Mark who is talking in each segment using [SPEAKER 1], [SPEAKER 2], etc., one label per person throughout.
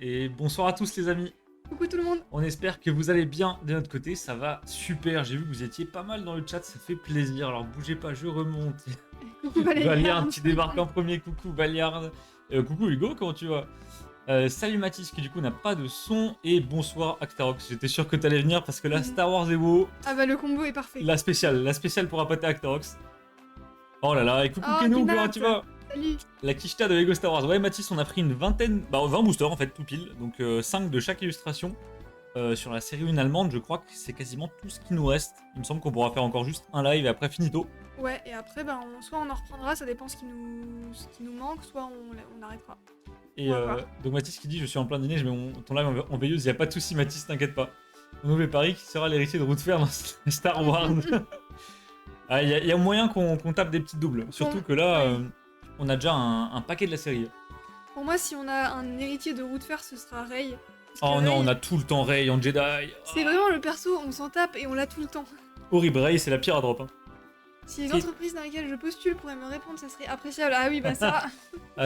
[SPEAKER 1] Et bonsoir à tous les amis.
[SPEAKER 2] Coucou tout le monde.
[SPEAKER 1] On espère que vous allez bien de notre côté, ça va super. J'ai vu que vous étiez pas mal dans le chat, ça fait plaisir. Alors bougez pas, je remonte.
[SPEAKER 2] Coucou Valérie.
[SPEAKER 1] Valiard, tu débarques en premier. Coucou Valiard. Coucou Hugo, comment tu vas? Salut Mathis qui du coup n'a pas de son. Et bonsoir Actarox. J'étais sûr que t'allais venir parce que là Star Wars Evo,
[SPEAKER 2] Ah bah le combo est parfait.
[SPEAKER 1] la spéciale pour appâter Actarox. Oh là là, et coucou
[SPEAKER 2] Oh,
[SPEAKER 1] Kenou,
[SPEAKER 2] Kenat.
[SPEAKER 1] comment tu vas?
[SPEAKER 2] Salut.
[SPEAKER 1] La quicheta de Lego Star Wars. Ouais, Mathis, on a pris une vingtaine, 20 boosters en fait, tout pile. Donc 5 de chaque illustration. Sur la série 1 allemande, je crois que c'est quasiment tout ce qui nous reste. Il me semble qu'on pourra faire encore juste un live et après finito.
[SPEAKER 2] Ouais, et après, bah, soit on en reprendra, ça dépend ce qui nous manque, soit on arrêtera.
[SPEAKER 1] Et donc Mathis qui dit je suis en plein dîner, je mets ton live en veilleuse, il n'y a pas de souci Mathis, t'inquiète pas. On ouvre les paris qui sera l'héritier de Rootfer dans Star Wars. Il y a moyen qu'on tape des petites doubles. Surtout que là,
[SPEAKER 2] ouais.
[SPEAKER 1] on a déjà un paquet de la série.
[SPEAKER 2] Pour moi, si on a un héritier de Rootfer, ce sera Rey.
[SPEAKER 1] Oh
[SPEAKER 2] Rey,
[SPEAKER 1] non, on a tout le temps Rey en Jedi.
[SPEAKER 2] C'est vraiment le perso, on s'en tape et on l'a tout le temps.
[SPEAKER 1] Horrible, Rey c'est la pire à drop. Hein.
[SPEAKER 2] Si l'entreprise dans laquelle je postule pourrait me répondre, ça serait appréciable. Ah oui, bah ça.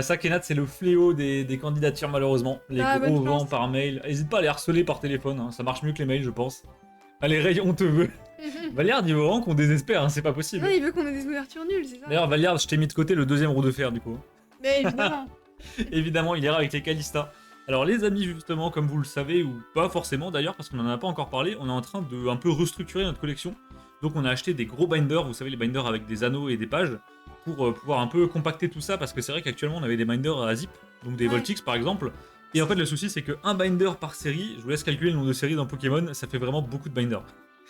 [SPEAKER 1] Ça, Kenat, c'est le fléau des candidatures, malheureusement. Les gros vents par mail. N'hésite pas à les harceler par téléphone, hein. Ça marche mieux que les mails, je pense. Allez, Ray, on te veut. Valiard, il veut vraiment qu'on désespère, hein. C'est pas possible.
[SPEAKER 2] Non, il veut qu'on ait des ouvertures nulles, c'est ça.
[SPEAKER 1] D'ailleurs, Valiard, je t'ai mis de côté le deuxième roue de fer, du coup.
[SPEAKER 2] Mais évidemment.
[SPEAKER 1] Évidemment, il ira avec les Calista. Alors, les amis, justement, comme vous le savez, ou pas forcément d'ailleurs, parce qu'on n'en a pas encore parlé, on est en train de un peu restructurer notre collection. Donc, on a acheté des gros binders, vous savez, les binders avec des anneaux et des pages, pour pouvoir un peu compacter tout ça, parce que c'est vrai qu'actuellement, on avait des binders à zip, donc des Voltix par exemple. Et en fait, le souci, c'est qu'un binder par série, je vous laisse calculer le nombre de séries dans Pokémon, ça fait vraiment beaucoup de binders.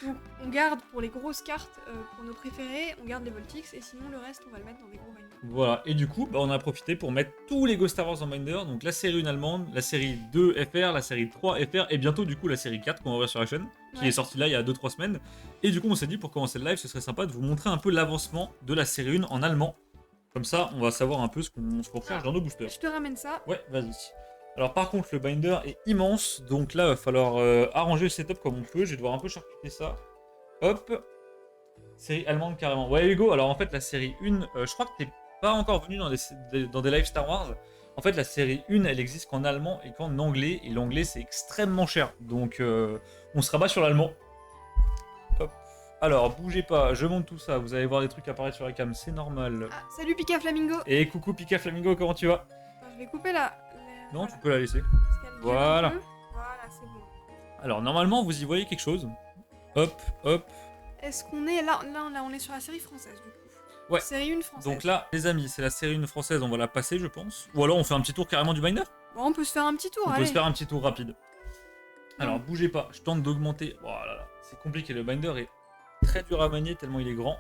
[SPEAKER 2] Donc, on garde pour les grosses cartes, pour nos préférés, on garde les Voltix, et sinon le reste, on va le mettre dans des gros binders.
[SPEAKER 1] Voilà, et du coup, bah, on a profité pour mettre tous les Ghost Star Wars en binder, donc la série 1 allemande, la série 2 FR, la série 3 FR, et bientôt du coup la série 4 qu'on va voir sur la chaîne, qui est sortie là il y a 2-3 semaines. Et du coup, on s'est dit pour commencer le live, ce serait sympa de vous montrer un peu l'avancement de la série 1 en allemand. Comme ça, on va savoir un peu ce qu'on recherche dans nos boosters.
[SPEAKER 2] Je te ramène ça.
[SPEAKER 1] Ouais, vas-y. Alors par contre, le binder est immense, donc là, il va falloir arranger le setup comme on peut. Je vais devoir un peu charcuter ça. Hop. Série allemande carrément. Ouais, Hugo, alors en fait, la série 1, je crois que t'es pas encore venu dans des lives Star Wars. En fait, la série 1, elle existe qu'en allemand et qu'en anglais, et l'anglais, c'est extrêmement cher. Donc, on se rabat sur l'allemand. Hop. Alors, bougez pas, je monte tout ça. Vous allez voir des trucs apparaître sur la cam, c'est normal.
[SPEAKER 2] Ah, salut Pika Flamingo.
[SPEAKER 1] Et coucou Pika Flamingo, comment tu vas?
[SPEAKER 2] Je vais couper la...
[SPEAKER 1] Non,
[SPEAKER 2] voilà.
[SPEAKER 1] Tu peux la laisser.
[SPEAKER 2] Voilà. Voilà, c'est bon.
[SPEAKER 1] Alors, normalement, vous y voyez quelque chose. Hop, hop.
[SPEAKER 2] Est-ce qu'on est... Là, on est sur la série française, du coup.
[SPEAKER 1] Ouais.
[SPEAKER 2] Série 1 française.
[SPEAKER 1] Donc là, les amis, c'est la série 1 française, on va la passer, je pense. Ou alors, on fait un petit tour carrément du binder.
[SPEAKER 2] Bon, on peut se faire un petit tour,
[SPEAKER 1] On
[SPEAKER 2] allez.
[SPEAKER 1] peut se faire un petit tour rapide. Alors, bougez pas, je tente d'augmenter. Oh là là, c'est compliqué, le binder est très dur à manier tellement il est grand.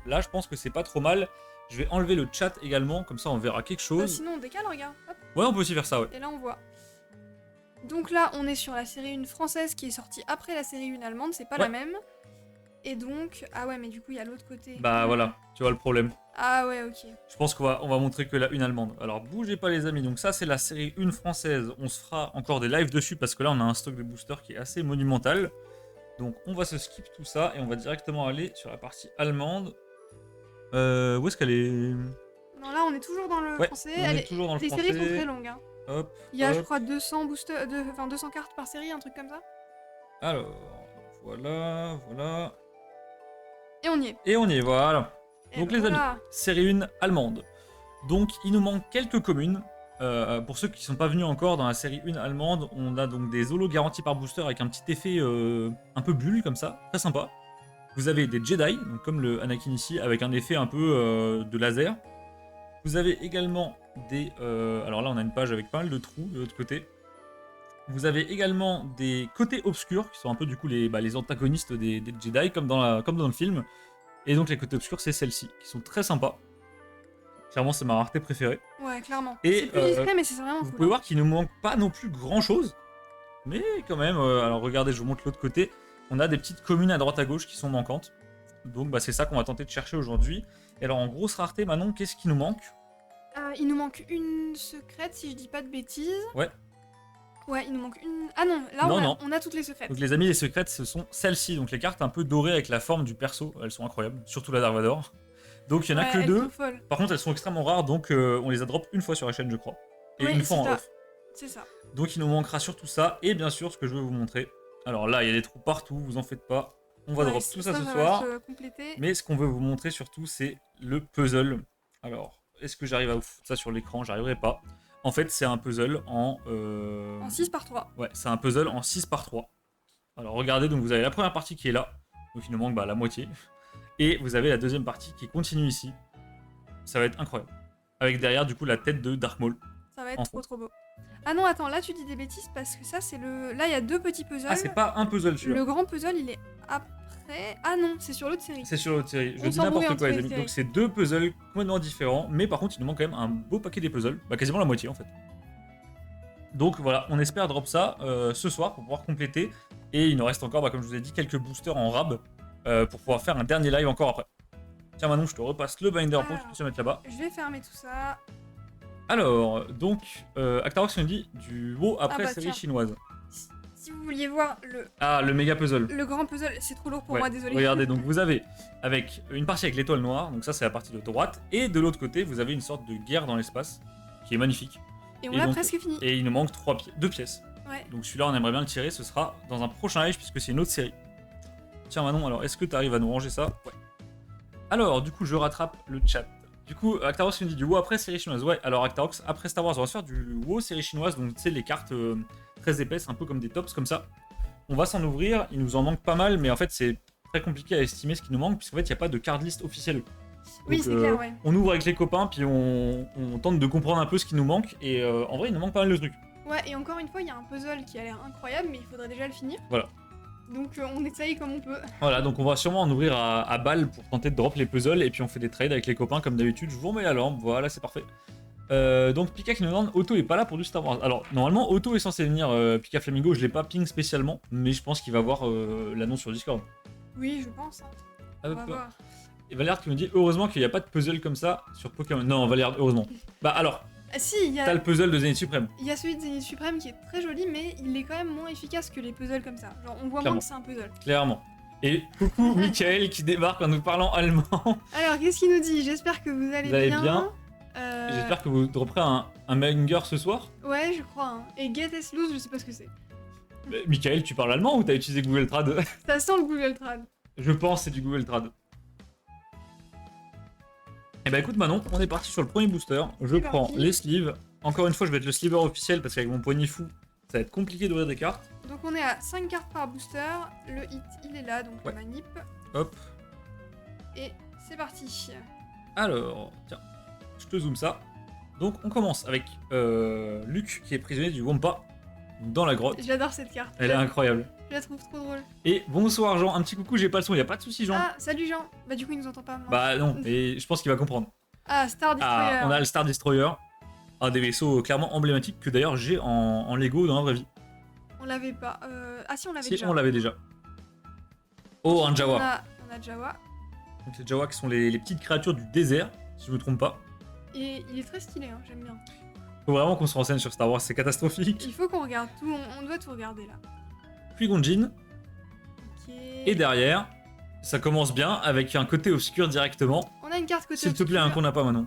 [SPEAKER 1] Là, je pense que c'est pas trop mal. Je vais enlever le chat également, comme ça on verra quelque chose.
[SPEAKER 2] Sinon, on décale, regarde. Hop.
[SPEAKER 1] Ouais, on peut aussi faire ça, ouais.
[SPEAKER 2] Et là, on voit. Donc là, on est sur la série 1 française qui est sortie après la série 1 allemande, c'est pas la même. Et donc... Ah ouais, mais du coup, il y a l'autre côté.
[SPEAKER 1] Bah voilà, tu vois le problème.
[SPEAKER 2] Ah ouais, ok.
[SPEAKER 1] Je pense qu'on va montrer que la 1 allemande. Alors, bougez pas les amis, donc ça c'est la série 1 française. On se fera encore des lives dessus parce que là on a un stock de boosters qui est assez monumental. Donc on va se skip tout ça et on va directement aller sur la partie allemande. Où est-ce qu'elle est?
[SPEAKER 2] Non, là, on est toujours dans le français.
[SPEAKER 1] On est toujours dans le français.
[SPEAKER 2] Les séries sont très longues, hein.
[SPEAKER 1] Hop,
[SPEAKER 2] il y a, je crois, 200 boosters, 200 cartes par série, un truc comme ça.
[SPEAKER 1] Alors, voilà.
[SPEAKER 2] Et on y est.
[SPEAKER 1] Et on y est, voilà.
[SPEAKER 2] Et
[SPEAKER 1] donc les amis, série 1 allemande. Donc il nous manque quelques communes. Pour ceux qui ne sont pas venus encore dans la série 1 allemande, on a donc des holos garantis par booster avec un petit effet un peu bulle comme ça, très sympa. Vous avez des Jedi, donc comme le Anakin ici, avec un effet un peu de laser. Vous avez également des... alors là on a une page avec pas mal de trous de l'autre côté. Vous avez également des côtés obscurs, qui sont un peu du coup les antagonistes des Jedi, comme dans le film. Et donc les côtés obscurs, c'est celles-ci, qui sont très sympas. Clairement, c'est ma rareté préférée.
[SPEAKER 2] Ouais, clairement.
[SPEAKER 1] Et
[SPEAKER 2] c'est plus discret, mais c'est vraiment cool.
[SPEAKER 1] Vous pouvez voir qu'il ne manque pas non plus grand-chose. Mais quand même, alors regardez, je vous montre l'autre côté. On a des petites communes à droite à gauche qui sont manquantes. Donc bah, c'est ça qu'on va tenter de chercher aujourd'hui. Et alors en grosse rareté, Manon, qu'est-ce qui nous manque?
[SPEAKER 2] Il nous manque une secrète, si je dis pas de bêtises.
[SPEAKER 1] Ouais.
[SPEAKER 2] Ouais, il nous manque une... Ah non, là on a toutes les secrètes.
[SPEAKER 1] Donc les amis, les secrètes, ce sont celles-ci. Donc les cartes un peu dorées avec la forme du perso, elles sont incroyables. Surtout la Dark Vador. Donc il y en a que 2. Par contre, elles sont extrêmement rares, donc on les a drop une fois sur la chaîne, je crois. Et une fois en off.
[SPEAKER 2] C'est ça.
[SPEAKER 1] Donc il nous manquera surtout ça, et bien sûr ce que je veux vous montrer. Alors là, il y a des trous partout, vous en faites pas. On va drop tout ça ce
[SPEAKER 2] va
[SPEAKER 1] soir.
[SPEAKER 2] se compléter.
[SPEAKER 1] Mais ce qu'on veut vous montrer surtout, c'est le puzzle. Alors, est-ce que j'arrive à vous foutre ça sur l'écran? J'arriverai pas. En fait, c'est un puzzle en...
[SPEAKER 2] En 6 par 3.
[SPEAKER 1] Ouais, c'est un puzzle en 6 par 3. Alors regardez, donc vous avez la première partie qui est là. Donc il nous manque la moitié. Et vous avez la deuxième partie qui continue ici. Ça va être incroyable. Avec derrière, du coup, la tête de Dark Maul.
[SPEAKER 2] Ça va être trop beau. Ah non, attends, là tu dis des bêtises parce que ça c'est le... Là il y a 2 petits puzzles.
[SPEAKER 1] Ah, c'est pas un puzzle celui-là.
[SPEAKER 2] Le grand puzzle il est après... Ah non, c'est sur l'autre série.
[SPEAKER 1] C'est sur l'autre série. Je
[SPEAKER 2] On
[SPEAKER 1] dis
[SPEAKER 2] s'embrouille
[SPEAKER 1] n'importe
[SPEAKER 2] entre
[SPEAKER 1] quoi, les
[SPEAKER 2] les
[SPEAKER 1] amis.
[SPEAKER 2] séries.
[SPEAKER 1] Donc c'est 2 puzzles complètement différents. Mais par contre, il nous manque quand même un beau paquet des puzzles. Bah, quasiment la moitié en fait. Donc voilà, on espère drop ça ce soir pour pouvoir compléter. Et il nous reste encore, comme je vous ai dit, quelques boosters en rab pour pouvoir faire un dernier live encore après. Tiens Manon, je te repasse le binder pour que tu puisses le mettre là-bas.
[SPEAKER 2] Je vais fermer tout ça.
[SPEAKER 1] Alors, donc, Actarox nous dit du WoW après série
[SPEAKER 2] tiens.
[SPEAKER 1] chinoise.
[SPEAKER 2] Si vous vouliez voir
[SPEAKER 1] Le méga puzzle.
[SPEAKER 2] le grand puzzle, c'est trop lourd pour moi, désolé.
[SPEAKER 1] Regardez, donc vous avez avec une partie avec l'étoile noire, donc ça c'est la partie de droite, et de l'autre côté vous avez une sorte de guerre dans l'espace qui est magnifique.
[SPEAKER 2] Et on l'a presque fini.
[SPEAKER 1] Et il nous manque 2 pièces.
[SPEAKER 2] Ouais.
[SPEAKER 1] Donc celui-là on aimerait bien le tirer, ce sera dans un prochain live puisque c'est une autre série. Tiens Manon, alors est-ce que tu arrives à nous ranger ça? Ouais. Alors du coup je rattrape le chat. Du coup Actarox nous dit du WoW après série chinoise. Ouais, alors Actarox après Star Wars on va se faire du WoW série chinoise, donc tu sais les cartes très épaisses, un peu comme des tops comme ça. On va s'en ouvrir, il nous en manque pas mal, mais en fait c'est très compliqué à estimer ce qui nous manque puisqu'en fait il n'y a pas de card list officielle.
[SPEAKER 2] Oui, c'est clair, ouais.
[SPEAKER 1] On ouvre avec les copains, puis on tente de comprendre un peu ce qui nous manque, et en vrai, il nous manque pas mal de trucs.
[SPEAKER 2] Ouais, et encore une fois, il y a un puzzle qui a l'air incroyable, mais il faudrait déjà le finir.
[SPEAKER 1] Voilà.
[SPEAKER 2] Donc on essaye comme on peut.
[SPEAKER 1] Voilà, donc on va sûrement en ouvrir à balle pour tenter de drop les puzzles, et puis on fait des trades avec les copains comme d'habitude. Je vous remets la lampe, voilà, c'est parfait. Donc Pika qui nous demande, Otto est pas là pour du Star Wars. Alors, normalement, Otto est censé venir, Pika Flamingo, je l'ai pas ping spécialement, mais je pense qu'il va voir l'annonce sur Discord.
[SPEAKER 2] Oui, je pense. Hein. On va voir.
[SPEAKER 1] Et Valère qui nous dit heureusement qu'il n'y a pas de puzzle comme ça sur Pokémon. Non, Valère, heureusement. Bah alors,
[SPEAKER 2] si, il y a...
[SPEAKER 1] t'as le puzzle de Zénith Suprême.
[SPEAKER 2] Il y a celui de Zénith Suprême qui est très joli, mais il est quand même moins efficace que les puzzles comme ça. Genre, on voit
[SPEAKER 1] Clairement.
[SPEAKER 2] moins que c'est un puzzle.
[SPEAKER 1] Clairement. Et coucou Michael qui débarque en nous parlant allemand.
[SPEAKER 2] Alors, qu'est-ce qu'il nous dit? J'espère que vous allez bien.
[SPEAKER 1] J'espère que vous dropperez un banger ce soir.
[SPEAKER 2] Ouais, je crois. Hein. Et Get S Loose, je sais pas ce que c'est.
[SPEAKER 1] Mais, Michael, tu parles allemand ou t'as utilisé Google Trad?
[SPEAKER 2] Ça sent le Google Trad.
[SPEAKER 1] Je pense c'est du Google Trad. Et bah écoute Manon, on est parti sur le premier booster. Je prends les sleeves. Encore une fois, je vais être le sliver officiel parce qu'avec mon poignet fou, ça va être compliqué d'ouvrir des cartes.
[SPEAKER 2] Donc on est à 5 cartes par booster. Le hit, il est là, donc la manip.
[SPEAKER 1] Hop.
[SPEAKER 2] Et c'est parti.
[SPEAKER 1] Alors, tiens, je te zoome ça. Donc on commence avec Luc qui est prisonnier du Wampa dans la grotte.
[SPEAKER 2] J'adore cette carte.
[SPEAKER 1] Elle est incroyable.
[SPEAKER 2] Je la trouve trop drôle.
[SPEAKER 1] Et bonsoir Jean, un petit coucou, j'ai pas le son, y a pas de soucis Jean.
[SPEAKER 2] Ah, salut Jean. Bah du coup il nous entend pas. Non.
[SPEAKER 1] Bah non, mais je pense qu'il va comprendre.
[SPEAKER 2] Ah, Star Destroyer.
[SPEAKER 1] On a le Star Destroyer, un des vaisseaux clairement emblématiques que d'ailleurs j'ai en Lego dans la vraie vie.
[SPEAKER 2] On l'avait pas. Ah si, on l'avait
[SPEAKER 1] Si,
[SPEAKER 2] déjà.
[SPEAKER 1] on l'avait déjà. Oh, un Jawa.
[SPEAKER 2] On a Jawa.
[SPEAKER 1] Donc les Jawa qui sont les petites créatures du désert, si je me trompe pas.
[SPEAKER 2] Et il est très stylé, hein, j'aime bien.
[SPEAKER 1] Faut vraiment qu'on se renseigne sur Star Wars, c'est catastrophique.
[SPEAKER 2] Il faut qu'on regarde tout, on doit tout regarder là.
[SPEAKER 1] Qui-Gon Jinn.
[SPEAKER 2] Ok.
[SPEAKER 1] Et derrière, ça commence bien avec un côté obscur directement.
[SPEAKER 2] On a une carte côté
[SPEAKER 1] S'il te plaît,
[SPEAKER 2] obscur.
[SPEAKER 1] un qu'on n'a pas maintenant.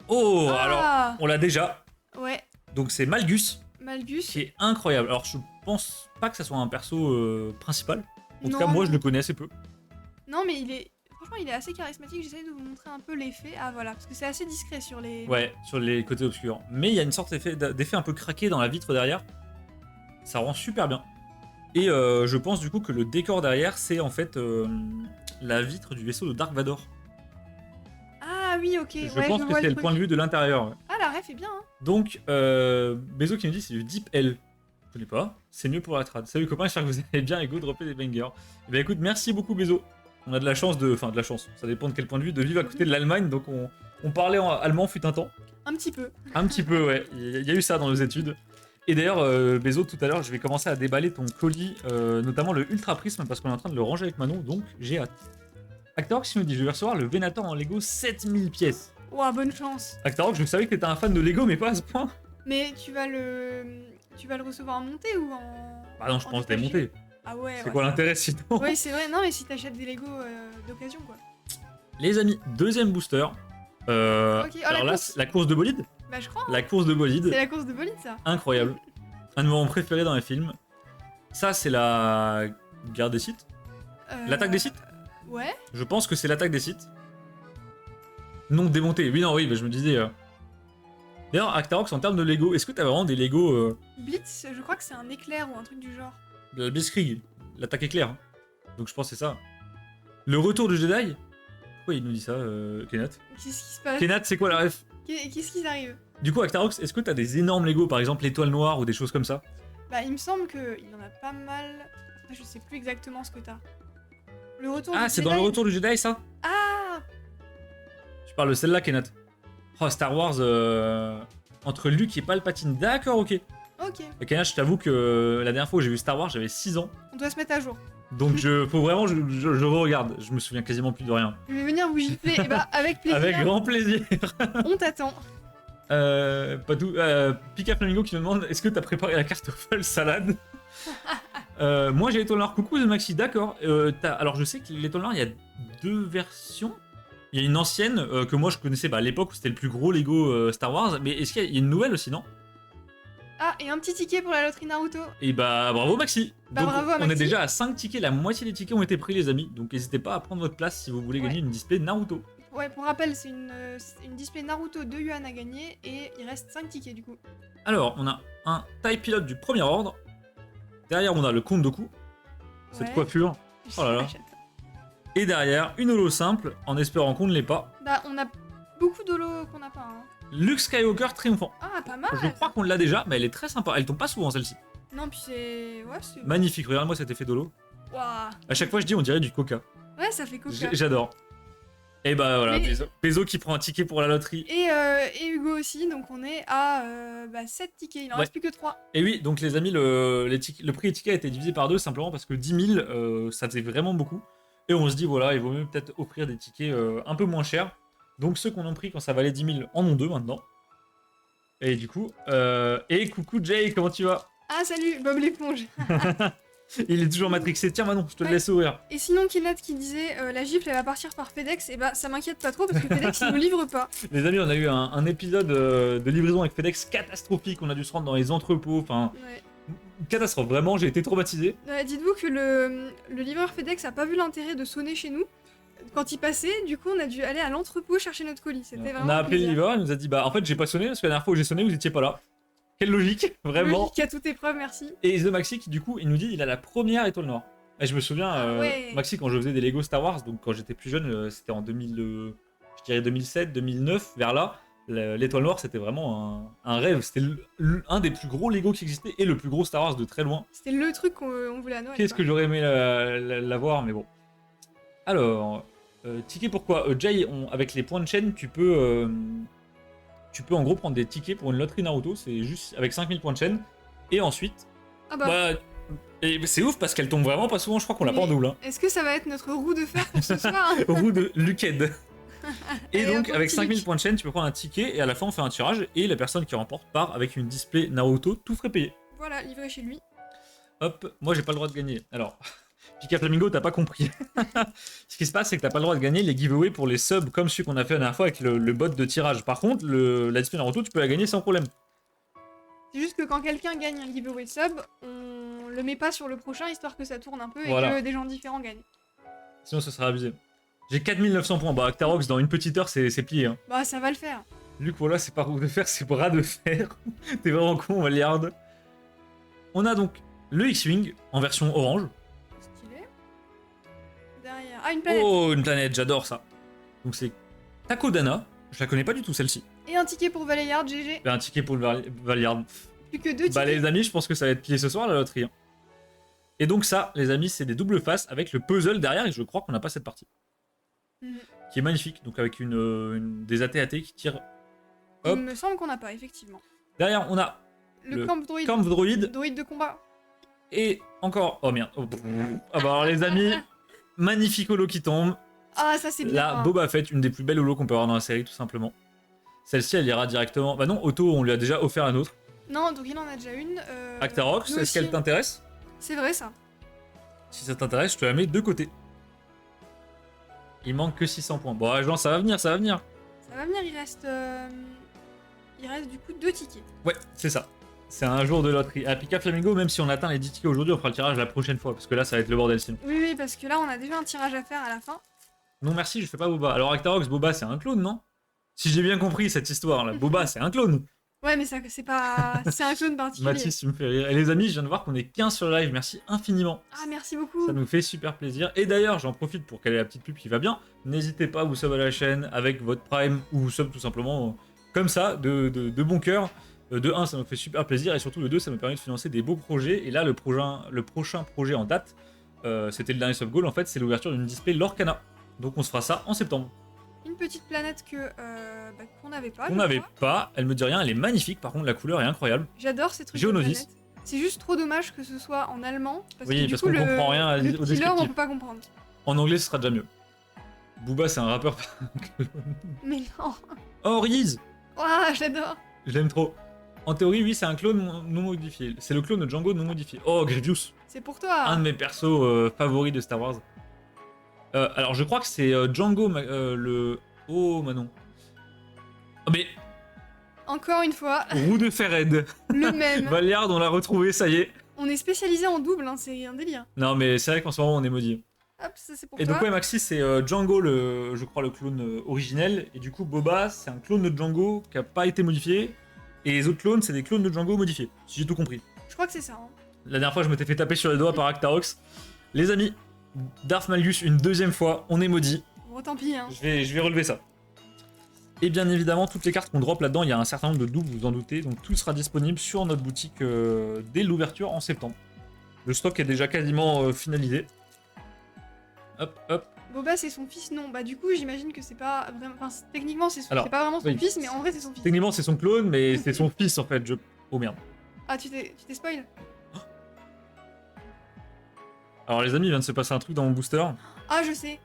[SPEAKER 1] Oh, alors, on l'a déjà.
[SPEAKER 2] Ouais.
[SPEAKER 1] Donc c'est Malgus.
[SPEAKER 2] Malgus.
[SPEAKER 1] Qui est incroyable. Alors je pense pas que ça soit un perso principal. En tout cas,
[SPEAKER 2] Non,
[SPEAKER 1] moi
[SPEAKER 2] non.
[SPEAKER 1] je le connais assez peu.
[SPEAKER 2] Non, mais il est. Franchement, il est assez charismatique. J'essaie de vous montrer un peu l'effet. Ah voilà, parce que c'est assez discret sur les.
[SPEAKER 1] Ouais, sur les côtés obscurs. Mais il y a une sorte d'effet un peu craqué dans la vitre derrière. Ça rend super bien. Et je pense du coup que le décor derrière, c'est en fait la vitre du vaisseau de Dark Vador.
[SPEAKER 2] Ah oui, ok.
[SPEAKER 1] Je
[SPEAKER 2] ouais,
[SPEAKER 1] pense que c'est le point de vue de l'intérieur. Ouais.
[SPEAKER 2] Ah, la ref est bien. Hein.
[SPEAKER 1] Donc, Bezo qui nous dit c'est du Deep L. Je connais pas. C'est mieux pour la trad. Salut copains, j'espère que vous allez bien et go dropper des bangers. Et bien écoute, merci beaucoup Bezo. On a de la chance de. Enfin, de la chance. Ça dépend de quel point de vue. De vivre à côté de l'Allemagne. Donc, on parlait en allemand fut un temps.
[SPEAKER 2] Un petit peu.
[SPEAKER 1] Un petit peu, ouais. Il y a eu ça dans nos études. Et d'ailleurs, Bezo, tout à l'heure, je vais commencer à déballer ton colis, notamment le Ultra Prisme, parce qu'on est en train de le ranger avec Manon, donc j'ai hâte. Actarox nous dit je vais recevoir le Venator en Lego 7000 pièces.
[SPEAKER 2] Ouah, bonne chance.
[SPEAKER 1] Actarox, je savais que t'étais un fan de Lego, mais pas à ce point.
[SPEAKER 2] Mais tu vas le recevoir en montée ou en.
[SPEAKER 1] Bah non, je
[SPEAKER 2] en
[SPEAKER 1] pense
[SPEAKER 2] détaché.
[SPEAKER 1] démonter.
[SPEAKER 2] Ah ouais.
[SPEAKER 1] C'est quoi l'intérêt sinon?
[SPEAKER 2] Oui, c'est vrai. Non, mais si t'achètes des Lego d'occasion, quoi.
[SPEAKER 1] Les amis, deuxième booster.
[SPEAKER 2] Ok,
[SPEAKER 1] Alors là, la course de bolide.
[SPEAKER 2] Bah, je crois.
[SPEAKER 1] La course de
[SPEAKER 2] C'est
[SPEAKER 1] bolide,
[SPEAKER 2] la course de bolide, ça.
[SPEAKER 1] incroyable. Un de mes moments préférés dans les films. Ça, c'est la guerre des Sith. L'attaque des Sith.
[SPEAKER 2] Ouais.
[SPEAKER 1] Je pense que c'est l'attaque des Sith. Non démonté. Oui, non, oui, bah, je me disais. D'ailleurs, Actarox, en termes de Lego, est-ce que t'as vraiment des Lego
[SPEAKER 2] Blitz, je crois que c'est un éclair ou un truc du genre.
[SPEAKER 1] de la Blitzkrieg, l'attaque éclair. Hein. Donc je pense que c'est ça. Le retour du Jedi. Pourquoi il nous dit ça, Kenneth?
[SPEAKER 2] Qu'est-ce qui se passe?
[SPEAKER 1] Kenneth, c'est quoi la ref?
[SPEAKER 2] Qu'est-ce qui arrive?
[SPEAKER 1] Du coup, Actarox, est-ce que t'as des énormes Lego, par exemple l'étoile noire ou des choses comme ça?
[SPEAKER 2] Bah, il me semble qu'il en a pas mal. Après, je sais plus exactement ce que t'as. Le retour
[SPEAKER 1] Ah,
[SPEAKER 2] du
[SPEAKER 1] c'est
[SPEAKER 2] Jedi.
[SPEAKER 1] dans le retour du Jedi, ça?
[SPEAKER 2] Ah.
[SPEAKER 1] Tu parles de celle-là, Kenneth. Oh, Star Wars entre Luke et Palpatine. D'accord, ok.
[SPEAKER 2] Ok.
[SPEAKER 1] Et Kenneth, je t'avoue que la dernière fois où j'ai vu Star Wars, j'avais 6 ans.
[SPEAKER 2] On doit se mettre à jour.
[SPEAKER 1] Donc faut vraiment, je re-regarde. Je me souviens quasiment plus de rien.
[SPEAKER 2] Je vais venir vous gifler. Et bah, avec plaisir.
[SPEAKER 1] Avec grand plaisir.
[SPEAKER 2] On t'attend.
[SPEAKER 1] Pas tout. Pika Flamingo qui me demande est-ce que t'as préparé la cartoffel salade? Moi j'ai l'étoile noire. Coucou The Maxi, d'accord. Alors je sais que l'étoile noire, il y a 2 versions. Il y a une ancienne que moi je connaissais à l'époque où c'était le plus gros Lego Star Wars. Mais est-ce qu'il y a une nouvelle aussi, non?
[SPEAKER 2] Ah, et un petit ticket pour la loterie Naruto.
[SPEAKER 1] Et bah bravo Maxi.
[SPEAKER 2] Bah,
[SPEAKER 1] Donc,
[SPEAKER 2] bravo à
[SPEAKER 1] on est
[SPEAKER 2] Maxi.
[SPEAKER 1] déjà à 5 tickets, la moitié des tickets ont été pris les amis. Donc n'hésitez pas à prendre votre place si vous voulez gagner une display Naruto.
[SPEAKER 2] Ouais, pour rappel, c'est une display Naruto 2 yuan à gagner et il reste 5 tickets du coup.
[SPEAKER 1] Alors on a un taille pilote du premier ordre. Derrière on a le Count Dooku. Cette
[SPEAKER 2] Ouais.
[SPEAKER 1] coiffure. Oh là là. Et derrière une holo simple en espérant qu'on ne l'ait pas.
[SPEAKER 2] Bah, on a beaucoup d'holo qu'on n'a pas. Hein.
[SPEAKER 1] Luke Skywalker triomphant.
[SPEAKER 2] Ah, pas mal.
[SPEAKER 1] Je crois qu'on l'a déjà, mais elle est très sympa. Elle tombe pas souvent celle-ci.
[SPEAKER 2] Non, puis c'est. Ouais, c'est.
[SPEAKER 1] Magnifique, regarde-moi cet effet d'holo.
[SPEAKER 2] Waouh.
[SPEAKER 1] À chaque fois je dis on dirait du coca.
[SPEAKER 2] Ouais, ça fait coca.
[SPEAKER 1] J'adore. Et bah voilà,
[SPEAKER 2] Mais-
[SPEAKER 1] Peso qui prend un ticket pour la loterie.
[SPEAKER 2] Et Hugo aussi, donc on est à 7 tickets, il en
[SPEAKER 1] Ouais.
[SPEAKER 2] reste plus que 3.
[SPEAKER 1] Et oui, donc les amis, le prix des tickets a été divisé par 2 simplement parce que 10 000, ça faisait vraiment beaucoup. Et on se dit, voilà, il vaut mieux peut-être offrir des tickets un peu moins chers. Donc ceux qu'on a pris quand ça valait 10 000 en ont 2 maintenant. Et du coup, et coucou Jay, comment tu vas?
[SPEAKER 2] Ah, salut, Bob l'éponge.
[SPEAKER 1] Il est toujours matrixé. Tiens Manon, je te le
[SPEAKER 2] Ouais.
[SPEAKER 1] laisse ouvrir.
[SPEAKER 2] Et sinon, Kenneth qui disait la gifle elle va partir par FedEx, et bah ça m'inquiète pas trop parce que FedEx il nous livre pas.
[SPEAKER 1] Les amis, on a eu un épisode de livraison avec FedEx catastrophique. On a dû se rendre dans les entrepôts. Enfin,
[SPEAKER 2] Ouais.
[SPEAKER 1] catastrophe. Vraiment, j'ai été traumatisé.
[SPEAKER 2] Ouais, dites-vous que le livreur FedEx a pas vu l'intérêt de sonner chez nous. Quand il passait, du coup on a dû aller à l'entrepôt chercher notre colis. C'était vraiment
[SPEAKER 1] On a
[SPEAKER 2] un
[SPEAKER 1] appelé le
[SPEAKER 2] plaisir.
[SPEAKER 1] livreur, il nous a dit bah en fait j'ai pas sonné parce que la dernière fois où j'ai sonné vous étiez pas là. Quelle logique, vraiment.
[SPEAKER 2] Logique à toute épreuve, merci.
[SPEAKER 1] Et The Maxi qui du coup il nous dit il a la première étoile noire. Et je me souviens
[SPEAKER 2] ouais.
[SPEAKER 1] Maxi quand je faisais des Lego Star Wars, donc quand j'étais plus jeune, c'était en 2000, je dirais 2007, 2009 vers là. L'étoile noire c'était vraiment un rêve. C'était un des plus gros Lego qui existait et le plus gros Star Wars de très loin.
[SPEAKER 2] C'était le truc qu'on voulait à Noël.
[SPEAKER 1] Qu'est-ce
[SPEAKER 2] quoi.
[SPEAKER 1] que j'aurais aimé la voir, mais bon. Alors, ticket pourquoi Jay, avec les points de chaîne, tu peux en gros prendre des tickets pour une loterie Naruto, c'est juste avec 5000 points de chaîne. Et ensuite,
[SPEAKER 2] Ah bah,
[SPEAKER 1] bah, et c'est ouf parce qu'elle tombe vraiment pas souvent, je crois qu'on l'a pas en
[SPEAKER 2] Mais-
[SPEAKER 1] double. Hein.
[SPEAKER 2] est-ce que ça va être notre roue de fer pour ce soir
[SPEAKER 1] Au bout de Lucked. Et
[SPEAKER 2] Allez,
[SPEAKER 1] donc,
[SPEAKER 2] hop,
[SPEAKER 1] avec
[SPEAKER 2] petit
[SPEAKER 1] 5000
[SPEAKER 2] Luke.
[SPEAKER 1] points de chaîne, tu peux prendre un ticket et à la fin, on fait un tirage. Et la personne qui remporte part avec une display Naruto, tout frais payé.
[SPEAKER 2] Voilà, livré chez lui.
[SPEAKER 1] Hop, moi j'ai pas le droit de gagner. Alors, Pika Flamingo, t'as pas compris. Ce qui se passe, c'est que t'as pas le droit de gagner les giveaways pour les subs comme celui qu'on a fait la dernière fois avec le bot de tirage. Par contre, la display Naruto, tu peux la gagner sans problème.
[SPEAKER 2] C'est juste que quand quelqu'un gagne un giveaway sub, on le met pas sur le prochain histoire que ça tourne un peu et
[SPEAKER 1] Voilà.
[SPEAKER 2] que des gens différents gagnent.
[SPEAKER 1] Sinon, ce serait abusé. J'ai 4900 points. Bah, Actarox, dans une petite heure, c'est plié. Hein.
[SPEAKER 2] Bah ça va le faire.
[SPEAKER 1] Luc, voilà, c'est pas roue de fer, c'est bras de fer. T'es vraiment con, Valiard. On a donc le X-Wing en version orange.
[SPEAKER 2] Stylé. Derrière. Ah, une planète.
[SPEAKER 1] Oh, une planète, j'adore ça. Donc c'est Takodana. Je la connais pas du tout celle-ci.
[SPEAKER 2] Et un ticket pour Valeyard, GG.
[SPEAKER 1] Un ticket pour le Valiard.
[SPEAKER 2] Plus que 2 tickets.
[SPEAKER 1] Bah les amis, je pense que ça va être plié ce soir la loterie. Hein. Et donc ça, les amis, c'est des doubles faces avec le puzzle derrière et je crois qu'on n'a pas cette partie.
[SPEAKER 2] Mhm.
[SPEAKER 1] Qui est magnifique, donc avec des AT-AT qui tirent.
[SPEAKER 2] Il
[SPEAKER 1] Hop.
[SPEAKER 2] me semble qu'on n'a pas, effectivement.
[SPEAKER 1] Derrière, on a
[SPEAKER 2] Le
[SPEAKER 1] Le
[SPEAKER 2] camp droïde.
[SPEAKER 1] Camp Droid
[SPEAKER 2] Droïde de combat.
[SPEAKER 1] et encore... Oh merde. Oh, ah bah alors les amis, magnifique holo qui tombe.
[SPEAKER 2] Ah, ça c'est bien.
[SPEAKER 1] La Boba Fett, une des plus belles holos qu'on peut avoir dans la série tout simplement. Celle-ci, elle ira directement... Bah non, Otto, on lui a déjà offert un autre.
[SPEAKER 2] Non, donc il en a déjà une.
[SPEAKER 1] Actarox,
[SPEAKER 2] nous
[SPEAKER 1] est-ce qu'elle
[SPEAKER 2] aussi.
[SPEAKER 1] t'intéresse?
[SPEAKER 2] C'est vrai ça.
[SPEAKER 1] Si ça t'intéresse, je te la mets de côté. Il manque que 600 points. Bon, Jean, ça va venir, ça va venir.
[SPEAKER 2] Ça va venir, il reste il reste du coup 2 tickets.
[SPEAKER 1] Ouais, c'est ça. C'est un jour de loterie. À Pika Flamingo, même si on atteint les 10 tickets aujourd'hui, on fera le tirage la prochaine fois, parce que là, ça va être le bordel sinon.
[SPEAKER 2] Oui, oui, parce que là, on a déjà un tirage à faire à la fin.
[SPEAKER 1] Non, merci, je fais pas Boba. Alors, Actarox, Boba, c'est un clone, non? Si j'ai bien compris cette histoire là, Boba, c'est un clone.
[SPEAKER 2] Ouais, mais ça, c'est pas... c'est un clone particulier.
[SPEAKER 1] Mathis, tu me fais rire. Et les amis, je viens de voir qu'on est 15 sur le live, merci infiniment.
[SPEAKER 2] Ah, merci beaucoup.
[SPEAKER 1] Ça nous fait super plaisir. Et d'ailleurs, j'en profite pour caler la petite pub qui va bien. N'hésitez pas à vous sub à la chaîne avec votre Prime ou vous sub tout simplement comme ça, de bon cœur. De 1, ça nous fait super plaisir. Et surtout, de 2, ça me permet de financer des beaux projets. Et là, le prochain projet en date, c'était le dernier sub goal. En fait, c'est l'ouverture d'une display Lorcana. Donc, on se fera ça en septembre.
[SPEAKER 2] Une petite planète qu'on n'avait pas.
[SPEAKER 1] On
[SPEAKER 2] je
[SPEAKER 1] n'avait
[SPEAKER 2] crois.
[SPEAKER 1] pas. Elle me dit rien. Elle est magnifique. Par contre, la couleur est incroyable.
[SPEAKER 2] J'adore ces trucs de
[SPEAKER 1] Géonosis.
[SPEAKER 2] planètes. C'est juste trop dommage que ce soit en allemand. Parce
[SPEAKER 1] Oui,
[SPEAKER 2] que, du
[SPEAKER 1] parce
[SPEAKER 2] coup,
[SPEAKER 1] qu'on comprend rien
[SPEAKER 2] le
[SPEAKER 1] au
[SPEAKER 2] petit lore, on
[SPEAKER 1] descriptif.
[SPEAKER 2] peut pas comprendre.
[SPEAKER 1] En anglais, ce sera déjà mieux. Booba, c'est un rappeur.
[SPEAKER 2] Mais non.
[SPEAKER 1] Oh, Riz!
[SPEAKER 2] Ouah, j'adore.
[SPEAKER 1] Je l'aime trop. En théorie, oui, c'est un clone non modifié. C'est le clone de Django non modifié. Oh, Grievous!
[SPEAKER 2] C'est pour toi.
[SPEAKER 1] Un de mes persos favoris de Star Wars. Alors, je crois que c'est Django, le... Oh, Manon. Oh, mais...
[SPEAKER 2] Encore une fois,
[SPEAKER 1] Roue de Ferred.
[SPEAKER 2] le même.
[SPEAKER 1] Valiard, on l'a retrouvé, ça y est.
[SPEAKER 2] On est spécialisé en double, hein, c'est un délire.
[SPEAKER 1] Non, mais c'est vrai qu'en ce moment, on est maudit.
[SPEAKER 2] Hop, ça c'est pour
[SPEAKER 1] Et
[SPEAKER 2] toi.
[SPEAKER 1] donc, ouais, Maxi, c'est Django, je crois, le clone originel. Et du coup, Boba, c'est un clone de Django qui a pas été modifié. Et les autres clones, c'est des clones de Django modifiés. Si j'ai tout compris.
[SPEAKER 2] Je crois que c'est ça. Hein.
[SPEAKER 1] La dernière fois, je m'étais fait taper sur les doigts par Actarox. Les amis, Darth Malgus une deuxième fois, on est maudit.
[SPEAKER 2] Bon, tant pis. Hein.
[SPEAKER 1] Je vais relever ça. Et bien évidemment, toutes les cartes qu'on drop là-dedans, il y a un certain nombre de doubles, vous vous en doutez. Donc tout sera disponible sur notre boutique dès l'ouverture en septembre. Le stock est déjà quasiment finalisé. Hop, hop.
[SPEAKER 2] Boba, c'est son fils, non. Bah, du coup, j'imagine que c'est pas vraiment. Enfin, techniquement, c'est
[SPEAKER 1] Alors,
[SPEAKER 2] pas vraiment son
[SPEAKER 1] oui.
[SPEAKER 2] fils, mais en vrai, c'est son fils.
[SPEAKER 1] Techniquement, c'est son clone, mais c'est son fils en fait. Oh merde.
[SPEAKER 2] Ah, tu t'es spoil?
[SPEAKER 1] Alors les amis, il vient de se passer un truc dans mon booster.
[SPEAKER 2] Ah, je sais.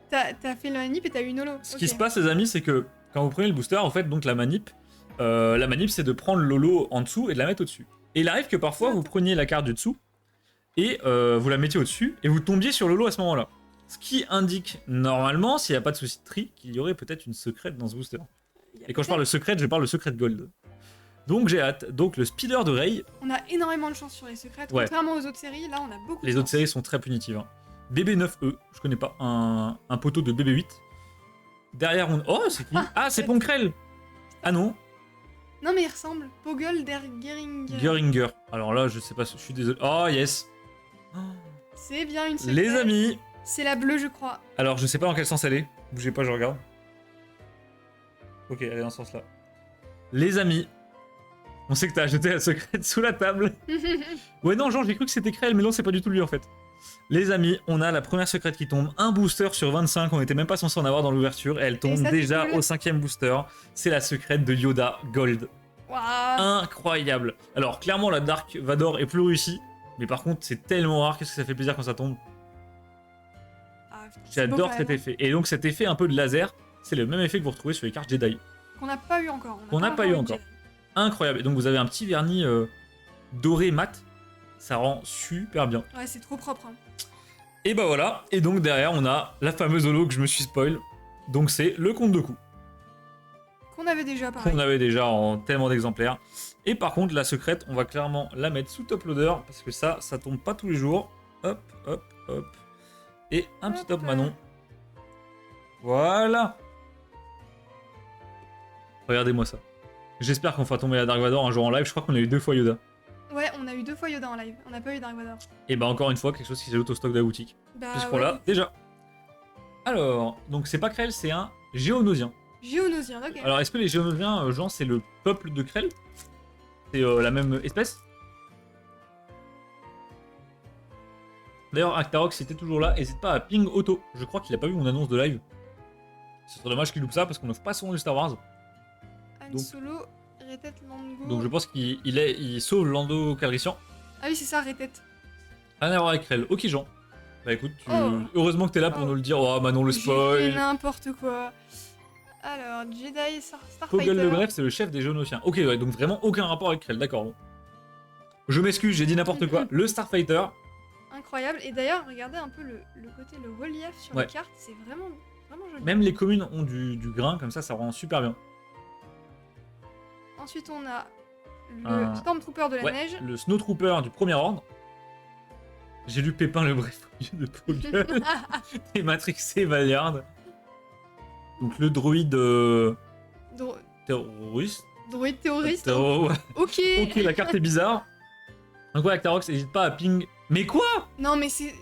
[SPEAKER 2] T'as fait le nip et t'as eu une holo.
[SPEAKER 1] Ce
[SPEAKER 2] Ok.
[SPEAKER 1] qui se passe, les amis, c'est que quand vous prenez le booster, en fait, donc la manip, c'est de prendre l'holo en dessous et de la mettre au-dessus. Et il arrive que parfois, vous preniez la carte du dessous et vous la mettiez au-dessus et vous tombiez sur l'holo à ce moment-là. Ce qui indique, normalement, s'il n'y a pas de souci de tri, qu'il y aurait peut-être une secrète dans ce booster. Et quand je parle de secrète, je parle de secrète gold. Donc j'ai hâte. Donc le speeder de Rey,
[SPEAKER 2] On a énormément de chance sur les secrètes.
[SPEAKER 1] Ouais.
[SPEAKER 2] Contrairement aux autres séries, là, on a beaucoup de
[SPEAKER 1] les
[SPEAKER 2] chance.
[SPEAKER 1] autres séries sont très punitives. Hein. BB9E, je connais pas, un poteau de BB8. Derrière, on... Oh, c'est qui? Ah, c'est Ponkrell. Ah non,
[SPEAKER 2] Non, mais il ressemble. Poggle der Geringer.
[SPEAKER 1] Göringer. Alors là, je sais pas, je suis désolé. Oh, yes. Oh.
[SPEAKER 2] C'est bien une secrète.
[SPEAKER 1] Les amis.
[SPEAKER 2] C'est la bleue, je crois.
[SPEAKER 1] Alors, je sais pas dans quel sens elle est. Bougez pas, je regarde. Ok, elle est dans ce sens-là. Les amis. On sait que t'as jeté la secrète sous la table. Ouais, non, Jean, j'ai cru que c'était Krell, mais non, c'est pas du tout lui en fait. Les amis, on a la première secrète qui tombe. Un booster sur 25, on était même pas censé en avoir dans l'ouverture. Et elle tombe
[SPEAKER 2] ça, c'est
[SPEAKER 1] déjà
[SPEAKER 2] cool.
[SPEAKER 1] au 5ème booster. C'est la secrète de Yoda Gold.
[SPEAKER 2] Waouh.
[SPEAKER 1] Incroyable. Alors, clairement, la Dark Vador est plus réussie. Mais par contre, c'est tellement rare. Qu'est-ce que ça fait plaisir quand ça tombe.
[SPEAKER 2] Ah, c'est beau
[SPEAKER 1] J'adore
[SPEAKER 2] quand
[SPEAKER 1] cet
[SPEAKER 2] même,
[SPEAKER 1] effet. Et donc, cet effet un peu de laser, c'est le même effet que vous retrouvez sur les cartes Jedi.
[SPEAKER 2] Qu'on n'a pas eu encore. On
[SPEAKER 1] Qu'on n'a pas eu
[SPEAKER 2] une
[SPEAKER 1] encore.
[SPEAKER 2] Jedi.
[SPEAKER 1] Incroyable. Et donc, vous avez un petit vernis doré mat. Ça rend super bien.
[SPEAKER 2] Ouais, c'est trop propre. Hein.
[SPEAKER 1] Et bah voilà. Et donc, derrière, on a la fameuse holo que je me suis spoil. Donc, c'est le compte de coup.
[SPEAKER 2] Qu'on avait déjà, pareil.
[SPEAKER 1] Qu'on avait déjà en tellement d'exemplaires. Et par contre, la secrète, on va clairement la mettre sous top loader. Parce que ça tombe pas tous les jours. Hop, hop, hop. Et un petit top
[SPEAKER 2] Hop.
[SPEAKER 1] Manon. Voilà. Regardez-moi ça. J'espère qu'on fera tomber la Dark Vador un jour en live. Je crois qu'on a eu 2 fois Yoda.
[SPEAKER 2] Ouais, on a eu 2 fois Yoda en live. On n'a pas eu Dark Vador.
[SPEAKER 1] Et bah encore une fois, quelque chose qui s'ajoute au stock de la boutique.
[SPEAKER 2] Bah,
[SPEAKER 1] Puisqu'on
[SPEAKER 2] ouais.
[SPEAKER 1] l'a déjà. Alors, donc c'est pas Krell, c'est un Géonosien.
[SPEAKER 2] Géonosien, ok.
[SPEAKER 1] Alors est-ce que les Géonosiens, genre c'est le peuple de Krell? C'est la même espèce? D'ailleurs, Actarox, si t'es toujours là, n'hésite pas à ping Auto. Je crois qu'il a pas vu mon annonce de live. Ce serait dommage qu'il loupe ça parce qu'on offre pas souvent du Star Wars.
[SPEAKER 2] Han
[SPEAKER 1] donc-
[SPEAKER 2] Solo, Retet Lango.
[SPEAKER 1] Donc je pense qu'il sauve Lando Calrissian.
[SPEAKER 2] Ah oui, c'est ça, Retet.
[SPEAKER 1] Rien à voir avec Krell. Ok, Jean. Bah écoute,
[SPEAKER 2] Oh.
[SPEAKER 1] heureusement que t'es là pour
[SPEAKER 2] Oh.
[SPEAKER 1] nous le dire. Oh, Manon le
[SPEAKER 2] J'ai fait
[SPEAKER 1] spoil.
[SPEAKER 2] n'importe quoi. Alors, Jedi Starfighter.
[SPEAKER 1] Poggle le Bref, c'est le chef des Géonosiens. Ok, ouais, donc vraiment aucun rapport avec Krell, d'accord. Bon. Je m'excuse, j'ai dit n'importe quoi. Le Starfighter.
[SPEAKER 2] Incroyable. Et d'ailleurs, regardez un peu le côté, le relief sur
[SPEAKER 1] Ouais.
[SPEAKER 2] les cartes. C'est vraiment, vraiment joli.
[SPEAKER 1] Même les communes ont du grain, comme ça rend super bien.
[SPEAKER 2] Ensuite, on a le
[SPEAKER 1] Un-
[SPEAKER 2] Stormtrooper de la
[SPEAKER 1] Ouais,
[SPEAKER 2] neige.
[SPEAKER 1] le Snowtrooper du premier ordre. J'ai lu Pépin le bref de Paul et Matrixé Valliard. Donc le droïde
[SPEAKER 2] Dro-
[SPEAKER 1] terroriste.
[SPEAKER 2] Droïde terroriste.
[SPEAKER 1] Ouais.
[SPEAKER 2] Ok.
[SPEAKER 1] Ok, la carte est bizarre. Donc ouais, Actarox, n'hésite pas à ping. Mais quoi?
[SPEAKER 2] Non, mais c'est.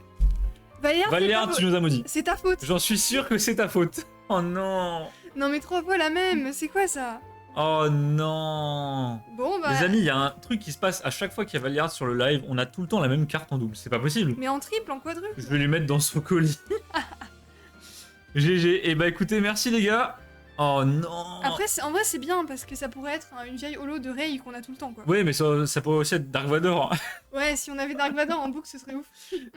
[SPEAKER 2] Valliard,
[SPEAKER 1] Valliard, tu nous as maudit.
[SPEAKER 2] c'est ta faute.
[SPEAKER 1] J'en suis sûr que c'est ta faute. Oh non.
[SPEAKER 2] Non, mais 3 fois la même. C'est quoi ça?
[SPEAKER 1] Oh non.
[SPEAKER 2] Bon, bah.
[SPEAKER 1] Les amis, il y a un truc qui se passe à chaque fois qu'il y a Valliard sur le live. On a tout le temps la même carte en double. C'est pas possible.
[SPEAKER 2] Mais en triple, en quadruple.
[SPEAKER 1] Je vais lui mettre dans son colis. GG. Et bah écoutez, merci les gars. Oh non.
[SPEAKER 2] Après, en vrai, c'est bien parce que ça pourrait être une vieille holo de Rey qu'on a tout le temps, quoi.
[SPEAKER 1] Oui, mais ça pourrait aussi être Dark Vador.
[SPEAKER 2] Ouais, si on avait Dark Vador en boucle, ce serait ouf.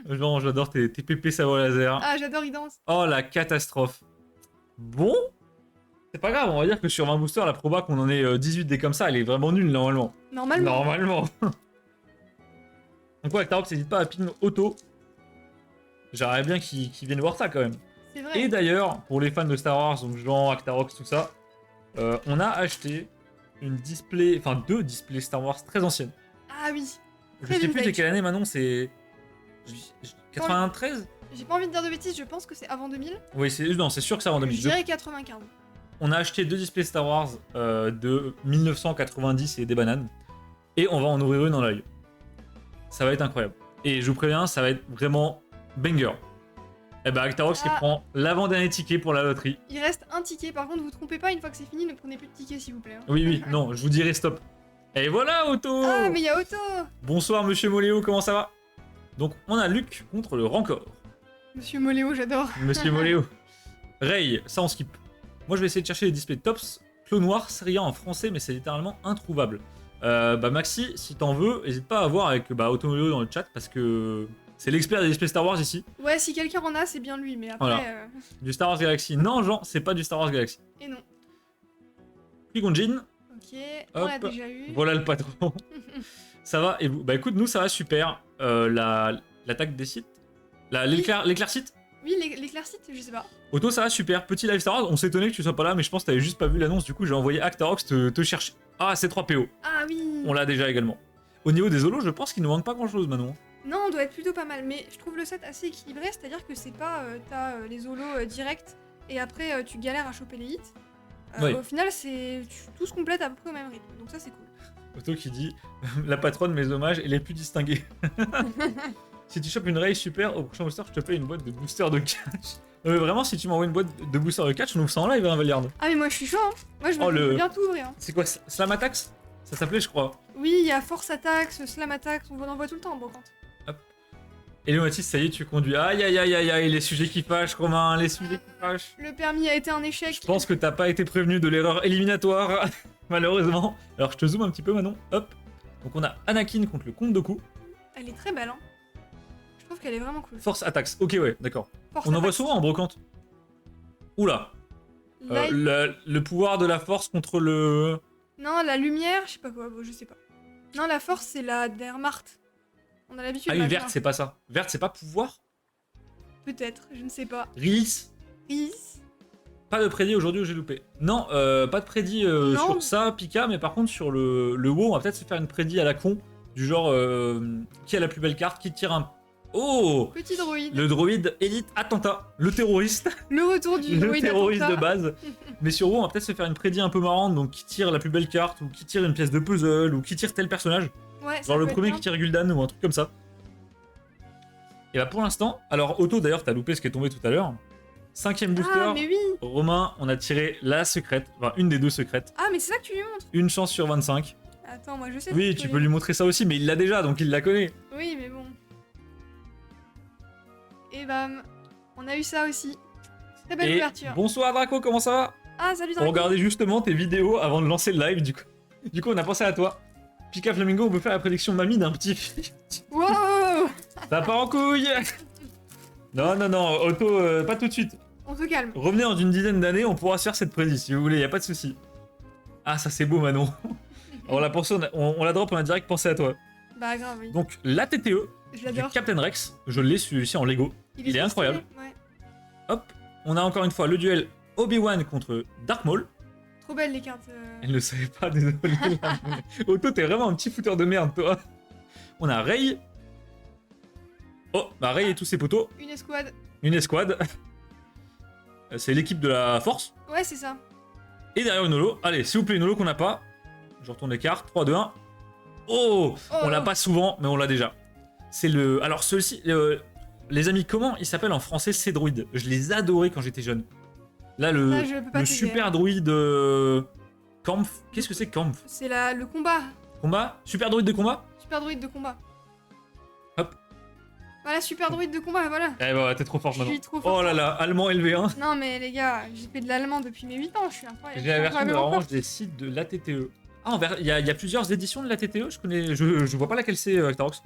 [SPEAKER 1] Genre, j'adore tes pépés savoir laser.
[SPEAKER 2] Ah, j'adore, il danse.
[SPEAKER 1] Oh la catastrophe. Bon, c'est pas grave, on va dire que sur 20 boosters, la proba qu'on en ait 18 des comme ça, elle est vraiment nulle normalement.
[SPEAKER 2] Normalement.
[SPEAKER 1] Normalement. Donc ouais, Actarox, n'hésite pas à ping auto. J'aimerais bien qu'ils viennent voir ça quand même.
[SPEAKER 2] C'est vrai.
[SPEAKER 1] Et d'ailleurs, pour les fans de Star Wars, donc Jean, Actarox, tout ça, on a acheté deux displays Star Wars très anciennes.
[SPEAKER 2] Ah oui.
[SPEAKER 1] Je
[SPEAKER 2] Très
[SPEAKER 1] sais plus de
[SPEAKER 2] vintage.
[SPEAKER 1] quelle année maintenant, c'est... 93.
[SPEAKER 2] J'ai pas envie de dire de bêtises, je pense que c'est avant 2000.
[SPEAKER 1] Oui, c'est sûr que c'est avant
[SPEAKER 2] Je
[SPEAKER 1] 2000.
[SPEAKER 2] dirais 95.
[SPEAKER 1] On a acheté deux displays Star Wars de 1990 et des bananes. Et on va en ouvrir une en live. Ça va être incroyable. Et je vous préviens, ça va être vraiment banger. Et bah Actarox qui
[SPEAKER 2] Ah.
[SPEAKER 1] prend l'avant-dernier ticket pour la loterie.
[SPEAKER 2] Il reste un ticket, par contre, vous trompez pas, une fois que c'est fini, ne prenez plus de tickets s'il vous plaît. hein.
[SPEAKER 1] Oui, oui, non, je vous dirai stop. Et voilà, Otto.
[SPEAKER 2] Ah, mais il y a Otto.
[SPEAKER 1] Bonsoir, monsieur Moléo, comment ça va? Donc, on a Luc contre le Rancor.
[SPEAKER 2] Monsieur Moléo, j'adore.
[SPEAKER 1] Monsieur Moléo. Ray, ça on skip. Moi, je vais essayer de chercher les displays tops. Clos Noir, c'est rien en français, mais c'est littéralement introuvable. Bah, Maxi, si t'en veux, n'hésite pas à voir avec Otto Moléo dans le chat parce que c'est l'expert des displays Star Wars ici.
[SPEAKER 2] Ouais, si quelqu'un en a, c'est bien lui, mais après.
[SPEAKER 1] Voilà. Du Star Wars Galaxy. Non, Jean, c'est pas du Star Wars Galaxy.
[SPEAKER 2] Et non.
[SPEAKER 1] Qui-Gon
[SPEAKER 2] Ok, on
[SPEAKER 1] Hop.
[SPEAKER 2] l'a déjà eu.
[SPEAKER 1] Voilà le patron. Ça va, et vous? Bah écoute, nous ça va super. L'attaque des sites. L'éclair site.
[SPEAKER 2] Oui, l'éclaircite, je sais pas.
[SPEAKER 1] Otto, ça va super. Petit live Star Wars, on s'étonnait que tu sois pas là, mais je pense que t'avais juste pas vu l'annonce, du coup j'ai envoyé Actarox te chercher. Ah, c'est 3 PO.
[SPEAKER 2] Ah oui.
[SPEAKER 1] On l'a déjà également. Au niveau des holos, je pense qu'il nous manque pas grand chose, Manon.
[SPEAKER 2] Non, on doit être plutôt pas mal, mais je trouve le set assez équilibré, c'est-à-dire que c'est pas t'as les holos directs et après tu galères à choper les hits.
[SPEAKER 1] Oui.
[SPEAKER 2] Au final, tout se complète à peu près au même rythme, donc ça c'est cool.
[SPEAKER 1] Otto qui dit la patronne, mes hommages, et les plus distingués. Si tu chopes une race super, au prochain booster, je te fais une boîte de booster de catch. Vraiment, si tu m'envoies une boîte de booster de catch, on ouvre ça en live, hein, Valliard.
[SPEAKER 2] Ah, mais moi je suis chaud, hein. Moi je
[SPEAKER 1] Oh,
[SPEAKER 2] veux
[SPEAKER 1] le-
[SPEAKER 2] bien tout ouvrir. hein.
[SPEAKER 1] C'est quoi, Slam Attacks? Ça s'appelait, je crois.
[SPEAKER 2] Oui, il y a Force Attacks, Slam Attacks, on en voit tout le temps en brocante.
[SPEAKER 1] Et le Mathis, ça y est, tu conduis. Aïe aïe aïe aïe aïe, les sujets qui fâchent, Romain, les sujets qui fâchent.
[SPEAKER 2] Le permis a été un échec.
[SPEAKER 1] Je pense que t'as pas été prévenu de l'erreur éliminatoire, malheureusement. Alors je te zoome un petit peu, Manon. Hop. Donc on a Anakin contre le Comte Dooku.
[SPEAKER 2] Elle est très belle, hein. Je trouve qu'elle est vraiment cool.
[SPEAKER 1] Force Attacks. Ok, ouais, d'accord.
[SPEAKER 2] Force
[SPEAKER 1] On en voit
[SPEAKER 2] Attacks.
[SPEAKER 1] souvent en brocante. Oula.
[SPEAKER 2] Light-
[SPEAKER 1] Le pouvoir de la force contre le...
[SPEAKER 2] Non, la lumière, je sais pas quoi, bon, je sais pas. Non, la force, c'est la Dermart. On a l'habitude
[SPEAKER 1] Ah
[SPEAKER 2] de
[SPEAKER 1] oui,
[SPEAKER 2] la
[SPEAKER 1] verte,
[SPEAKER 2] voir.
[SPEAKER 1] c'est pas ça. Verte, c'est pas pouvoir.
[SPEAKER 2] Peut-être, je ne sais pas.
[SPEAKER 1] Release.
[SPEAKER 2] Is.
[SPEAKER 1] Pas de prédit aujourd'hui où j'ai loupé. Non, pas de prédit
[SPEAKER 2] Non.
[SPEAKER 1] sur ça, Pika, mais par contre sur le WoW, on va peut-être se faire une prédit à la con. Du genre, qui a la plus belle carte, qui tire un... Oh!
[SPEAKER 2] Petit droïde.
[SPEAKER 1] Le droïde élite attentat, le terroriste,
[SPEAKER 2] Le retour du
[SPEAKER 1] le
[SPEAKER 2] droïde
[SPEAKER 1] terroriste de
[SPEAKER 2] attentat.
[SPEAKER 1] base. Mais sur WoW, on va peut-être se faire une prédit un peu marrante, donc qui tire la plus belle carte, ou qui tire une pièce de puzzle, ou qui tire tel personnage.
[SPEAKER 2] Ouais, ça
[SPEAKER 1] Genre le
[SPEAKER 2] peut être
[SPEAKER 1] premier
[SPEAKER 2] bien.
[SPEAKER 1] qui tire Gul'dan, ou un truc comme ça. Et bah pour l'instant, alors Otto d'ailleurs, t'as loupé ce qui est tombé tout à l'heure. 5ème booster,
[SPEAKER 2] Ah, mais oui.
[SPEAKER 1] Romain, on a tiré la secrète, enfin une des deux secrètes.
[SPEAKER 2] Ah, mais c'est ça que tu lui montres.
[SPEAKER 1] Une chance sur 25.
[SPEAKER 2] Attends, moi je sais.
[SPEAKER 1] Oui, tu peux lui montrer ça aussi, mais il l'a déjà, donc il la connaît.
[SPEAKER 2] Oui, mais bon. Et bam. On a eu ça aussi. Très belle
[SPEAKER 1] Et
[SPEAKER 2] ouverture.
[SPEAKER 1] bonsoir Draco, comment ça va?
[SPEAKER 2] Ah, salut
[SPEAKER 1] On
[SPEAKER 2] Draco.
[SPEAKER 1] regardait justement tes vidéos avant de lancer le live, du coup on a pensé à toi. Pika Flamingo, on peut faire la prédiction mamie d'un petit...
[SPEAKER 2] Wow.
[SPEAKER 1] Ça part en couille. Non, non, non, Otto, pas tout de suite.
[SPEAKER 2] On se calme.
[SPEAKER 1] Revenez dans une dizaine d'années, on pourra se faire cette prédiction si vous voulez, y a pas de souci. Ah, ça c'est beau, Manon. On la pensé, on la drop, on a direct pensé à toi.
[SPEAKER 2] Bah, grave, oui.
[SPEAKER 1] Donc, la TTE
[SPEAKER 2] Je
[SPEAKER 1] du
[SPEAKER 2] l'adore.
[SPEAKER 1] Captain Rex, je l'ai celui-ci en Lego. il est
[SPEAKER 2] trop
[SPEAKER 1] incroyable.
[SPEAKER 2] stylé, Ouais.
[SPEAKER 1] Hop, on a encore une fois le duel Obi-Wan contre Dark Maul.
[SPEAKER 2] Trop belles les cartes.
[SPEAKER 1] Elle ne savait pas, désolé. Otto, t'es vraiment un petit fouteur de merde, toi. On a Ray. Oh, bah Ray et tous ses potos.
[SPEAKER 2] Une escouade.
[SPEAKER 1] Une escouade. C'est l'équipe de la force.
[SPEAKER 2] Ouais, c'est ça.
[SPEAKER 1] Et derrière une holo. Allez, s'il vous plaît, une holo qu'on n'a pas. Je retourne les cartes. 3, 2, 1. Oh, on l'a pas souvent, mais on l'a déjà. C'est le... Alors, ceux-ci... Les amis, comment ils s'appellent en français ces druides? Je les adorais quand j'étais jeune. Là, le super druide... Kampf. Qu'est-ce que c'est Kampf?
[SPEAKER 2] C'est le combat.
[SPEAKER 1] Combat? Super druide de combat?
[SPEAKER 2] Super druide de combat.
[SPEAKER 1] Hop.
[SPEAKER 2] Voilà, super druide de combat, voilà.
[SPEAKER 1] Eh bah, t'es trop fort maintenant.
[SPEAKER 2] Je suis trop fort.
[SPEAKER 1] Oh là là, allemand LV1.
[SPEAKER 2] Non mais les gars, j'ai fait de l'allemand depuis mes 8 ans, je suis incroyable.
[SPEAKER 1] J'ai la version de Orange des sites de l'ATTE. Ah, il y a plusieurs éditions de l'ATTE, je vois pas laquelle c'est, Actarox.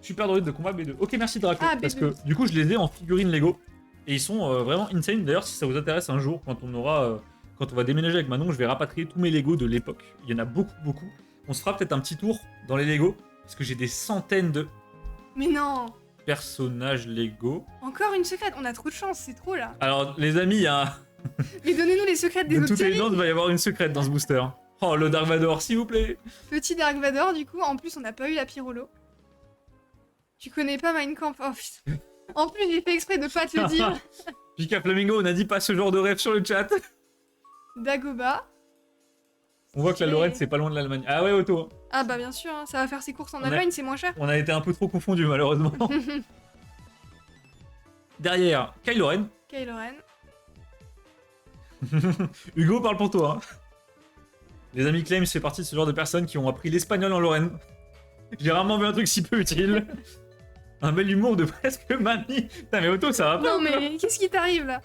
[SPEAKER 1] Super droïde de combat B2. Ok, merci Draco, parce que du coup je les ai en figurines Lego. Et ils sont vraiment insane. D'ailleurs, si ça vous intéresse un jour, quand on va déménager avec Manon, je vais rapatrier tous mes Lego de l'époque. Il y en a beaucoup, beaucoup. On se fera peut-être un petit tour dans les Lego, parce que j'ai des centaines de
[SPEAKER 2] Mais non,
[SPEAKER 1] personnages Lego.
[SPEAKER 2] encore une secrète, on a trop de chance, c'est trop là.
[SPEAKER 1] Alors, les amis, il y a...
[SPEAKER 2] Mais donnez-nous les secrets des
[SPEAKER 1] De
[SPEAKER 2] autres
[SPEAKER 1] toute
[SPEAKER 2] séries.
[SPEAKER 1] évidence, il va y avoir une secrète dans ce booster. Oh, le Dark Vador, s'il vous plaît.
[SPEAKER 2] Petit Dark Vador, du coup, en plus on n'a pas eu la Pyrolo. Tu connais pas Minecraft? Oh putain. En plus, j'ai fait exprès de pas te le dire.
[SPEAKER 1] Pika Flamingo, on a dit pas ce genre de rêve sur le chat.
[SPEAKER 2] Dagoba.
[SPEAKER 1] On voit que la Lorette, c'est pas loin de l'Allemagne. Ah ouais, Otto.
[SPEAKER 2] Ah bah bien sûr, hein, ça va faire ses courses en
[SPEAKER 1] On a-
[SPEAKER 2] Allemagne, c'est moins cher.
[SPEAKER 1] On a été un peu trop confondus, malheureusement. Derrière, Kylo Ren.
[SPEAKER 2] Kylo Ren.
[SPEAKER 1] Hugo, parle pour toi. Hein. Les amis Claims fait partie de ce genre de personnes qui ont appris l'espagnol en Lorraine. J'ai rarement vu un truc si peu utile. Un bel humour de presque mamie. Putain, mais Otto, ça va pas.
[SPEAKER 2] Non mais qu'est-ce qui t'arrive là?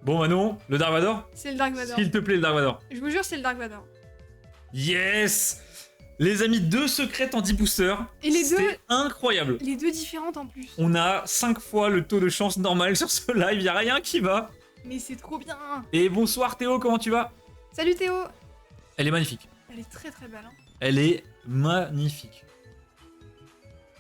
[SPEAKER 1] Bon, Manon, le Dark Vador.
[SPEAKER 2] C'est le Dark Vador.
[SPEAKER 1] S'il te plaît, le Dark Vador.
[SPEAKER 2] Je vous jure, c'est le Dark Vador.
[SPEAKER 1] Yes. Les amis, 2 secrètes anti-boosters.
[SPEAKER 2] Et les deux-
[SPEAKER 1] C'est incroyable.
[SPEAKER 2] Les deux différentes en plus.
[SPEAKER 1] On a 5 fois le taux de chance normal sur ce live, y a rien qui va.
[SPEAKER 2] Mais c'est trop bien.
[SPEAKER 1] Et bonsoir Théo, comment tu vas?
[SPEAKER 2] Salut Théo.
[SPEAKER 1] Elle est magnifique.
[SPEAKER 2] Elle est très très belle. Hein.
[SPEAKER 1] Elle est magnifique.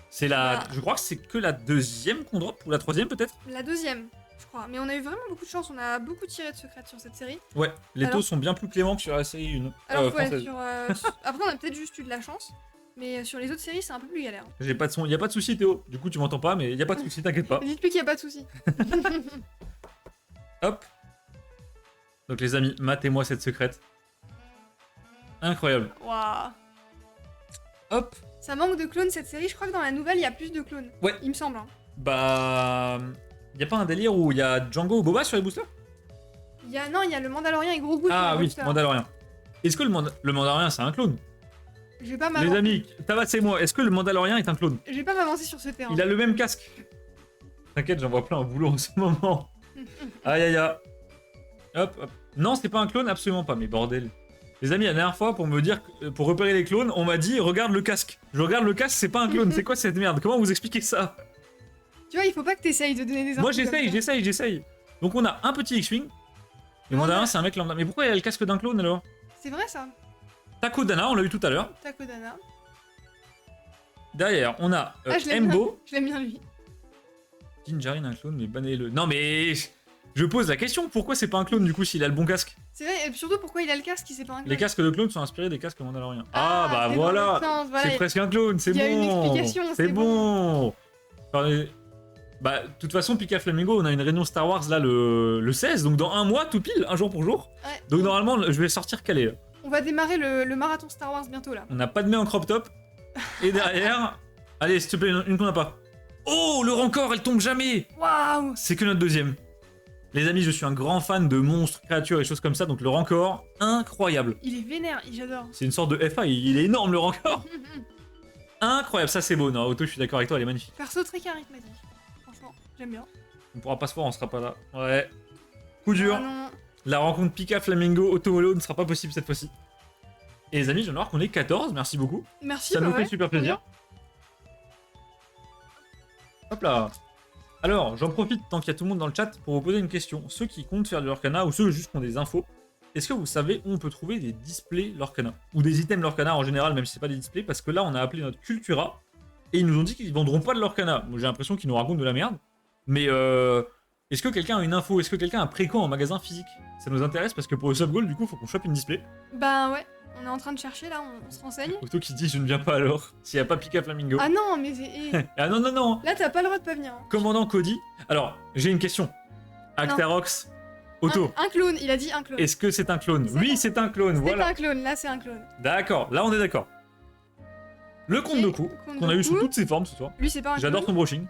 [SPEAKER 1] C'est la...
[SPEAKER 2] Ah.
[SPEAKER 1] Je crois que c'est que la deuxième qu'on drop, ou la troisième peut-être?
[SPEAKER 2] La deuxième, je crois. Mais on a eu vraiment beaucoup de chance. On a beaucoup tiré de secrètes sur cette série.
[SPEAKER 1] Ouais, les
[SPEAKER 2] Alors-
[SPEAKER 1] taux sont bien plus cléments que sur la série 1.
[SPEAKER 2] Alors ouais,
[SPEAKER 1] française.
[SPEAKER 2] après on a peut-être juste eu de la chance. Mais sur les autres séries, c'est un peu plus galère.
[SPEAKER 1] J'ai pas de son, y a pas de souci Théo. Du coup tu m'entends pas, mais y a pas de souci, t'inquiète pas.
[SPEAKER 2] Dites-lui qu'il n'y a pas de souci.
[SPEAKER 1] Hop. Donc les amis, matez-moi cette secrète. Incroyable.
[SPEAKER 2] Waouh.
[SPEAKER 1] Hop.
[SPEAKER 2] Ça manque de clones cette série. Je crois que dans la nouvelle, il y a plus de clones.
[SPEAKER 1] Ouais.
[SPEAKER 2] Il me semble. Hein.
[SPEAKER 1] Bah... Y a pas un délire où y a Django ou Boba sur les boosters?
[SPEAKER 2] Non, il y a le Mandalorien et Grogu.
[SPEAKER 1] Ah
[SPEAKER 2] sur le
[SPEAKER 1] oui,
[SPEAKER 2] booster.
[SPEAKER 1] Mandalorien. Est-ce que le Mandalorien c'est un clone?
[SPEAKER 2] Je vais pas
[SPEAKER 1] Les
[SPEAKER 2] m'avancer.
[SPEAKER 1] amis, tabassez-moi, est-ce que le Mandalorien est un clone?
[SPEAKER 2] Je vais pas m'avancer sur ce terrain.
[SPEAKER 1] Il a le même casque. T'inquiète, j'en vois plein au boulot en ce moment. Aïe aïe aïe. Hop, hop. Non, c'est pas un clone, absolument pas, mais bordel. Les amis, la dernière fois, pour me dire, pour repérer les clones, on m'a dit, regarde le casque. Je regarde le casque, c'est pas un clone, c'est quoi cette merde? Comment vous expliquez ça?
[SPEAKER 2] Tu vois, il faut pas que t'essayes de donner des infos.
[SPEAKER 1] Moi
[SPEAKER 2] comme ça.
[SPEAKER 1] j'essaye. Donc on a un petit X-Wing. Le Mandalorien, c'est un mec lambda. Mais pourquoi il a le casque d'un clone alors?
[SPEAKER 2] C'est vrai ça.
[SPEAKER 1] Taco Dana, on l'a eu tout à l'heure.
[SPEAKER 2] Takodana.
[SPEAKER 1] Derrière, on a
[SPEAKER 2] Je l'aime bien.
[SPEAKER 1] Embo.
[SPEAKER 2] Je l'aime bien lui.
[SPEAKER 1] Dinjarin, un clone, mais bannez-le. Non mais... Je pose la question, pourquoi c'est pas un clone du coup s'il a le bon casque?
[SPEAKER 2] C'est vrai, et surtout pourquoi il a le casque si c'est pas un clone.
[SPEAKER 1] Les casques de clone sont inspirés des casques mandaloriens. Ah bah
[SPEAKER 2] c'est dans
[SPEAKER 1] voilà,
[SPEAKER 2] l'autre sens, voilà.
[SPEAKER 1] c'est presque un clone, c'est
[SPEAKER 2] il y
[SPEAKER 1] bon.
[SPEAKER 2] a une explication,
[SPEAKER 1] C'est
[SPEAKER 2] c'est
[SPEAKER 1] bon. Bah, de toute façon, Pika Flamingo, on a une réunion Star Wars là le 16, donc dans un mois, tout pile, un jour pour jour.
[SPEAKER 2] Ouais.
[SPEAKER 1] Donc normalement, je vais sortir calé. Là.
[SPEAKER 2] On va démarrer le marathon Star Wars bientôt là.
[SPEAKER 1] On n'a pas de main en crop top. Et derrière, allez, s'il te plaît, une qu'on n'a pas. Oh, le rancor, elle tombe jamais.
[SPEAKER 2] Waouh.
[SPEAKER 1] C'est que notre deuxième. Les amis, je suis un grand fan de monstres, créatures et choses comme ça, donc le rancor, incroyable.
[SPEAKER 2] Il est vénère, j'adore.
[SPEAKER 1] C'est une sorte de FA, il est énorme le rancor. Incroyable, ça c'est beau. Non, Otto, je suis d'accord avec toi, elle est magnifique.
[SPEAKER 2] Perso très charismatique. Franchement, j'aime bien.
[SPEAKER 1] On pourra pas se voir, on sera pas là. Ouais. Coup dur.
[SPEAKER 2] Ah non.
[SPEAKER 1] La rencontre Pika Flamingo Otto Holo ne sera pas possible cette fois-ci. Et les amis, je viens de voir qu'on est 14, merci beaucoup.
[SPEAKER 2] Merci,
[SPEAKER 1] Ça
[SPEAKER 2] bah
[SPEAKER 1] nous fait
[SPEAKER 2] ouais.
[SPEAKER 1] super plaisir. Hop là. Alors, j'en profite tant qu'il y a tout le monde dans le chat pour vous poser une question. Ceux qui comptent faire du Lorcana ou ceux juste qui ont des infos, est-ce que vous savez où on peut trouver des displays Lorcana? Ou des items Lorcana en général, même si c'est pas des displays, parce que là on a appelé notre Cultura et ils nous ont dit qu'ils vendront pas de Lorcana. Moi j'ai l'impression qu'ils nous racontent de la merde. Mais Est-ce que quelqu'un a une info? Est-ce que quelqu'un a préco en magasin physique? Ça nous intéresse parce que pour le sub goal, du coup, faut qu'on chope une display.
[SPEAKER 2] Ben ouais, on est en train de chercher là, on se renseigne.
[SPEAKER 1] Auto qui dit je ne viens pas alors, s'il n'y a pas Pika Flamingo.
[SPEAKER 2] Ah non, mais
[SPEAKER 1] Ah non, non, non.
[SPEAKER 2] là t'as pas le droit de pas venir. Hein.
[SPEAKER 1] Commandant Cody. Alors, j'ai une question. Actarox, Auto,
[SPEAKER 2] Un clone, il a dit un clone.
[SPEAKER 1] est-ce que c'est un clone?
[SPEAKER 2] C'est
[SPEAKER 1] Oui,
[SPEAKER 2] un-
[SPEAKER 1] c'est un clone,
[SPEAKER 2] C'est
[SPEAKER 1] voilà.
[SPEAKER 2] un clone, là c'est un clone.
[SPEAKER 1] D'accord, là on est d'accord. Le Comte Dooku,
[SPEAKER 2] Comte
[SPEAKER 1] qu'on a eu sous
[SPEAKER 2] Dooku.
[SPEAKER 1] toutes ses formes ce soir.
[SPEAKER 2] Lui c'est pas un
[SPEAKER 1] J'adore son
[SPEAKER 2] clone.
[SPEAKER 1] brushing.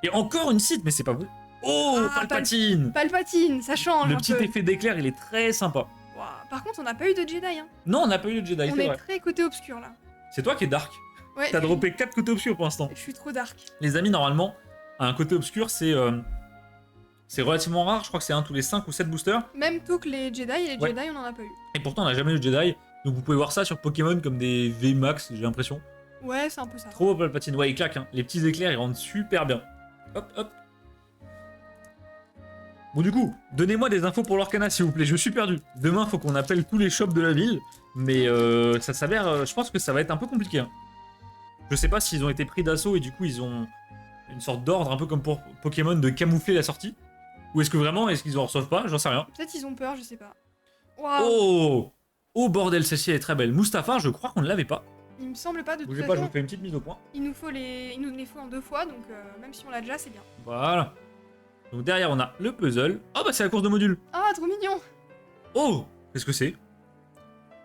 [SPEAKER 1] Et encore une cite, mais c'est pas vrai. Oh,
[SPEAKER 2] Ah,
[SPEAKER 1] Palpatine.
[SPEAKER 2] Palpatine, ça change
[SPEAKER 1] Le
[SPEAKER 2] un
[SPEAKER 1] petit
[SPEAKER 2] peu.
[SPEAKER 1] effet d'éclair, il est très sympa.
[SPEAKER 2] Ouah, par contre on n'a pas eu de Jedi hein.
[SPEAKER 1] Non, on n'a pas eu de Jedi,
[SPEAKER 2] On
[SPEAKER 1] c'est
[SPEAKER 2] est
[SPEAKER 1] vrai.
[SPEAKER 2] très côté obscur là.
[SPEAKER 1] C'est toi qui es dark.
[SPEAKER 2] Ouais,
[SPEAKER 1] T'as droppé 4 côtés obscurs pour l'instant.
[SPEAKER 2] je suis trop dark.
[SPEAKER 1] Les amis, normalement, un côté obscur, c'est relativement rare. Je crois que c'est un tous les 5 ou 7 boosters.
[SPEAKER 2] Même tout que les Jedi, et les
[SPEAKER 1] Ouais.
[SPEAKER 2] Jedi on en a pas eu.
[SPEAKER 1] Et pourtant, on n'a jamais eu de Jedi. Donc vous pouvez voir ça sur Pokémon comme des VMAX, j'ai l'impression.
[SPEAKER 2] Ouais, c'est un peu ça.
[SPEAKER 1] Trop beau Palpatine. Ouais, il claque. Hein. Les petits éclairs, ils rendent super bien. Hop, hop. Bon, du coup, donnez-moi des infos pour l'Orcana, s'il vous plaît. Je suis perdu. Demain, faut qu'on appelle tous les shops de la ville. Mais ça s'avère... je pense que ça va être un peu compliqué. Hein. Je sais pas s'ils ont été pris d'assaut et du coup, ils ont une sorte d'ordre, un peu comme pour Pokémon, de camoufler la sortie. Ou est-ce que vraiment, est-ce qu'ils en reçoivent pas? J'en sais rien.
[SPEAKER 2] Peut-être ils ont peur, je sais pas. Waouh,
[SPEAKER 1] Oh! Oh bordel, celle-ci elle est très belle. Mustapha, je crois qu'on ne l'avait pas.
[SPEAKER 2] il me semble pas de toute
[SPEAKER 1] Bougez pas, je
[SPEAKER 2] façon.
[SPEAKER 1] vous fais une petite mise au point.
[SPEAKER 2] Il nous les faut en 2 fois, donc même si on l'a déjà, c'est bien.
[SPEAKER 1] Voilà. Donc derrière, on a le puzzle. Oh bah c'est la course de modules.
[SPEAKER 2] Ah, trop mignon.
[SPEAKER 1] Oh! Qu'est-ce que c'est?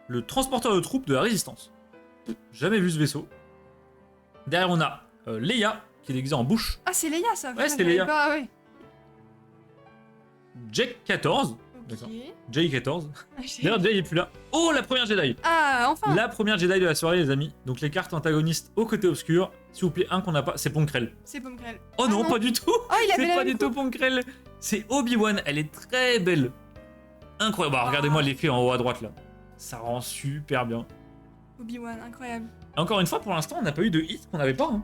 [SPEAKER 1] Le transporteur de troupes de la résistance. Jamais vu ce vaisseau. Derrière, on a Leia, qui est déguisée en bouche.
[SPEAKER 2] Ah, c'est Leia ça.
[SPEAKER 1] Ouais,
[SPEAKER 2] putain,
[SPEAKER 1] c'était
[SPEAKER 2] j'avais
[SPEAKER 1] Leia.
[SPEAKER 2] Pas, ouais.
[SPEAKER 1] Jake 14. D'accord.
[SPEAKER 2] Ok.
[SPEAKER 1] Jay 14.
[SPEAKER 2] Ah, j'ai-
[SPEAKER 1] D'ailleurs, Jay est plus là. Oh, la première Jedi.
[SPEAKER 2] Ah, enfin.
[SPEAKER 1] La première Jedi de la soirée, les amis. Donc les cartes antagonistes au côté obscur. S'il vous plaît, un qu'on n'a pas, c'est Ponkrell.
[SPEAKER 2] C'est Pomkrell.
[SPEAKER 1] Oh
[SPEAKER 2] Ah
[SPEAKER 1] non,
[SPEAKER 2] non.
[SPEAKER 1] pas du tout.
[SPEAKER 2] Oh, il avait
[SPEAKER 1] C'est
[SPEAKER 2] la
[SPEAKER 1] pas
[SPEAKER 2] même
[SPEAKER 1] du tout
[SPEAKER 2] coupe.
[SPEAKER 1] Ponkrell. C'est Obi-Wan. Elle est très belle. Incroyable. Bah, regardez-moi l'effet en haut à droite là. Ça rend super bien.
[SPEAKER 2] Obi-Wan, incroyable.
[SPEAKER 1] Encore une fois, pour l'instant, on n'a pas eu de hit qu'on n'avait pas. Hein.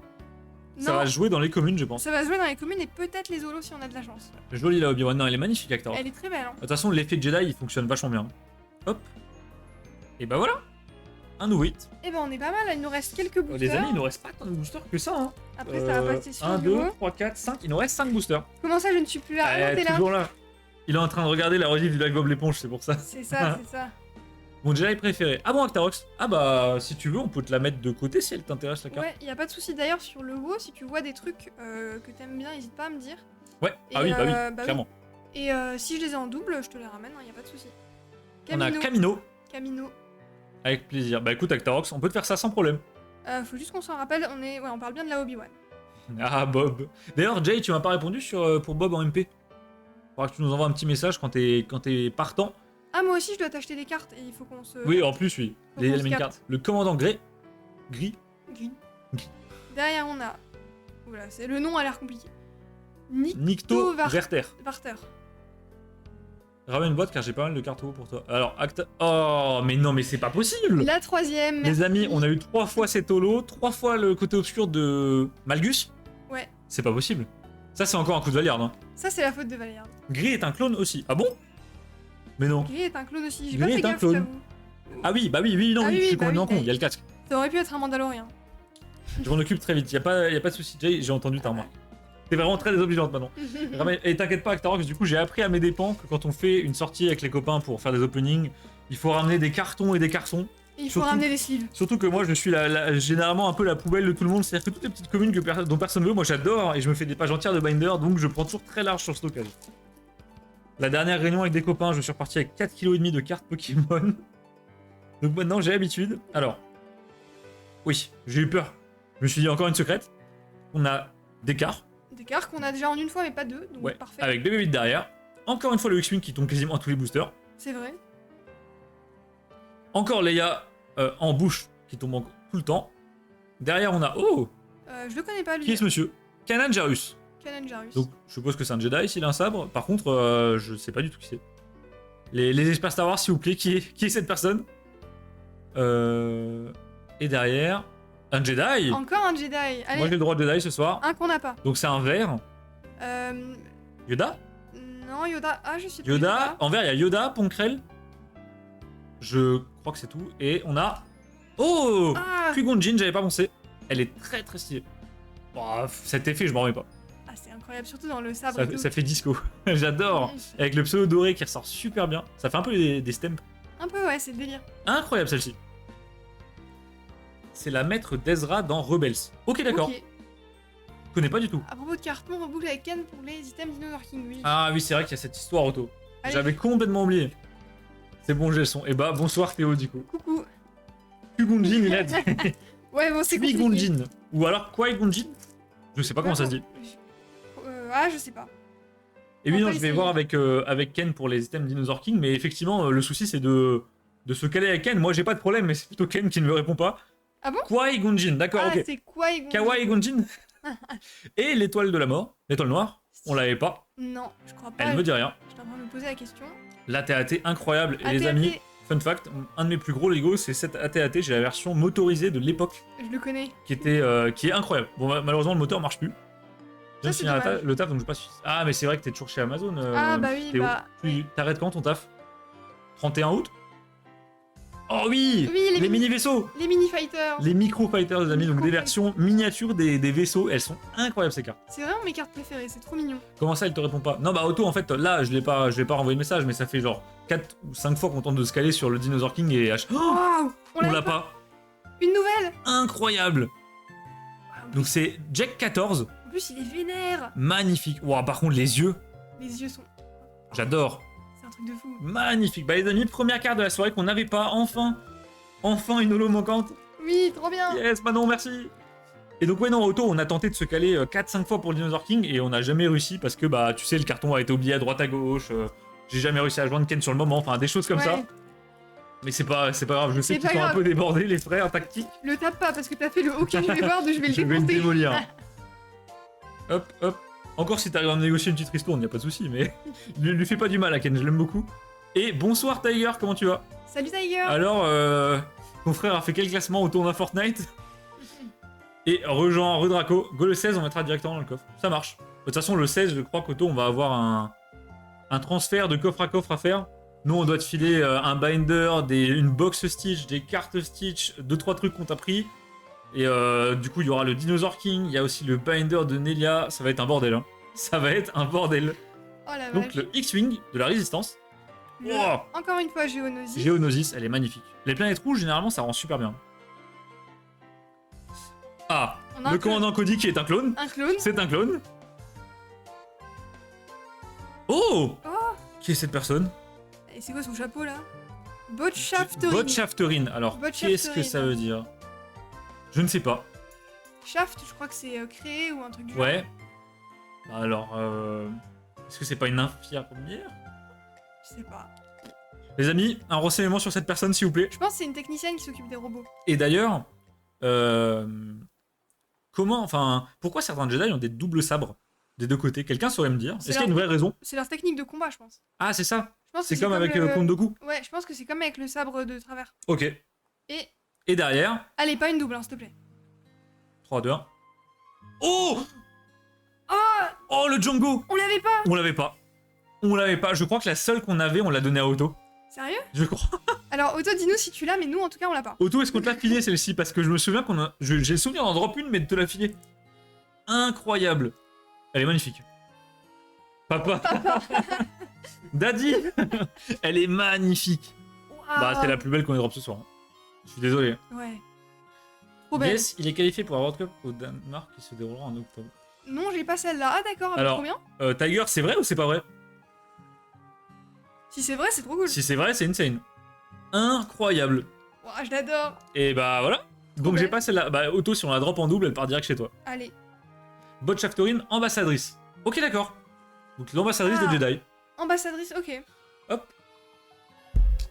[SPEAKER 1] Ça
[SPEAKER 2] Non,
[SPEAKER 1] va jouer dans les communes, je pense.
[SPEAKER 2] ça va se jouer dans les communes et peut-être les holos si on a de la chance.
[SPEAKER 1] Joli la Obi-Wan. Non, elle est magnifique, acteur. De
[SPEAKER 2] Elle est très belle. Hein.
[SPEAKER 1] toute façon, l'effet Jedi, il fonctionne vachement bien. Hop. Et bah voilà. Un nouveau hit.
[SPEAKER 2] Eh ben, on est pas mal. Il nous reste quelques boosters.
[SPEAKER 1] Les amis, il nous reste pas tant de boosters que ça. Hein.
[SPEAKER 2] Après, ça va passer sur
[SPEAKER 1] 1,
[SPEAKER 2] le
[SPEAKER 1] 2,
[SPEAKER 2] bureau.
[SPEAKER 1] 3, 4, 5. Il nous reste 5 boosters.
[SPEAKER 2] Comment ça, je ne suis plus là? Ah non, t'es là.
[SPEAKER 1] Toujours là. Il est en train de regarder la rediff du Black Bob l'éponge, c'est pour ça.
[SPEAKER 2] C'est ça, c'est ça.
[SPEAKER 1] Mon Jedi préféré. Ah bon, Actarox? Ah bah, si tu veux, on peut te la mettre de côté si elle t'intéresse la carte.
[SPEAKER 2] Ouais, y a pas de souci. D'ailleurs, sur le haut, si tu vois des trucs que t'aimes bien, n'hésite pas à me dire.
[SPEAKER 1] Ouais, ah
[SPEAKER 2] Et,
[SPEAKER 1] oui, bah oui,
[SPEAKER 2] bah oui.
[SPEAKER 1] clairement.
[SPEAKER 2] Et si je les ai en double, je te les ramène, y a pas de souci.
[SPEAKER 1] On a
[SPEAKER 2] Camino.
[SPEAKER 1] Camino, avec plaisir. Bah écoute, Actarox, on peut te faire ça sans problème.
[SPEAKER 2] Faut juste qu'on s'en rappelle, on parle bien de la Obi-Wan.
[SPEAKER 1] Ah, Bob. D'ailleurs, Jay, tu m'as pas répondu pour Bob en MP. Faudra que tu nous envoies un petit message quand t'es partant.
[SPEAKER 2] Ah, moi aussi, je dois t'acheter des cartes et il faut qu'on se.
[SPEAKER 1] Oui, en plus, oui.
[SPEAKER 2] Faut
[SPEAKER 1] Les
[SPEAKER 2] qu'on se
[SPEAKER 1] main
[SPEAKER 2] capte.
[SPEAKER 1] cards. Le commandant Gris.
[SPEAKER 2] Gris. Derrière, on a. Oula, le nom a l'air compliqué.
[SPEAKER 1] Nikto Verter.
[SPEAKER 2] Varter.
[SPEAKER 1] Ramène une boîte car j'ai pas mal de cartes pour toi. Alors, Oh, mais non, mais c'est pas possible!
[SPEAKER 2] La troisième.
[SPEAKER 1] Les
[SPEAKER 2] merci.
[SPEAKER 1] amis, on a eu 3 fois cet holo, 3 fois le côté obscur de Malgus.
[SPEAKER 2] Ouais.
[SPEAKER 1] C'est pas possible. Ça, c'est encore un coup de Valiard. Hein.
[SPEAKER 2] Ça, c'est la faute de Valériane.
[SPEAKER 1] Gris est un clone aussi. Ah bon? Mais non.
[SPEAKER 2] Gris est un clone aussi. J'ai
[SPEAKER 1] Gris
[SPEAKER 2] pas fait
[SPEAKER 1] est un
[SPEAKER 2] gaffe,
[SPEAKER 1] clone.
[SPEAKER 2] j'avoue.
[SPEAKER 1] Ah oui, bah oui, non,
[SPEAKER 2] Ah
[SPEAKER 1] oui,
[SPEAKER 2] oui,
[SPEAKER 1] je suis
[SPEAKER 2] bah
[SPEAKER 1] complètement
[SPEAKER 2] oui,
[SPEAKER 1] con, il y a le casque.
[SPEAKER 2] Ça aurait pu être un Mandalorien.
[SPEAKER 1] Je m'en occupe très vite, y a pas de souci. Jay, j'ai entendu ta remarque. T'es vraiment très désobligeante maintenant. Et t'inquiète pas, Actarox, du coup, j'ai appris à mes dépens que quand on fait une sortie avec les copains pour faire des openings, il faut ramener des cartons et des cartons.
[SPEAKER 2] Et il faut
[SPEAKER 1] Surtout-
[SPEAKER 2] ramener des sleeves.
[SPEAKER 1] Surtout que moi, je suis généralement un peu la poubelle de tout le monde. C'est-à-dire que toutes les petites communes dont personne veut, moi j'adore et je me fais des pages entières de binder, donc je prends toujours très large sur le stockage. La dernière réunion avec des copains, je suis reparti avec 4,5 kg de cartes Pokémon. Donc maintenant, j'ai l'habitude. Alors, oui, j'ai eu peur. Je me suis dit encore une secrète. On a des cartes.
[SPEAKER 2] Des cartes qu'on a déjà en une fois, mais pas deux. Donc
[SPEAKER 1] Ouais,
[SPEAKER 2] parfait.
[SPEAKER 1] avec BB-8 derrière. Encore une fois le X-Wing qui tombe quasiment à tous les boosters.
[SPEAKER 2] C'est vrai.
[SPEAKER 1] Encore Leia en bouche qui tombe tout le temps. Derrière on a... Oh,
[SPEAKER 2] Je le connais pas, lui.
[SPEAKER 1] qui est ce monsieur? Kanan Jarrus.
[SPEAKER 2] Kanan Jarrus.
[SPEAKER 1] Donc je suppose que c'est un Jedi s'il a un sabre. Par contre, je sais pas du tout qui c'est. Les experts Star Wars s'il vous plaît, qui est cette personne? Et derrière... Un Jedi.
[SPEAKER 2] Encore un Jedi. Allez,
[SPEAKER 1] Moi j'ai le droit de Jedi ce soir.
[SPEAKER 2] un qu'on n'a pas.
[SPEAKER 1] Donc c'est un vert. Yoda?
[SPEAKER 2] Non, Yoda. Ah, je sais pas.
[SPEAKER 1] Yoda, en vert, il y a Yoda, Ponkrell. Je crois que c'est tout. Et on a... Oh,
[SPEAKER 2] Ah,
[SPEAKER 1] Qui-Gon Jinn, j'avais pas pensé. Elle est très très stylée. Oh, cet effet, je m'en remets pas.
[SPEAKER 2] ah, c'est incroyable, surtout dans le sabre
[SPEAKER 1] Ça,
[SPEAKER 2] et tout.
[SPEAKER 1] ça fait disco. J'adore. Avec le pseudo doré qui ressort super bien. Ça fait un peu des stems.
[SPEAKER 2] Un peu, ouais, c'est le délire.
[SPEAKER 1] Incroyable celle-ci. C'est la maître d'Ezra dans Rebels. Ok, d'accord.
[SPEAKER 2] Ok.
[SPEAKER 1] Je connais pas du tout.
[SPEAKER 2] À propos de carton, reboucle avec Ken pour les items Dinosaur King, oui.
[SPEAKER 1] Ah oui, c'est vrai qu'il y a cette histoire auto.
[SPEAKER 2] Allez.
[SPEAKER 1] J'avais complètement oublié. C'est bon, j'ai le son. Et bah, bonsoir Théo, du coup.
[SPEAKER 2] Coucou.
[SPEAKER 1] Qui-Gon Jinn, il a dit.
[SPEAKER 2] Ouais, bon, c'est
[SPEAKER 1] Qui-Gon
[SPEAKER 2] compliqué.
[SPEAKER 1] Jinn. Ou alors Qui-Gon Jinn. Je sais pas comment ça se dit.
[SPEAKER 2] Ah, je sais pas.
[SPEAKER 1] Et oui,
[SPEAKER 2] On
[SPEAKER 1] non,
[SPEAKER 2] va
[SPEAKER 1] je vais
[SPEAKER 2] essayer.
[SPEAKER 1] voir avec Ken pour les items Dinosaur King, mais effectivement, le souci c'est de se caler avec Ken. Moi, j'ai pas de problème, mais c'est plutôt Ken qui ne me répond pas.
[SPEAKER 2] Ah bon?
[SPEAKER 1] Qui-Gon Jinn, d'accord,
[SPEAKER 2] Ah,
[SPEAKER 1] ok.
[SPEAKER 2] c'est quoi, Egon?
[SPEAKER 1] Kawaii Gonjin. Et l'étoile de la mort, l'étoile noire, on l'avait pas.
[SPEAKER 2] Non, je crois pas.
[SPEAKER 1] Elle me dit rien.
[SPEAKER 2] Je suis en train de me poser la question.
[SPEAKER 1] L'AT-AT incroyable. Et les
[SPEAKER 2] AT-AT.
[SPEAKER 1] amis, fun fact, un de mes plus gros Lego, c'est cette AT-AT. J'ai la version motorisée de l'époque
[SPEAKER 2] Je le connais.
[SPEAKER 1] qui est incroyable. Bon, malheureusement, le moteur marche plus. Je viens de
[SPEAKER 2] c'est
[SPEAKER 1] finir
[SPEAKER 2] dommage.
[SPEAKER 1] le taf, donc je passe. Ah, mais c'est vrai que t'es toujours chez Amazon.
[SPEAKER 2] Ah, bah oui,
[SPEAKER 1] Théo.
[SPEAKER 2] bah.
[SPEAKER 1] Tu t'arrêtes quand ton taf 31 août. Oh oui,
[SPEAKER 2] Oui,
[SPEAKER 1] les mini-vaisseaux.
[SPEAKER 2] Les mini-fighters.
[SPEAKER 1] Les micro-fighters, les amis, donc des
[SPEAKER 2] Micro-fighters.
[SPEAKER 1] versions miniatures des vaisseaux. Elles sont incroyables ces cartes.
[SPEAKER 2] C'est vraiment mes cartes préférées, c'est trop mignon.
[SPEAKER 1] Comment ça, il te répond pas? Non, bah Otto, en fait, là, je l'ai pas renvoyé de message, mais ça fait genre 4 ou 5 fois qu'on tente de se caler sur le Dinosaur King et Oh,
[SPEAKER 2] Waouh!
[SPEAKER 1] on l'a pas.
[SPEAKER 2] Une nouvelle!
[SPEAKER 1] Incroyable. Donc c'est Jack 14,
[SPEAKER 2] En plus, il est vénère!
[SPEAKER 1] magnifique. Ouah, par contre, les yeux,
[SPEAKER 2] Les yeux sont.
[SPEAKER 1] j'adore.
[SPEAKER 2] C'est un truc de fou.
[SPEAKER 1] Magnifique. Bah les amis, première carte de la soirée qu'on n'avait pas, enfin une holo manquante.
[SPEAKER 2] Oui, trop bien!
[SPEAKER 1] Yes, Manon, merci. Et donc ouais, non, Otto, on a tenté de se caler 4-5 fois pour le Dinosaur King et on n'a jamais réussi parce que, bah, tu sais, le carton a été oublié à droite à gauche, j'ai jamais réussi à joindre Ken sur le moment, enfin, des choses comme
[SPEAKER 2] Ouais.
[SPEAKER 1] ça. Mais c'est pas grave, je sais
[SPEAKER 2] C'est
[SPEAKER 1] qu'ils
[SPEAKER 2] pas
[SPEAKER 1] sont un
[SPEAKER 2] grave.
[SPEAKER 1] peu débordés, les frères tactiques.
[SPEAKER 2] Le tape pas parce que t'as fait le OK reward, je vais le
[SPEAKER 1] Je vais le
[SPEAKER 2] défoncer.
[SPEAKER 1] démolir. Hop, hop. Encore si t'arrives à me négocier une petite ristourne, y a pas de souci, mais lui fais pas du mal à Ken, je l'aime beaucoup. Et bonsoir Tiger, comment tu vas?
[SPEAKER 2] Salut Tiger!
[SPEAKER 1] Alors, ton frère a fait quel classement au tournoi Fortnite? Et rejoint Redraco, go le 16, on mettra directement dans le coffre. Ça marche. De toute façon, le 16, je crois qu'Otto, on va avoir un transfert de coffre à faire. Nous, on doit te filer un binder, une box Stitch, des cartes Stitch, 2-3 trucs qu'on t'a pris. Et du coup, il y aura le Dinosaur King, il y a aussi le binder de Nelia. Ça va être un bordel, hein. Ça va être un bordel.
[SPEAKER 2] Oh la
[SPEAKER 1] Donc,
[SPEAKER 2] vache.
[SPEAKER 1] le X-Wing de la Résistance.
[SPEAKER 2] Le-
[SPEAKER 1] Wow.
[SPEAKER 2] Encore une fois, Géonosis.
[SPEAKER 1] Géonosis, elle est magnifique. Les planètes rouges, généralement, ça rend super bien. Ah,
[SPEAKER 2] On a
[SPEAKER 1] le
[SPEAKER 2] un clone.
[SPEAKER 1] commandant Cody qui est un clone.
[SPEAKER 2] Un clone.
[SPEAKER 1] C'est un clone. Oh,
[SPEAKER 2] Oh!
[SPEAKER 1] qui est cette personne?
[SPEAKER 2] Et c'est quoi son chapeau là? Botchafterin.
[SPEAKER 1] Botchafterin. Alors,
[SPEAKER 2] Botchafterin.
[SPEAKER 1] qu'est-ce que ça veut dire? Je ne sais pas.
[SPEAKER 2] Shaft, je crois que c'est créé ou un truc du genre.
[SPEAKER 1] Ouais. Alors, est-ce que c'est pas une infirmière?
[SPEAKER 2] Je sais pas.
[SPEAKER 1] Les amis, un renseignement sur cette personne, s'il vous plaît.
[SPEAKER 2] Je pense que c'est une technicienne qui s'occupe des robots.
[SPEAKER 1] Et d'ailleurs, pourquoi certains Jedi ont des doubles sabres des deux côtés? Quelqu'un saurait me dire?
[SPEAKER 2] C'est
[SPEAKER 1] Est-ce qu'il y a une vraie raison?
[SPEAKER 2] C'est leur technique de combat, je pense.
[SPEAKER 1] Ah, c'est ça.
[SPEAKER 2] Je pense que
[SPEAKER 1] C'est comme avec
[SPEAKER 2] le...
[SPEAKER 1] Count Dooku.
[SPEAKER 2] Ouais, je pense que c'est comme avec le sabre de travers.
[SPEAKER 1] Ok.
[SPEAKER 2] Et.
[SPEAKER 1] Et derrière,
[SPEAKER 2] Allez, pas une double, hein, s'il te plaît.
[SPEAKER 1] 3, 2, 1. Oh!
[SPEAKER 2] Oh!
[SPEAKER 1] Oh, le Django!
[SPEAKER 2] On l'avait pas!
[SPEAKER 1] On l'avait pas. On l'avait pas. Je crois que la seule qu'on avait, on l'a donnée à Otto.
[SPEAKER 2] Sérieux?
[SPEAKER 1] Je crois.
[SPEAKER 2] Alors, Otto, dis-nous si tu l'as, mais nous, en tout cas, on l'a pas.
[SPEAKER 1] Otto, est-ce qu'on te l'a filé celle-ci? Parce que je me souviens qu'on a. J'ai le souvenir d'en drop une, mais de te la filer. Incroyable. Elle est magnifique. Papa. Daddy. Elle est magnifique.
[SPEAKER 2] Waouh.
[SPEAKER 1] Bah, c'est la plus belle qu'on ait drop ce soir. Je suis désolé.
[SPEAKER 2] Ouais. Trop belle.
[SPEAKER 1] Yes, il est qualifié pour la World Cup au Danemark qui se déroulera en octobre.
[SPEAKER 2] Non, j'ai pas celle-là. Ah, d'accord, elle est
[SPEAKER 1] Alors-
[SPEAKER 2] trop bien.
[SPEAKER 1] Tiger, c'est vrai ou c'est pas vrai?
[SPEAKER 2] Si c'est vrai, c'est trop cool.
[SPEAKER 1] Si c'est vrai, c'est insane. Incroyable.
[SPEAKER 2] Ouah, je l'adore.
[SPEAKER 1] Et bah voilà. Donc
[SPEAKER 2] belle.
[SPEAKER 1] j'ai pas celle-là. Bah Otto, si on la drop en double, elle part direct chez toi.
[SPEAKER 2] Allez.
[SPEAKER 1] Botchafterin, ambassadrice. Ok, d'accord. Donc l'ambassadrice
[SPEAKER 2] Ah.
[SPEAKER 1] de Jedi.
[SPEAKER 2] Ambassadrice, ok.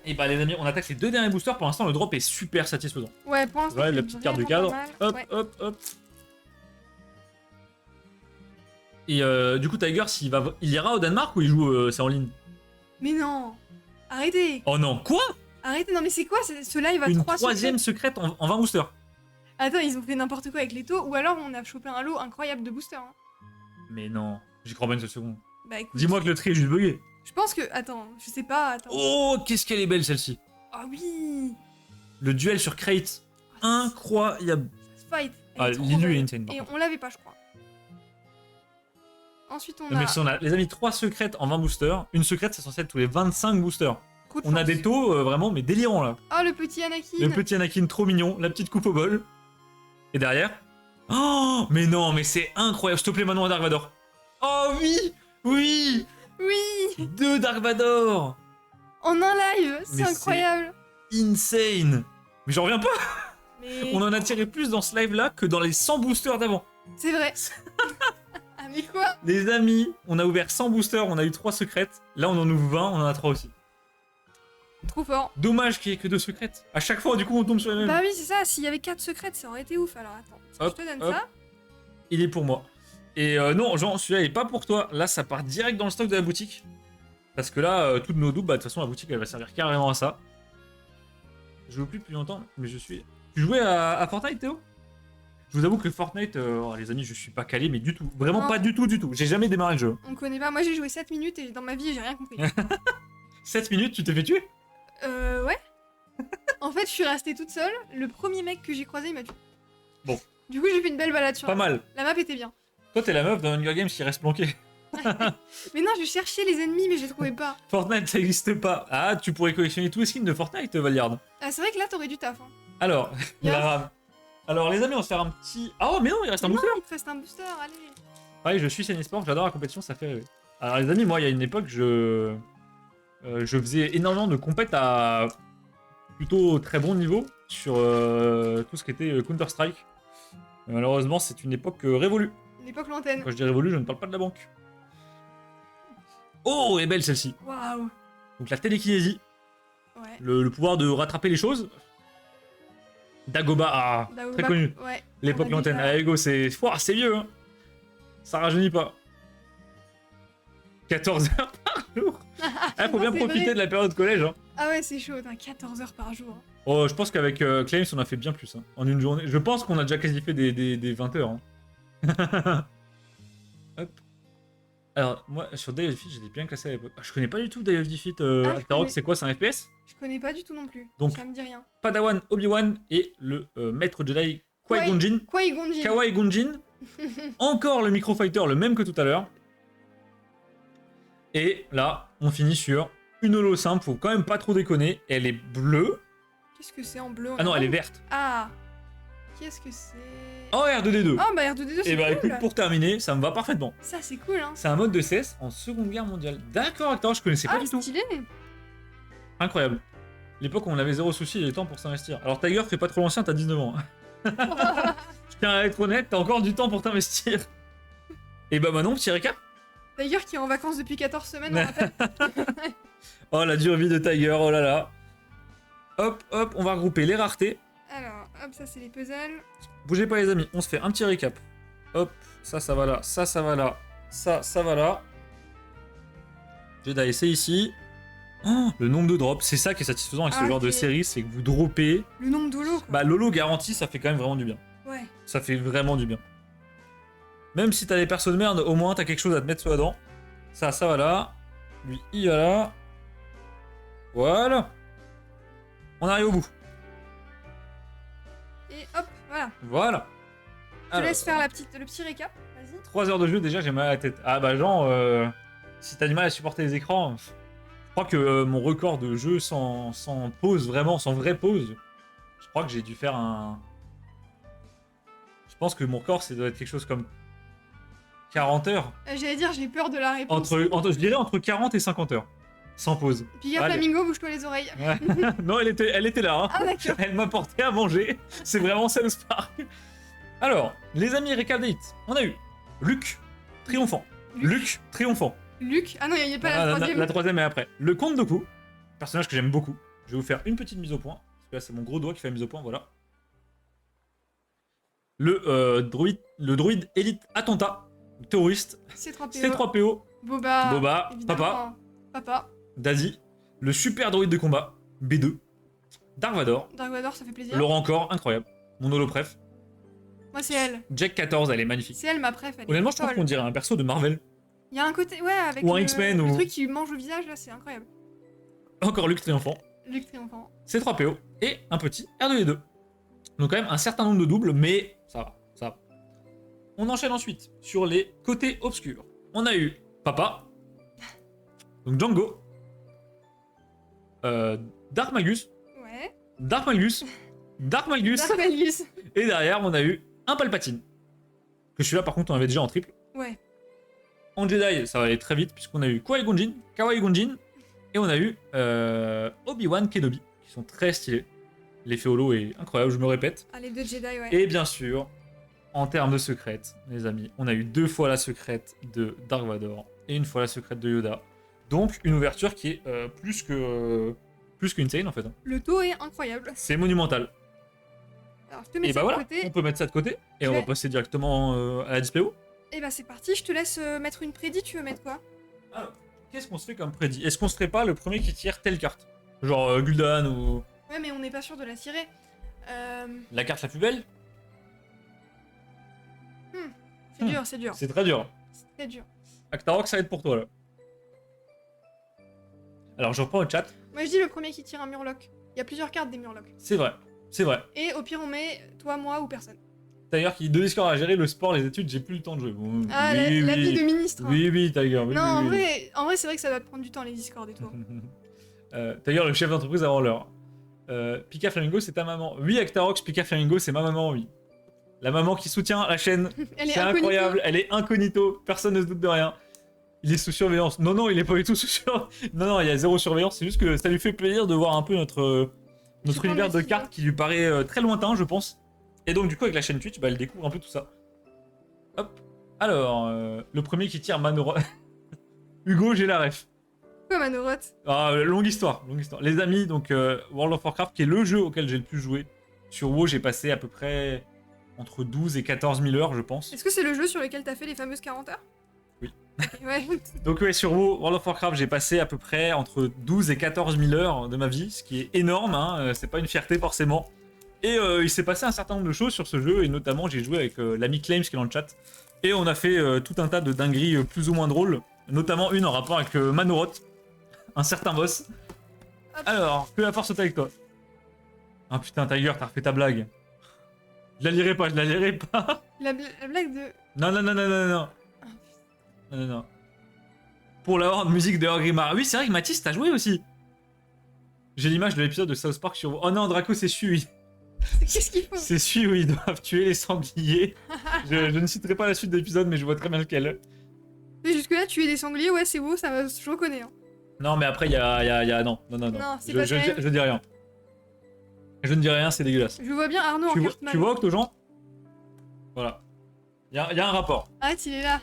[SPEAKER 1] Et bah les amis, on attaque les deux derniers boosters. Pour l'instant, le drop est super satisfaisant.
[SPEAKER 2] Ouais, pour l'instant.
[SPEAKER 1] Ouais,
[SPEAKER 2] c'est
[SPEAKER 1] la petite carte du
[SPEAKER 2] vraiment
[SPEAKER 1] cadre.
[SPEAKER 2] pas mal.
[SPEAKER 1] Hop,
[SPEAKER 2] Ouais.
[SPEAKER 1] hop, hop. Et du coup, Tiger, il ira au Danemark ou il joue c'est en ligne?
[SPEAKER 2] Mais non. Arrêtez.
[SPEAKER 1] Oh non, quoi?
[SPEAKER 2] Arrêtez, non mais c'est quoi ce live à
[SPEAKER 1] Une
[SPEAKER 2] 3
[SPEAKER 1] troisième secrète en 20 boosters.
[SPEAKER 2] Attends, ils ont fait n'importe quoi avec les taux, ou alors on a chopé un lot incroyable de boosters. Hein.
[SPEAKER 1] Mais non, j'y crois pas une seule seconde.
[SPEAKER 2] Bah écoute.
[SPEAKER 1] Dis-moi que le tri est juste bugué.
[SPEAKER 2] Je pense que. Attends, je sais pas, attends.
[SPEAKER 1] Oh, qu'est-ce qu'elle est belle celle-ci.
[SPEAKER 2] Ah oui.
[SPEAKER 1] Le duel sur Crate. Incroyable.
[SPEAKER 2] Ça se fight. Elle
[SPEAKER 1] Ah,
[SPEAKER 2] est trop
[SPEAKER 1] l'illu
[SPEAKER 2] belle.
[SPEAKER 1] est insane. par
[SPEAKER 2] Et
[SPEAKER 1] contre.
[SPEAKER 2] on l'avait pas, je crois. Ensuite, on
[SPEAKER 1] Non, mais
[SPEAKER 2] a
[SPEAKER 1] si on a, les amis, 3 secrètes en 20 boosters. Une secrète, c'est censé être tous les 25 boosters.
[SPEAKER 2] coup de
[SPEAKER 1] On a
[SPEAKER 2] chance.
[SPEAKER 1] des taux vraiment, mais délirants là.
[SPEAKER 2] Oh, le petit Anakin.
[SPEAKER 1] Le petit Anakin trop mignon, la petite coupe au bol. Et derrière. Oh, mais non, mais c'est incroyable. S'il te plaît, maintenant, Dark Vador. Oh oui, oui,
[SPEAKER 2] Oui,
[SPEAKER 1] 2 Dark Vador.
[SPEAKER 2] en un live, c'est
[SPEAKER 1] Mais
[SPEAKER 2] incroyable.
[SPEAKER 1] Insane. Mais j'en reviens pas.
[SPEAKER 2] Mais
[SPEAKER 1] On en a tiré plus dans ce live là que dans les 100 boosters d'avant.
[SPEAKER 2] c'est vrai. Ah, mais quoi?
[SPEAKER 1] Les amis, on a ouvert 100 boosters, on a eu 3 secrètes. Là, on en ouvre 20, on en a 3 aussi.
[SPEAKER 2] Trop fort.
[SPEAKER 1] Dommage qu'il y ait que 2 secrètes. À chaque fois, du coup, on tombe sur les mêmes.
[SPEAKER 2] Bah oui, c'est ça. S'il y avait 4 secrètes, ça aurait été ouf. Alors attends,
[SPEAKER 1] Hop,
[SPEAKER 2] je te donne
[SPEAKER 1] hop.
[SPEAKER 2] ça.
[SPEAKER 1] Il est pour moi. Et non, Jean, celui-là, il est pas pour toi. Là, ça part direct dans le stock de la boutique. Parce que là, toutes nos doubles, bah, de toute façon, la boutique, elle va servir carrément à ça. Je joue plus depuis longtemps, mais je suis... Tu jouais à Fortnite, Théo? Je vous avoue que Fortnite, les amis, je suis pas calé, mais du tout. Vraiment
[SPEAKER 2] Non.
[SPEAKER 1] pas du tout, du tout. J'ai jamais démarré le jeu.
[SPEAKER 2] On connaît pas. Moi, j'ai joué 7 minutes et dans ma vie, j'ai rien compris.
[SPEAKER 1] 7 minutes, tu t'es fait tuer?
[SPEAKER 2] Ouais. En fait, je suis restée toute seule. Le premier mec que j'ai croisé, il m'a tué.
[SPEAKER 1] Bon.
[SPEAKER 2] Du coup, j'ai fait une belle balade sur
[SPEAKER 1] Pas mal.
[SPEAKER 2] la map était bien.
[SPEAKER 1] Toi, t'es la meuf dans Hunger Games qui reste planquée.
[SPEAKER 2] Mais non, je cherchais les ennemis, mais je les trouvais pas.
[SPEAKER 1] Fortnite, ça existe pas. Ah, tu pourrais collectionner tous les skins de Fortnite, Valiard.
[SPEAKER 2] Ah, c'est vrai que là, t'aurais du taf. Hein.
[SPEAKER 1] Alors,
[SPEAKER 2] Yes.
[SPEAKER 1] la rame. Alors, les amis, on va se faire un petit... Ah, oh, mais non, il reste un
[SPEAKER 2] Non,
[SPEAKER 1] booster.
[SPEAKER 2] il te reste un booster, allez.
[SPEAKER 1] Pareil, je suis Sport, j'adore la compétition, ça fait rêver. Alors, les amis, moi, il y a une époque, je faisais énormément de compètes à plutôt très bon niveau sur tout ce qui était Counter-Strike. Mais malheureusement, c'est une époque révolue.
[SPEAKER 2] L'époque lointaine.
[SPEAKER 1] Quand je dis révolue, je ne parle pas de la banque. Oh, elle est belle celle-ci.
[SPEAKER 2] Waouh.
[SPEAKER 1] Donc la télékinésie,
[SPEAKER 2] Ouais.
[SPEAKER 1] le pouvoir de rattraper les choses. Dagobah, ah,
[SPEAKER 2] Daoba,
[SPEAKER 1] très connu.
[SPEAKER 2] Ouais.
[SPEAKER 1] L'époque
[SPEAKER 2] on a
[SPEAKER 1] lointaine.
[SPEAKER 2] déjà-
[SPEAKER 1] Ah, Ego, c'est vieux. Hein. Ça rajeunit pas. 14 heures par jour. Ah, faut bien
[SPEAKER 2] C'est
[SPEAKER 1] profiter
[SPEAKER 2] vrai.
[SPEAKER 1] de la période collège. Hein.
[SPEAKER 2] Ah ouais, c'est chaud, t'as 14 heures par jour.
[SPEAKER 1] Oh, je pense qu'avec Claims, on a fait bien plus. Hein, en une journée. Je pense qu'on a déjà quasi fait des 20 heures. Hein. Hop. Alors, moi, sur Day of Defeat, j'étais bien classé à l'époque. Ah, je connais pas du tout Day of Defeat.
[SPEAKER 2] je
[SPEAKER 1] Alterok,
[SPEAKER 2] connais.
[SPEAKER 1] c'est quoi? C'est un FPS?
[SPEAKER 2] Je connais pas du tout non plus.
[SPEAKER 1] Donc-
[SPEAKER 2] Ça me dit rien.
[SPEAKER 1] Padawan Obi-Wan et le maître Jedi Qui-Gon Jinn.
[SPEAKER 2] Qui-Gon Jinn.
[SPEAKER 1] Kawaii Gunjin. Encore le Microfighter, le même que tout à l'heure. Et là, on finit sur une holo simple, faut quand même pas trop déconner. Elle est bleue.
[SPEAKER 2] Qu'est-ce que c'est en bleu?
[SPEAKER 1] Ah non, elle est verte.
[SPEAKER 2] Ah. Qu'est-ce que c'est?
[SPEAKER 1] Oh, R2D2.
[SPEAKER 2] Oh bah R2D2 c'est
[SPEAKER 1] Et bah
[SPEAKER 2] cool.
[SPEAKER 1] écoute, pour terminer, ça me va parfaitement.
[SPEAKER 2] Ça c'est cool hein.
[SPEAKER 1] C'est un mode de CS en Seconde Guerre mondiale. D'accord, attends, je connaissais pas
[SPEAKER 2] Ah
[SPEAKER 1] du tout.
[SPEAKER 2] stylé.
[SPEAKER 1] Incroyable. L'époque où on avait zéro souci, il est temps pour s'investir. Alors Tiger, fais pas trop l'ancien, t'as 19 ans. Je tiens à être honnête, t'as encore du temps pour t'investir. Et bah maintenant, petit récap.
[SPEAKER 2] D'ailleurs qui est en vacances depuis 14 semaines on rappelle.
[SPEAKER 1] Oh la dure vie de Tiger, oh là là. Hop, hop, on va regrouper les raretés.
[SPEAKER 2] Alors hop ça c'est les puzzles.
[SPEAKER 1] Bougez pas les amis, on se fait un petit récap. Hop, ça va là, ça va là, ça va là. Jedi, c'est ici. Oh, le nombre de drops, c'est ça qui est satisfaisant avec ce
[SPEAKER 2] Ah,
[SPEAKER 1] genre de
[SPEAKER 2] ok.
[SPEAKER 1] série, c'est que vous dropez.
[SPEAKER 2] Le nombre d'holo quoi.
[SPEAKER 1] Bah Lolo garanti, ça fait quand même vraiment du bien.
[SPEAKER 2] Ouais.
[SPEAKER 1] Ça fait vraiment du bien. Même si t'as des persos de merde, au moins t'as quelque chose à te mettre sous la dent. Ça va là. Lui, il va là. Voilà. On arrive au bout.
[SPEAKER 2] Et hop voilà.
[SPEAKER 1] Voilà.
[SPEAKER 2] Je te laisse faire le petit récap. Vas-y.
[SPEAKER 1] 3 heures de jeu, déjà j'ai mal à la tête. Ah bah genre, si t'as du mal à supporter les écrans, je crois que mon record de jeu sans pause, vraiment, sans vraie pause, je crois que j'ai dû faire un... Je pense que mon record, ça doit être quelque chose comme 40 heures.
[SPEAKER 2] J'allais dire j'ai peur de la réponse.
[SPEAKER 1] Je dirais entre 40 et 50 heures. Sans pause.
[SPEAKER 2] Pika
[SPEAKER 1] Allez.
[SPEAKER 2] Flamingo bouge-toi les oreilles.
[SPEAKER 1] Ouais. Non, elle était là. Hein.
[SPEAKER 2] Ah d'accord.
[SPEAKER 1] Elle m'a porté à manger. C'est vraiment ça le Spark. Alors, les amis, récap des hits. On a eu Luke, triomphant. Luke, triomphant.
[SPEAKER 2] Luc. Ah non il n'y a pas
[SPEAKER 1] Ah,
[SPEAKER 2] la troisième.
[SPEAKER 1] la troisième est après. Le Comte Dooku, personnage que j'aime beaucoup. Je vais vous faire une petite mise au point. Parce que là, c'est mon gros doigt qui fait la mise au point, voilà. Le droïde élite Attentat, terroriste,
[SPEAKER 2] C3PO.
[SPEAKER 1] C3PO,
[SPEAKER 2] Boba.
[SPEAKER 1] Boba,
[SPEAKER 2] Évidemment. Papa.
[SPEAKER 1] Daisy, le super droïde de combat, B2, Dark Vador,
[SPEAKER 2] Dark Vador ça fait plaisir.
[SPEAKER 1] Laurent Encore, incroyable. Mon holo préf.
[SPEAKER 2] Moi c'est elle.
[SPEAKER 1] Jack 14, elle est magnifique.
[SPEAKER 2] C'est elle ma préf. Elle est
[SPEAKER 1] Honnêtement, je trouve
[SPEAKER 2] folle.
[SPEAKER 1] qu'on dirait un perso de Marvel.
[SPEAKER 2] Il y a un côté, ouais, avec
[SPEAKER 1] Ou un
[SPEAKER 2] le,
[SPEAKER 1] X-Men,
[SPEAKER 2] le
[SPEAKER 1] ou-
[SPEAKER 2] truc qui mange le visage, là, c'est incroyable.
[SPEAKER 1] Encore Luke triomphant.
[SPEAKER 2] Luc triomphant.
[SPEAKER 1] C3PO et un petit R2D2. Donc quand même un certain nombre de doubles, mais ça va, ça va. On enchaîne ensuite sur les côtés obscurs. On a eu Papa, donc Django, Dark Magus,
[SPEAKER 2] Ouais.
[SPEAKER 1] Dark Malgus, Dark Malgus,
[SPEAKER 2] Dark Malgus.
[SPEAKER 1] et derrière on a eu un Palpatine. Que celui-là par contre on avait déjà en triple.
[SPEAKER 2] Ouais.
[SPEAKER 1] En Jedi ça va aller très vite puisqu'on a eu Qui-Gon Jinn, Kawaii Gonjin, et on a eu Obi-Wan Kenobi, qui sont très stylés. L'effet holo est incroyable, je me répète.
[SPEAKER 2] Ah, les deux Jedi, ouais.
[SPEAKER 1] Et bien sûr, en termes de secrète, les amis, on a eu 2 fois la secrète de Dark Vador et 1 fois la secrète de Yoda. Donc une ouverture qui est plus qu'une en fait.
[SPEAKER 2] Le taux est incroyable.
[SPEAKER 1] C'est monumental.
[SPEAKER 2] Alors, je te mets
[SPEAKER 1] Et
[SPEAKER 2] ça
[SPEAKER 1] bah
[SPEAKER 2] de
[SPEAKER 1] voilà,
[SPEAKER 2] côté.
[SPEAKER 1] on peut mettre ça de côté et
[SPEAKER 2] Je
[SPEAKER 1] on va
[SPEAKER 2] vais-
[SPEAKER 1] passer directement à la display.
[SPEAKER 2] Et bah, c'est parti. Je te laisse mettre une prédit. Tu veux mettre quoi?
[SPEAKER 1] Alors, qu'est-ce qu'on se fait comme prédit? Est-ce qu'on serait pas le premier qui tire telle carte? Genre Gul'dan ou
[SPEAKER 2] Ouais, mais on n'est pas sûr de la tirer.
[SPEAKER 1] la carte la plus belle?
[SPEAKER 2] C'est dur, c'est dur.
[SPEAKER 1] C'est très dur.
[SPEAKER 2] C'est très dur.
[SPEAKER 1] Actarok, ça va être pour toi là. Alors je reprends le chat.
[SPEAKER 2] Moi, je dis le premier qui tire un Murloc. Il y a plusieurs cartes des Murlocs.
[SPEAKER 1] C'est vrai, c'est vrai.
[SPEAKER 2] Et au pire, on met toi, moi ou personne.
[SPEAKER 1] D'ailleurs, qui deux Discord à gérer le sport, les études, j'ai plus le temps de jouer. Bon,
[SPEAKER 2] Ah, la vie de ministre. hein.
[SPEAKER 1] Oui, Tiger. Oui,
[SPEAKER 2] Non,
[SPEAKER 1] oui, oui.
[SPEAKER 2] en vrai c'est vrai que ça va te prendre du temps, les Discord et tout.
[SPEAKER 1] Tiger, le chef d'entreprise avant l'heure. Pika Flamingo, c'est ta maman. Oui, Actarox, Pika Flamingo, c'est ma maman, oui. La maman qui soutient la chaîne.
[SPEAKER 2] Elle est
[SPEAKER 1] C'est
[SPEAKER 2] incognito.
[SPEAKER 1] incroyable, elle est incognito, personne ne se doute de rien. Il est sous surveillance. Non, il est pas du tout sous surveillance. Non, il y a zéro surveillance, c'est juste que ça lui fait plaisir de voir un peu notre
[SPEAKER 2] prends
[SPEAKER 1] univers
[SPEAKER 2] le
[SPEAKER 1] de
[SPEAKER 2] ciseau.
[SPEAKER 1] cartes qui lui paraît très lointain, je pense. Et donc, du coup, avec la chaîne Twitch, bah, elle découvre un peu tout ça. Hop. Alors, le premier qui tire Manoro. Hugo, j'ai la ref.
[SPEAKER 2] Quoi, Manoroth?
[SPEAKER 1] Ah, longue histoire. Les amis, donc World of Warcraft, qui est le jeu auquel j'ai le plus joué. Sur WoW, j'ai passé à peu près entre 12 et 14 000 heures, je pense.
[SPEAKER 2] Est-ce que c'est le jeu sur lequel t'as fait les fameuses 40 heures?
[SPEAKER 1] Oui.
[SPEAKER 2] Ok, ouais.
[SPEAKER 1] Donc ouais, sur WoW, World of Warcraft, j'ai passé à peu près entre 12 et 14 000 heures de ma vie, ce qui est énorme, hein, c'est pas une fierté forcément. Et il s'est passé un certain nombre de choses sur ce jeu, et notamment j'ai joué avec l'ami Claims qui est dans le chat, et on a fait tout un tas de dingueries plus ou moins drôles, notamment une en rapport avec Manoroth, un certain boss.
[SPEAKER 2] Hop.
[SPEAKER 1] Alors, que la force soit avec toi. Ah putain, Tiger, t'as refait ta blague. Je la lirai pas.
[SPEAKER 2] La blague de...
[SPEAKER 1] Non.
[SPEAKER 2] Ah,
[SPEAKER 1] Non. Pour la horde musique de Orgrimmar. Oui, c'est vrai que Mathis, t'as joué aussi. J'ai l'image de l'épisode de South Park sur... Oh non, Draco, c'est celui.
[SPEAKER 2] Qu'est-ce qu'ils font?
[SPEAKER 1] C'est celui où ils doivent tuer les sangliers. je ne citerai pas la suite de l'épisode, mais je vois très bien lequel.
[SPEAKER 2] Et jusque-là, tuer des sangliers, ouais, c'est beau, je reconnais. Hein.
[SPEAKER 1] Non, mais après, il y a... Non.
[SPEAKER 2] Non, c'est pas ça.
[SPEAKER 1] Je dis rien. Je ne dis rien, c'est dégueulasse.
[SPEAKER 2] Je vois bien Arnaud en carte
[SPEAKER 1] Tu vois, Octogen? Voilà. Il y a un rapport.
[SPEAKER 2] Arrête, il est là.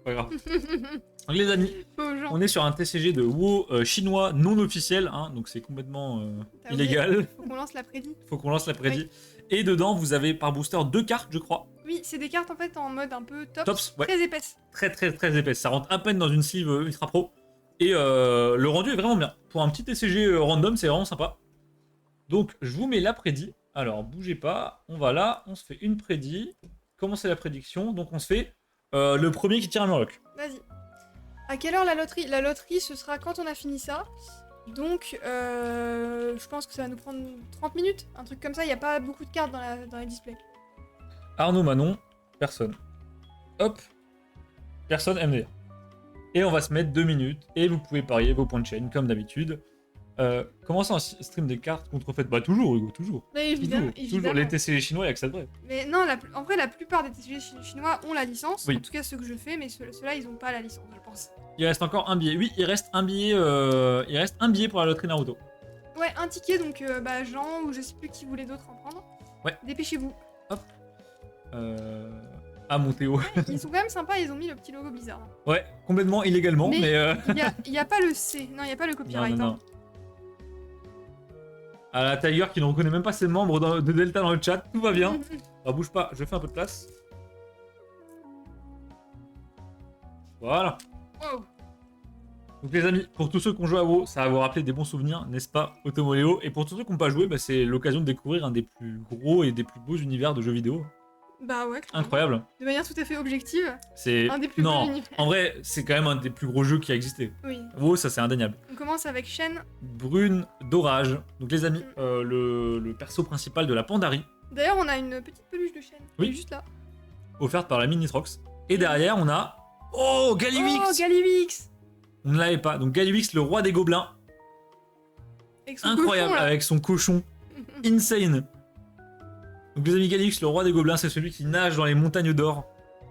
[SPEAKER 1] Pas grave. Donc les amis,
[SPEAKER 2] Pauvre gens.
[SPEAKER 1] on est sur un TCG de WoW chinois non officiel, hein, donc c'est complètement
[SPEAKER 2] T'as oublié.
[SPEAKER 1] illégal.
[SPEAKER 2] Faut qu'on lance la prédit.
[SPEAKER 1] Faut qu'on lance la prédit. Et dedans, vous avez par booster 2 cartes, je crois.
[SPEAKER 2] Oui, c'est des cartes en fait en mode un peu
[SPEAKER 1] Tops, ouais.
[SPEAKER 2] très épaisse.
[SPEAKER 1] Très épaisse. Ça rentre à peine dans une sleeve ultra pro. Et le rendu est vraiment bien. Pour un petit TCG random, c'est vraiment sympa. Donc, je vous mets la prédit. Alors, bougez pas. On va là, on se fait une prédit. Comment c'est la prédiction? Donc, on se fait le premier qui tire un Murloc.
[SPEAKER 2] Vas-y. À quelle heure la loterie? La loterie, ce sera quand on a fini ça. Donc, je pense que ça va nous prendre 30 minutes. Un truc comme ça, il n'y a pas beaucoup de cartes dans les displays.
[SPEAKER 1] Arnaud Manon, personne. Hop, personne MDR. Et on va se mettre 2 minutes. Et vous pouvez parier vos points de chaîne, comme d'habitude. Comment ça, un stream des cartes contrefaites? Bah toujours, Hugo, toujours.
[SPEAKER 2] Mais évidemment.
[SPEAKER 1] Toujours. Les TCG chinois, il y a que ça de vrai.
[SPEAKER 2] Mais non, en vrai, la plupart des TCG chinois ont la licence.
[SPEAKER 1] Oui.
[SPEAKER 2] En tout cas, ceux que je fais, mais ceux-là, ils ont pas la licence, je pense.
[SPEAKER 1] Il reste encore un billet. Oui, il reste un billet. Il reste un billet pour la loterie Naruto.
[SPEAKER 2] Ouais, un ticket, donc Jean ou je sais plus qui voulait d'autres en prendre.
[SPEAKER 1] Ouais.
[SPEAKER 2] Dépêchez-vous.
[SPEAKER 1] Ah, mon Théo.
[SPEAKER 2] Ils sont quand même sympas, ils ont mis le petit logo bizarre.
[SPEAKER 1] Ouais, complètement illégalement,
[SPEAKER 2] Mais-
[SPEAKER 1] mais.
[SPEAKER 2] Il y a pas le C, non, il y a pas le copyright.
[SPEAKER 1] Non.
[SPEAKER 2] hein.
[SPEAKER 1] Ah, la Tiger qui ne reconnaît même pas ses membres de Delta dans le chat, tout va bien. Ah, bouge pas, je fais un peu de place. Voilà.
[SPEAKER 2] Wow.
[SPEAKER 1] Donc les amis, pour tous ceux qui ont joué à WoW, ça va vous rappeler des bons souvenirs, n'est-ce pas, Automoléo? Et pour tous ceux qui n'ont pas joué, bah, c'est l'occasion de découvrir un des plus gros et des plus beaux univers de jeux vidéo.
[SPEAKER 2] Bah ouais, clairement.
[SPEAKER 1] Incroyable.
[SPEAKER 2] De manière tout à fait objective.
[SPEAKER 1] C'est
[SPEAKER 2] Un des plus beaux
[SPEAKER 1] non,
[SPEAKER 2] univers.
[SPEAKER 1] en vrai, c'est quand même un des plus gros jeux qui a existé.
[SPEAKER 2] Oui.
[SPEAKER 1] WoW, ça c'est indéniable.
[SPEAKER 2] On commence avec Shen.
[SPEAKER 1] Brune d'orage. Donc les amis, le perso principal de la Pandarie,
[SPEAKER 2] D'ailleurs, on a une petite peluche de Shen.
[SPEAKER 1] Oui.
[SPEAKER 2] Elle est juste là.
[SPEAKER 1] offerte par la Minitrox. Et derrière, on a Oh,
[SPEAKER 2] Oh,
[SPEAKER 1] Gallywix.
[SPEAKER 2] Gallywix.
[SPEAKER 1] On ne l'avait pas. Donc Gallywix, le roi des gobelins.
[SPEAKER 2] Avec son
[SPEAKER 1] Incroyable,
[SPEAKER 2] cochon, là.
[SPEAKER 1] avec son cochon. Insane. Donc les amis, Gallywix, le roi des gobelins, c'est celui qui nage dans les montagnes d'or.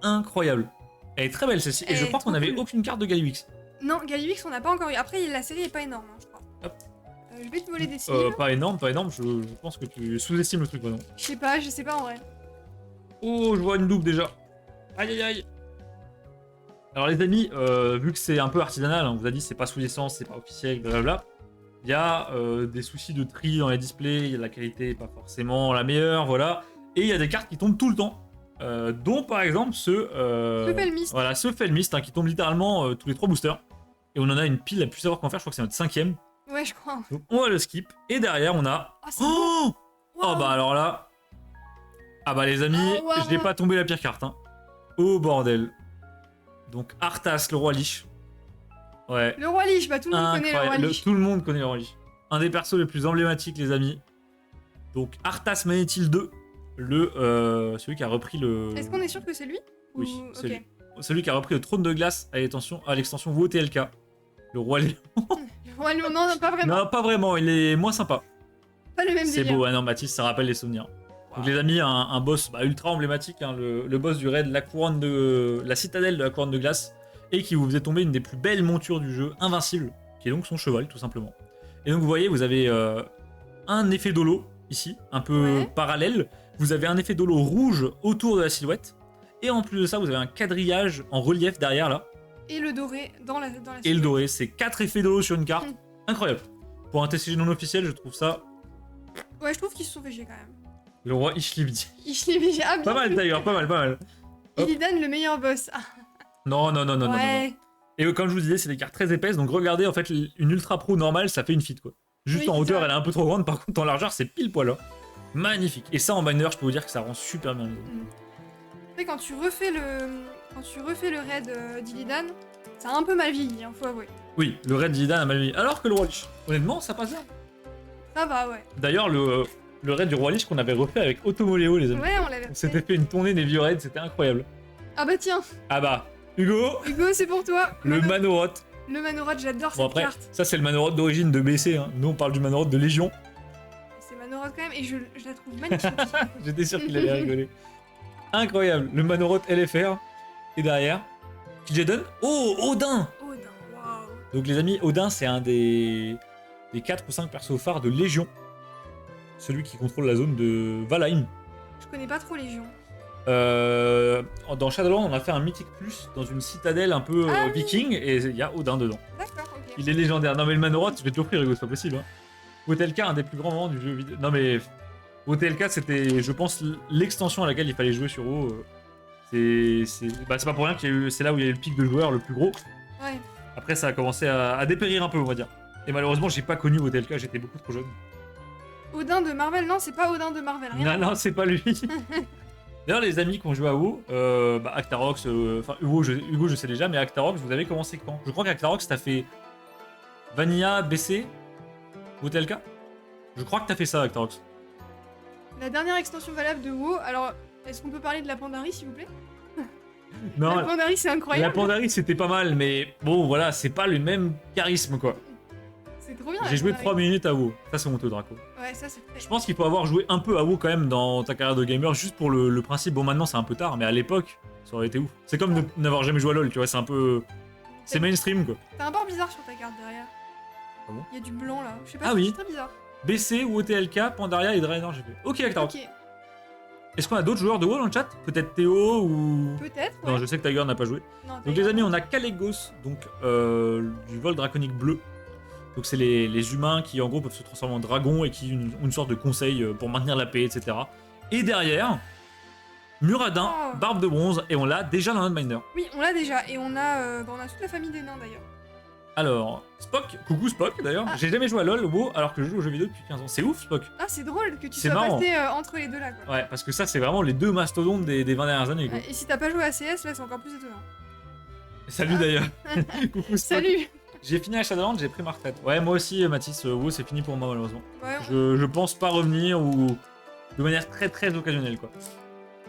[SPEAKER 1] Incroyable. Elle est très belle celle-ci. Et
[SPEAKER 2] Elle
[SPEAKER 1] je
[SPEAKER 2] est
[SPEAKER 1] crois qu'on
[SPEAKER 2] trop
[SPEAKER 1] n'avait
[SPEAKER 2] cool.
[SPEAKER 1] aucune carte de Gallywix.
[SPEAKER 2] Non, Gallywix, on n'a pas encore eu. Après, la série est pas énorme, hein, je crois.
[SPEAKER 1] Hop.
[SPEAKER 2] Je vais te voler des signes.
[SPEAKER 1] Pas énorme, pas énorme. Je pense que tu sous-estimes le truc maintenant.
[SPEAKER 2] Je sais pas en vrai.
[SPEAKER 1] Oh, je vois une double déjà. Aïe aïe aïe. Alors les amis, vu que c'est un peu artisanal, on vous a dit c'est pas sous licence, c'est pas officiel, blablabla. Il y a des soucis de tri dans les displays, la qualité est pas forcément la meilleure, voilà. Et il y a des cartes qui tombent tout le temps. Dont par exemple ce
[SPEAKER 2] Felmist.
[SPEAKER 1] voilà, ce Felmist hein, qui tombe littéralement tous les 3 boosters. Et on en a une pile à plus savoir qu'en faire, je crois que c'est notre 5ème.
[SPEAKER 2] Ouais, je crois.
[SPEAKER 1] Donc on va le skip. Et derrière on a...
[SPEAKER 2] Ah, c'est
[SPEAKER 1] Oh,
[SPEAKER 2] beau.
[SPEAKER 1] oh
[SPEAKER 2] Wow.
[SPEAKER 1] bah alors là... Ah bah les amis,
[SPEAKER 2] Oh, wow.
[SPEAKER 1] je n'ai pas tombé la pire carte. Hein. Oh bordel. Donc Arthas, le roi Lich. Ouais.
[SPEAKER 2] Le roi Lich, bah tout le monde connaît le roi
[SPEAKER 1] Incroyable.
[SPEAKER 2] Lich.
[SPEAKER 1] Tout le monde connaît le roi Lich. Un des persos les plus emblématiques les amis. Donc Arthas Manétil 2. Celui qui a repris le...
[SPEAKER 2] Est-ce qu'on est sûr que c'est lui?
[SPEAKER 1] Oui,
[SPEAKER 2] Ou-
[SPEAKER 1] c'est
[SPEAKER 2] ok.
[SPEAKER 1] lui. Celui qui a repris le trône de glace à l'extension WoTLK. Le roi Lion.
[SPEAKER 2] Le roi Lion, non, pas vraiment.
[SPEAKER 1] Non, pas vraiment, il est moins sympa.
[SPEAKER 2] Pas le même
[SPEAKER 1] C'est
[SPEAKER 2] délire.
[SPEAKER 1] beau, hein, non, Mathis, ça rappelle les souvenirs.
[SPEAKER 2] Wow.
[SPEAKER 1] Donc les amis, un boss ultra emblématique, hein, le boss du raid, la citadelle de la couronne de glace, et qui vous faisait tomber une des plus belles montures du jeu, invincible, qui est donc son cheval, tout simplement. Et donc vous voyez, vous avez un effet d'holo, ici, un peu
[SPEAKER 2] Ouais.
[SPEAKER 1] parallèle. Vous avez un effet d'holo rouge autour de la silhouette, et en plus de ça, vous avez un quadrillage en relief derrière, là,
[SPEAKER 2] Et le doré dans la
[SPEAKER 1] et le
[SPEAKER 2] silhouette.
[SPEAKER 1] doré. C'est 4 effets d'holo sur une carte.
[SPEAKER 2] Mm.
[SPEAKER 1] Incroyable. Pour un TCG non officiel, je trouve ça...
[SPEAKER 2] Ouais, je trouve qu'ils se sont fait chier quand même.
[SPEAKER 1] Le roi Ishlibdi.
[SPEAKER 2] Ah, bien
[SPEAKER 1] Pas mal
[SPEAKER 2] vu.
[SPEAKER 1] d'ailleurs, pas mal, pas mal. Hop.
[SPEAKER 2] Illidan, le meilleur boss. Ah,
[SPEAKER 1] Non, non, non, non, non, non, non.
[SPEAKER 2] ouais.
[SPEAKER 1] Et comme je vous disais, c'est des cartes très épaisses, donc regardez, en fait, une ultra pro normale, ça fait une fit, quoi. Juste
[SPEAKER 2] Oui,
[SPEAKER 1] en
[SPEAKER 2] c'est
[SPEAKER 1] hauteur,
[SPEAKER 2] ça.
[SPEAKER 1] elle est un peu trop grande, par contre, en largeur, c'est pile poil, hein. Magnifique. Et ça, en binder, je peux vous dire que ça rend super bien.
[SPEAKER 2] Tu sais, quand tu refais le raid d'Illidan, ça a un peu mal vieilli, hein, faut avouer.
[SPEAKER 1] Oui, le raid d'Illidan a mal mis. Alors que le roi Lich, honnêtement, ça passe bien.
[SPEAKER 2] Ça va, ouais.
[SPEAKER 1] D'ailleurs, le raid du roi Lich qu'on avait refait avec Automoléo, les amis.
[SPEAKER 2] Ouais, on l'avait
[SPEAKER 1] On
[SPEAKER 2] fait.
[SPEAKER 1] s'était fait une tournée des vieux raids, c'était incroyable.
[SPEAKER 2] Ah bah tiens,
[SPEAKER 1] Ah bah, Hugo,
[SPEAKER 2] Hugo, c'est pour toi.
[SPEAKER 1] le Manoroth.
[SPEAKER 2] Le Manoroth, j'adore
[SPEAKER 1] Bon
[SPEAKER 2] cette
[SPEAKER 1] après,
[SPEAKER 2] carte.
[SPEAKER 1] ça c'est le Manoroth d'origine de BC, hein. Nous on parle du Manoroth de Légion.
[SPEAKER 2] C'est Manoroth quand même, et je la trouve magnifique.
[SPEAKER 1] J'étais sûr qu'il allait rigoler. Incroyable, le Manoroth LFR. Et derrière, qui j'ai donne. Oh, Odin.
[SPEAKER 2] Odin, waouh.
[SPEAKER 1] Donc les amis, Odin c'est un des 4 ou 5 persos phares de Légion. Celui qui contrôle la zone de Valheim.
[SPEAKER 2] Je connais pas trop Légion.
[SPEAKER 1] Dans Shadowlands, on a fait un Mythic Plus dans une citadelle un peu
[SPEAKER 2] Ah oui.
[SPEAKER 1] viking et il y a Odin dedans.
[SPEAKER 2] D'accord, ok.
[SPEAKER 1] Il est légendaire. Non mais le Manoroth, je vais te l'offrir, Hugo, c'est pas possible. Hein. OTLK, un des plus grands moments du jeu vidéo. Non mais OTLK, c'était, je pense, l'extension à laquelle il fallait jouer sur WoW. C'est pas pour rien c'est là où il y a eu le pic de joueurs le plus gros.
[SPEAKER 2] Ouais.
[SPEAKER 1] Après, ça a commencé à dépérir un peu, on va dire. Et malheureusement, j'ai pas connu OTLK, j'étais beaucoup trop jeune.
[SPEAKER 2] Odin de Marvel, non, c'est pas Odin de Marvel, rien. à
[SPEAKER 1] Non,
[SPEAKER 2] voir.
[SPEAKER 1] non, c'est pas lui. D'ailleurs, les amis qui ont joué à WoW, Actarox, enfin Hugo, je sais déjà, mais Actarox, vous avez commencé quand? Je crois qu'Actarox, t'as fait Vanilla, BC, OTLK. Je crois que t'as fait ça, Actarox.
[SPEAKER 2] La dernière extension valable de WoW, alors, est-ce qu'on peut parler de la Pandarie, s'il vous plaît?
[SPEAKER 1] Non,
[SPEAKER 2] La Pandarie, c'est
[SPEAKER 1] la
[SPEAKER 2] incroyable.
[SPEAKER 1] Pandarie, c'était pas mal, mais bon, voilà, c'est pas le même charisme, quoi.
[SPEAKER 2] C'est trop bien. la
[SPEAKER 1] J'ai joué
[SPEAKER 2] Pandarie.
[SPEAKER 1] 3 minutes à WoW. Ça, c'est honteux, Draco.
[SPEAKER 2] Ouais, ça, c'est
[SPEAKER 1] Je pense qu'il faut avoir joué un peu à WoW quand même dans ta carrière de gamer, juste pour le principe. Bon, maintenant, c'est un peu tard, mais à l'époque, ça aurait été ouf. C'est comme n'avoir jamais joué à LoL, tu vois, c'est un peu. C'est mainstream, quoi.
[SPEAKER 2] T'as un bord bizarre sur ta carte derrière.
[SPEAKER 1] Ah bon?
[SPEAKER 2] Il y a du blanc là. Je sais pas,
[SPEAKER 1] Ah oui.
[SPEAKER 2] c'est très bizarre.
[SPEAKER 1] BC ou OTLK, Pandaria et Draenor GP. Ok, Actarox.
[SPEAKER 2] Ok,
[SPEAKER 1] Est-ce qu'on a d'autres joueurs de WoW dans le chat? Peut-être Théo ou.
[SPEAKER 2] peut-être. Ouais.
[SPEAKER 1] Non, je sais que Tiger n'a pas joué.
[SPEAKER 2] Non,
[SPEAKER 1] Donc,
[SPEAKER 2] Tiger.
[SPEAKER 1] les amis, on a Kalégos, donc du vol draconique bleu. Donc, c'est les humains qui, en gros, peuvent se transformer en dragon et qui ont une sorte de conseil pour maintenir la paix, etc. Et derrière, Muradin,
[SPEAKER 2] Oh.
[SPEAKER 1] barbe de bronze, et on l'a déjà dans notre binder.
[SPEAKER 2] Oui, on l'a déjà. Et on a toute la famille des nains d'ailleurs.
[SPEAKER 1] Alors, Spock, coucou Spock d'ailleurs.
[SPEAKER 2] Ah.
[SPEAKER 1] J'ai jamais joué à LoL, WoW, alors que je joue aux jeux vidéo depuis 15 ans. C'est ouf, Spock.
[SPEAKER 2] Ah, c'est drôle que tu
[SPEAKER 1] C'est
[SPEAKER 2] sois
[SPEAKER 1] marrant.
[SPEAKER 2] passé entre les deux là quoi.
[SPEAKER 1] Ouais, parce que ça, c'est vraiment les deux mastodontes des 20 dernières années. Quoi.
[SPEAKER 2] Ouais, et si t'as pas joué à CS, là c'est encore plus étonnant.
[SPEAKER 1] Salut d'ailleurs. Coucou Spock.
[SPEAKER 2] Salut.
[SPEAKER 1] J'ai fini à Shadowlands, j'ai pris ma retraite. Ouais, moi aussi, Mathis, WoW, c'est fini pour moi malheureusement.
[SPEAKER 2] Ouais,
[SPEAKER 1] Je pense pas revenir ou de manière très très occasionnelle quoi.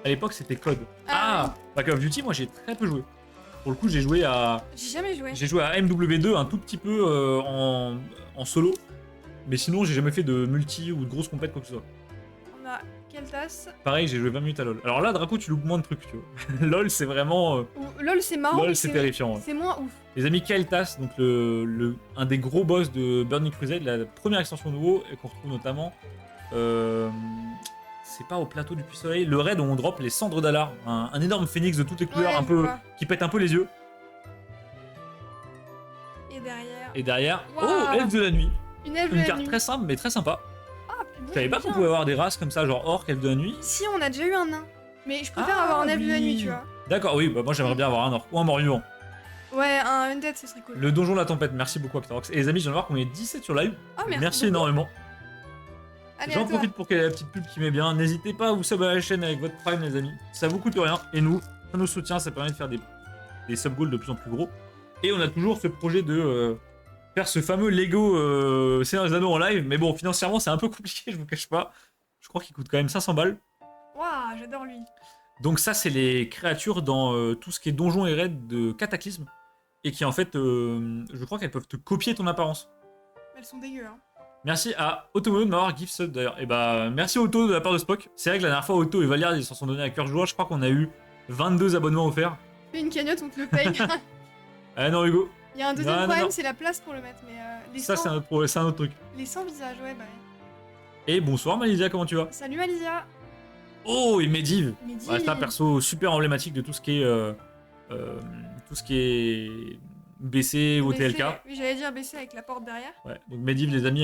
[SPEAKER 1] À l'époque, c'était Code.
[SPEAKER 2] Ah,
[SPEAKER 1] Bah Call of Duty, moi j'ai très peu joué. Pour le coup, j'ai joué à
[SPEAKER 2] J'ai jamais joué.
[SPEAKER 1] MW2 un tout petit peu en solo. Mais sinon, j'ai jamais fait de multi ou de grosse compète, quoi que ce soit.
[SPEAKER 2] On a Keltas.
[SPEAKER 1] Pareil, j'ai joué 20 minutes à LoL. Alors là, Draco, tu loupes moins de trucs, tu vois. LoL, c'est vraiment...
[SPEAKER 2] Ou LOL, c'est marrant.
[SPEAKER 1] LoL,
[SPEAKER 2] mais
[SPEAKER 1] c'est terrifiant. Ouais.
[SPEAKER 2] C'est moins ouf.
[SPEAKER 1] Les amis Kael'thas, donc un des gros boss de Burning Crusade, la première extension nouveau, et qu'on retrouve notamment... c'est pas au plateau du Puy-Soleil, le raid où on drop les cendres d'Alar, un énorme phénix de toutes les couleurs,
[SPEAKER 2] Ouais,
[SPEAKER 1] un
[SPEAKER 2] je
[SPEAKER 1] peu
[SPEAKER 2] vois.
[SPEAKER 1] qui pète un peu les yeux.
[SPEAKER 2] Et derrière.
[SPEAKER 1] Et derrière,
[SPEAKER 2] Waouh.
[SPEAKER 1] oh, elfe de la nuit.
[SPEAKER 2] Une elfe de
[SPEAKER 1] Une
[SPEAKER 2] la
[SPEAKER 1] carte
[SPEAKER 2] nuit.
[SPEAKER 1] très simple mais très sympa.
[SPEAKER 2] Ah, puis bon,
[SPEAKER 1] Je savais pas
[SPEAKER 2] j'aime
[SPEAKER 1] qu'on
[SPEAKER 2] bien.
[SPEAKER 1] pouvait avoir des races comme ça, genre orc, elfe de la nuit.
[SPEAKER 2] Si, on a déjà eu un nain. Mais je préfère
[SPEAKER 1] Ah,
[SPEAKER 2] avoir un elfe de la
[SPEAKER 1] oui.
[SPEAKER 2] nuit, tu vois.
[SPEAKER 1] D'accord, oui, bah moi j'aimerais bien avoir un orc ou un mort-vivant.
[SPEAKER 2] Ouais, un undead, ce serait cool.
[SPEAKER 1] Le donjon de la tempête, merci beaucoup Actorox. Et les amis, je viens de voir qu'on est 17 sur live.
[SPEAKER 2] Oh,
[SPEAKER 1] Merci
[SPEAKER 2] beaucoup.
[SPEAKER 1] énormément.
[SPEAKER 2] Allez,
[SPEAKER 1] J'en
[SPEAKER 2] à toi.
[SPEAKER 1] profite pour qu'elle ait la petite pub qui met bien. N'hésitez pas à vous sub à la chaîne avec votre prime, les amis. Ça vous coûte rien. Et nous, ça nous soutient, ça permet de faire des sub goals de plus en plus gros. Et on a toujours ce projet de faire ce fameux Lego Seigneur des Anneaux en live. Mais bon, financièrement, c'est un peu compliqué, je vous cache pas. Je crois qu'il coûte quand même 500 balles.
[SPEAKER 2] Waouh, j'adore lui.
[SPEAKER 1] Donc ça, c'est les créatures dans tout ce qui est donjon et raid de Cataclysme. Et qui en fait, je crois qu'elles peuvent te copier ton apparence.
[SPEAKER 2] Elles sont dégueu, hein.
[SPEAKER 1] Merci à Automono de m'avoir gift sub d'ailleurs. Et bah merci Auto de la part de Spock. C'est vrai que la dernière fois Auto et Valiard ils s'en sont donnés à cœur joie. Je crois qu'on a eu 22 abonnements offerts.
[SPEAKER 2] Fais une cagnotte, on te le paye.
[SPEAKER 1] Ah non Hugo,
[SPEAKER 2] Il y a un deuxième
[SPEAKER 1] Non, non,
[SPEAKER 2] problème,
[SPEAKER 1] non.
[SPEAKER 2] c'est la place pour le mettre. Mais les,
[SPEAKER 1] ça
[SPEAKER 2] 100,
[SPEAKER 1] c'est un autre truc.
[SPEAKER 2] les 100 visages, ouais, bah.
[SPEAKER 1] Et bonsoir Malizia, comment tu vas?
[SPEAKER 2] Salut Alicia.
[SPEAKER 1] Oh et Medivh.
[SPEAKER 2] Mais dis.
[SPEAKER 1] Ouais, c'est un perso super emblématique de tout ce qui est BC ou TLK.
[SPEAKER 2] Oui, j'allais dire baisser avec la porte derrière.
[SPEAKER 1] Ouais. Donc Medivh les amis,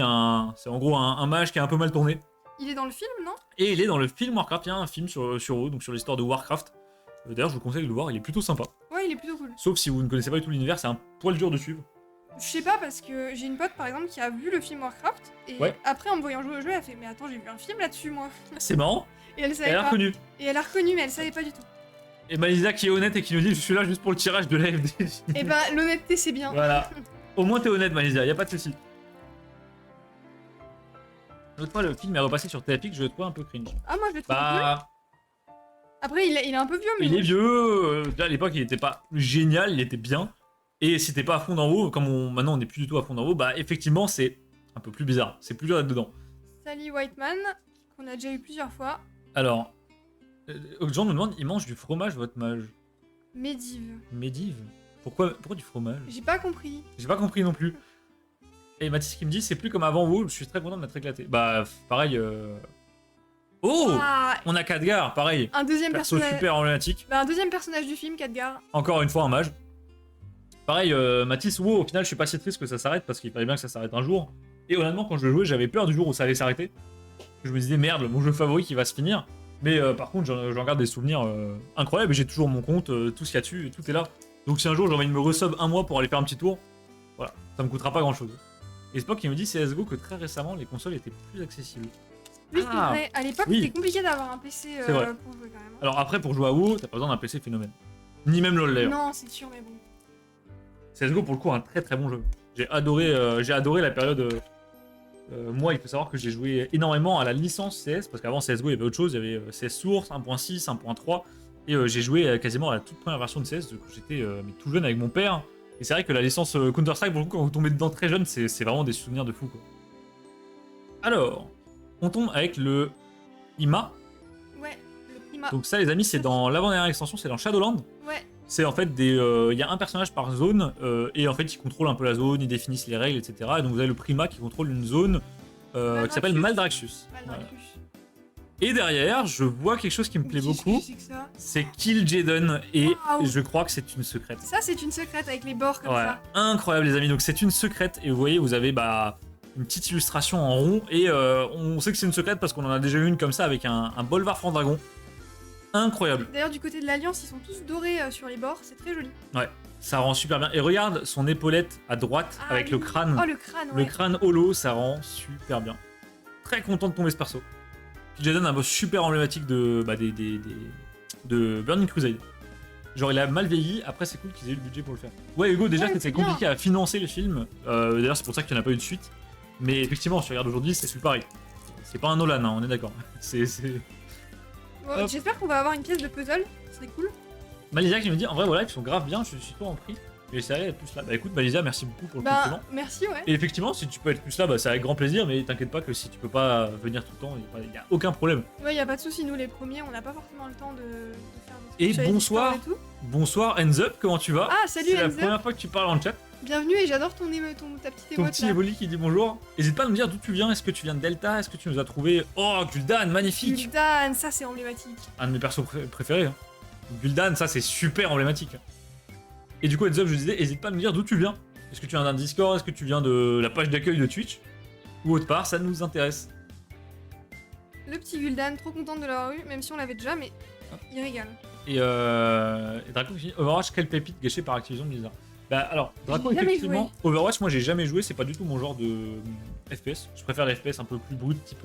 [SPEAKER 1] c'est en gros un mage qui a un peu mal tourné.
[SPEAKER 2] Il est dans le film, non?
[SPEAKER 1] Et il est dans le film Warcraft, il y a un film sur eux, donc sur l'histoire de Warcraft. D'ailleurs je vous conseille de le voir, il est plutôt sympa.
[SPEAKER 2] Ouais, il est plutôt cool.
[SPEAKER 1] Sauf si vous ne connaissez pas du tout l'univers, c'est un poil dur de suivre.
[SPEAKER 2] Je sais pas parce que j'ai une pote par exemple qui a vu le film Warcraft et
[SPEAKER 1] Ouais.
[SPEAKER 2] après en me voyant jouer au jeu, elle a fait mais attends, j'ai vu un film là-dessus moi.
[SPEAKER 1] C'est marrant,
[SPEAKER 2] Et elle savait
[SPEAKER 1] elle a
[SPEAKER 2] pas.
[SPEAKER 1] reconnu.
[SPEAKER 2] Et elle a reconnu mais elle savait pas du tout.
[SPEAKER 1] Et Malisa qui est honnête et qui nous dit je suis là juste pour le tirage de l'AFD.
[SPEAKER 2] Et bah l'honnêteté c'est bien.
[SPEAKER 1] Voilà. Au moins t'es honnête Malisa, y a pas de souci. L'autre fois le film est repassé sur TFX, je le trouve un peu cringe.
[SPEAKER 2] Ah moi je le trouve cool.
[SPEAKER 1] Bah,
[SPEAKER 2] Après il est un peu vieux mais
[SPEAKER 1] il
[SPEAKER 2] bon.
[SPEAKER 1] est vieux, déjà à l'époque il était pas génial, il était bien. Et si t'es pas à fond d'en haut, comme maintenant on est plus du tout à fond d'en haut, bah effectivement c'est un peu plus bizarre, c'est plus dur d'être dedans.
[SPEAKER 2] Sally Whiteman qu'on a déjà eu plusieurs fois.
[SPEAKER 1] Alors, Jean nous demande, il mange du fromage votre mage?
[SPEAKER 2] Medivh.
[SPEAKER 1] Medivh? Pourquoi du fromage?
[SPEAKER 2] J'ai pas compris.
[SPEAKER 1] J'ai pas compris non plus. Et Mathis qui me dit, c'est plus comme avant WoW, je suis très content de m'être éclaté. Bah, pareil. Oh,
[SPEAKER 2] Ah,
[SPEAKER 1] on a Khadgar, pareil.
[SPEAKER 2] un deuxième
[SPEAKER 1] Perso
[SPEAKER 2] personnage.
[SPEAKER 1] super emblématique.
[SPEAKER 2] Bah, un deuxième personnage du film, Khadgar.
[SPEAKER 1] Encore une fois, un mage. Pareil, Mathis, WoW, au final, je suis pas si triste que ça s'arrête parce qu'il fallait bien que ça s'arrête un jour. Et honnêtement, quand je le jouais, j'avais peur du jour où ça allait s'arrêter. Je me disais, merde, mon jeu favori qui va se finir. Mais par contre, j'en garde des souvenirs incroyables et j'ai toujours mon compte, tout ce qu'il y a dessus, tout est là. Donc si un jour j'ai envie de me resub un mois pour aller faire un petit tour, voilà, ça me coûtera pas grand chose. Et Spock qui me dit CSGO que très récemment les consoles étaient plus accessibles.
[SPEAKER 2] Oui, c'est
[SPEAKER 1] Ah,
[SPEAKER 2] vrai. À l'époque,
[SPEAKER 1] oui.
[SPEAKER 2] c'était compliqué d'avoir un PC
[SPEAKER 1] C'est vrai.
[SPEAKER 2] pour jouer quand même.
[SPEAKER 1] Alors après pour jouer à WoW, t'as pas besoin d'un PC phénomène. Ni même LoL d'ailleurs.
[SPEAKER 2] Non, c'est sûr, mais bon.
[SPEAKER 1] CSGO pour le coup un très très bon jeu. J'ai adoré la période. Moi il faut savoir que j'ai joué énormément à la licence CS parce qu'avant CSGO il y avait autre chose, il y avait CS Source, 1.6, 1.3 et j'ai joué quasiment à la toute première version de CS quand j'étais mais tout jeune avec mon père. Et c'est vrai que la licence Counter-Strike pour le coup quand vous tombez dedans très jeune c'est vraiment des souvenirs de fou quoi. Alors, on tombe avec le IMA.
[SPEAKER 2] Ouais, le Prima.
[SPEAKER 1] Donc ça les amis c'est dans l'avant-dernière extension, c'est dans Shadowland.
[SPEAKER 2] Ouais,
[SPEAKER 1] C'est en fait il y a un personnage par zone et en fait il contrôle un peu la zone, ils définissent les règles, etc. Et donc vous avez le Prima qui contrôle une zone qui s'appelle Maldraxxus.
[SPEAKER 2] Maldraxxus.
[SPEAKER 1] Et derrière, je vois quelque chose qui me plaît
[SPEAKER 2] Qu'est-ce
[SPEAKER 1] beaucoup,
[SPEAKER 2] que c'est que ça
[SPEAKER 1] c'est Kill Jaden et
[SPEAKER 2] Waouh.
[SPEAKER 1] je crois que c'est une secrète.
[SPEAKER 2] Ça, c'est une secrète avec les bords comme
[SPEAKER 1] Ouais,
[SPEAKER 2] ça.
[SPEAKER 1] incroyable les amis. Donc c'est une secrète et vous voyez, vous avez une petite illustration en rond et on sait que c'est une secrète parce qu'on en a déjà eu une comme ça avec un Bolvar Franc Dragon. Incroyable.
[SPEAKER 2] D'ailleurs, du côté de l'Alliance, ils sont tous dorés sur les bords, c'est très joli.
[SPEAKER 1] Ouais, ça rend super bien. Et regarde son épaulette à droite
[SPEAKER 2] Ah
[SPEAKER 1] avec
[SPEAKER 2] oui.
[SPEAKER 1] le crâne.
[SPEAKER 2] Oh, le crâne, ouais.
[SPEAKER 1] Le crâne holo, ça rend super bien. Très content de tomber ce perso. Kill Jaden, un boss super emblématique de Burning Crusade. Genre il a mal vieilli, après c'est cool qu'ils aient eu le budget pour le faire. Ouais Hugo, déjà
[SPEAKER 2] Ouais,
[SPEAKER 1] c'était
[SPEAKER 2] c'est bien.
[SPEAKER 1] compliqué à financer le film. D'ailleurs c'est pour ça qu'il n'y en a pas eu de suite. Mais effectivement, si tu regardes aujourd'hui, c'est plus pareil. C'est pas un Nolan, hein, on est d'accord.
[SPEAKER 2] Bon,
[SPEAKER 1] Hop.
[SPEAKER 2] j'espère qu'on va avoir une pièce de puzzle, ce serait cool.
[SPEAKER 1] Malysia qui nous dit en vrai, voilà, ils sont grave bien, je suis toi en prix. J'essaierai d'être plus là. Bah écoute, Malysia, merci beaucoup pour le compliment.
[SPEAKER 2] Bah, merci, ouais.
[SPEAKER 1] Et effectivement, si tu peux être plus là, bah c'est avec grand plaisir, mais t'inquiète pas que si tu peux pas venir tout le temps, y a aucun problème.
[SPEAKER 2] Ouais, y a pas de souci, nous les premiers, on n'a pas forcément le temps de faire
[SPEAKER 1] Et
[SPEAKER 2] des trucs sur les
[SPEAKER 1] bonsoir.
[SPEAKER 2] Discord et tout.
[SPEAKER 1] Bonsoir, Hands Up, comment tu vas?
[SPEAKER 2] Ah, salut
[SPEAKER 1] C'est la
[SPEAKER 2] Enzo.
[SPEAKER 1] première fois que tu parles en chat.
[SPEAKER 2] Bienvenue et j'adore ta petite
[SPEAKER 1] Ton
[SPEAKER 2] émote
[SPEAKER 1] petit
[SPEAKER 2] là.
[SPEAKER 1] Evoli qui dit bonjour. N'hésite pas à nous dire d'où tu viens, est-ce que tu viens de Delta, est-ce que tu nous as trouvé. Oh, Gul'dan, magnifique!
[SPEAKER 2] Gul'dan, ça c'est emblématique.
[SPEAKER 1] Un de mes persos préférés. Hein. Gul'dan, ça c'est super emblématique. Et du coup, Heads Up, je disais, n'hésite pas à nous dire d'où tu viens. Est-ce que tu viens d'un Discord, est-ce que tu viens de la page d'accueil de Twitch ou autre part, ça nous intéresse.
[SPEAKER 2] Le petit Gul'dan, trop contente de l'avoir eu, même si on l'avait déjà, mais il régale.
[SPEAKER 1] Et Draco qui dit Overwatch, quelle pépite gâchée par Activision Blizzard. Bah alors, Draco,
[SPEAKER 2] J'ai jamais
[SPEAKER 1] effectivement,
[SPEAKER 2] joué.
[SPEAKER 1] Overwatch, moi j'ai jamais joué, c'est pas du tout mon genre de FPS. Je préfère les FPS un peu plus brut, type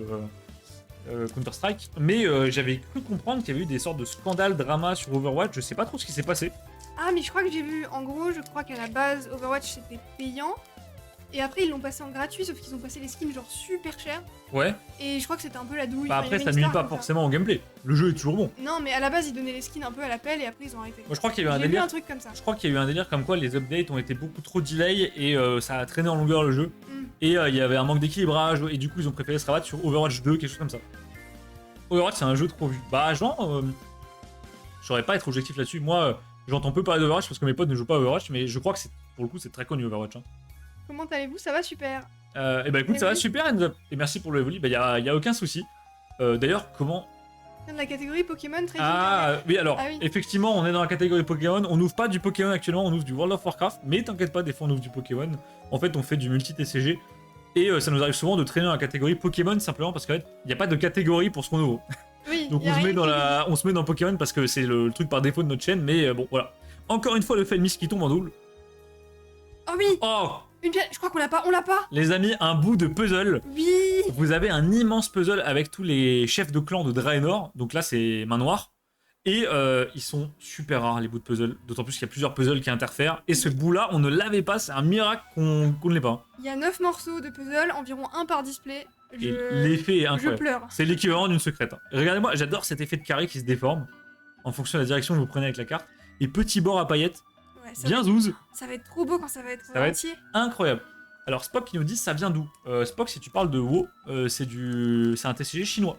[SPEAKER 1] Counter-Strike. Mais j'avais cru comprendre qu'il y avait eu des sortes de scandales, drama sur Overwatch, je sais pas trop ce qui s'est passé.
[SPEAKER 2] Ah, mais je crois que j'ai vu, en gros, je crois qu'à la base, Overwatch c'était payant. Et après, ils l'ont passé en gratuit, sauf qu'ils ont passé les skins genre super chers.
[SPEAKER 1] Ouais,
[SPEAKER 2] Et je crois que c'était un peu la douille.
[SPEAKER 1] bah
[SPEAKER 2] Enfin, il y
[SPEAKER 1] après
[SPEAKER 2] avait
[SPEAKER 1] ça
[SPEAKER 2] une
[SPEAKER 1] nuit
[SPEAKER 2] star
[SPEAKER 1] pas
[SPEAKER 2] comme ça.
[SPEAKER 1] forcément au gameplay. Le jeu est toujours bon.
[SPEAKER 2] Non, mais à la base, ils donnaient les skins un peu à l'appel et après, ils ont arrêté.
[SPEAKER 1] Moi je crois qu'il y a eu un
[SPEAKER 2] J'ai vu
[SPEAKER 1] délire.
[SPEAKER 2] un truc comme ça.
[SPEAKER 1] Je crois qu'il y a eu un délire comme quoi les updates ont été beaucoup trop delay et ça a traîné en longueur le jeu.
[SPEAKER 2] Mm.
[SPEAKER 1] Et il y avait un manque d'équilibrage et du coup ils ont préféré se rabattre sur Overwatch 2, quelque chose comme ça. Overwatch c'est un jeu trop vu. Bah Jean, je saurais pas être objectif là-dessus. Moi j'entends peu parler d'Overwatch parce que mes potes ne jouent pas à Overwatch, mais je crois que pour le coup c'est très connu Overwatch. Hein.
[SPEAKER 2] Comment allez-vous? Ça va super.
[SPEAKER 1] Et bah écoute
[SPEAKER 2] Et
[SPEAKER 1] ça va
[SPEAKER 2] oui.
[SPEAKER 1] super Hands Up. Et merci pour le Evoli, bah y a aucun souci. D'ailleurs comment...
[SPEAKER 2] Vient de la catégorie Pokémon très
[SPEAKER 1] Ah oui alors
[SPEAKER 2] Ah oui.
[SPEAKER 1] effectivement on est dans la catégorie Pokémon, on n'ouvre pas du Pokémon actuellement, on ouvre du World of Warcraft, mais t'inquiète pas des fois on ouvre du Pokémon, en fait on fait du multi-TCG, et ça nous arrive souvent de traîner dans la catégorie Pokémon simplement parce qu'en fait il n'y a pas de catégorie pour ce qu'on ouvre.
[SPEAKER 2] Oui,
[SPEAKER 1] Donc
[SPEAKER 2] y a rien qui-
[SPEAKER 1] on se met dans Pokémon parce que c'est le truc par défaut de notre chaîne, mais bon voilà. Encore une fois le Felmis qui tombe en double.
[SPEAKER 2] Oh oui,
[SPEAKER 1] Oh
[SPEAKER 2] une pièce, je crois qu'on l'a pas, on l'a pas.
[SPEAKER 1] les amis, un bout de puzzle.
[SPEAKER 2] Oui.
[SPEAKER 1] Vous avez un immense puzzle avec tous les chefs de clan de Draenor, donc là c'est main noire, et ils sont super rares les bouts de puzzle, d'autant plus qu'il y a plusieurs puzzles qui interfèrent, et ce bout là on ne l'avait pas, c'est un miracle qu'on ne l'ait pas.
[SPEAKER 2] Il y a 9 morceaux de puzzle, environ un par display.
[SPEAKER 1] Et l'effet est
[SPEAKER 2] Je
[SPEAKER 1] incroyable.
[SPEAKER 2] pleure.
[SPEAKER 1] C'est l'équivalent d'une secrète. Hein. Regardez-moi, j'adore cet effet de carré qui se déforme en fonction de la direction que vous prenez avec la carte, et petit bord à paillettes,
[SPEAKER 2] Ouais, ça,
[SPEAKER 1] bien zouze,
[SPEAKER 2] ça va être trop beau quand ça va être
[SPEAKER 1] Ça va être-
[SPEAKER 2] entier.
[SPEAKER 1] incroyable. Alors Spock qui nous dit ça vient d'où Spock, si tu parles de WoW, c'est un TCG chinois.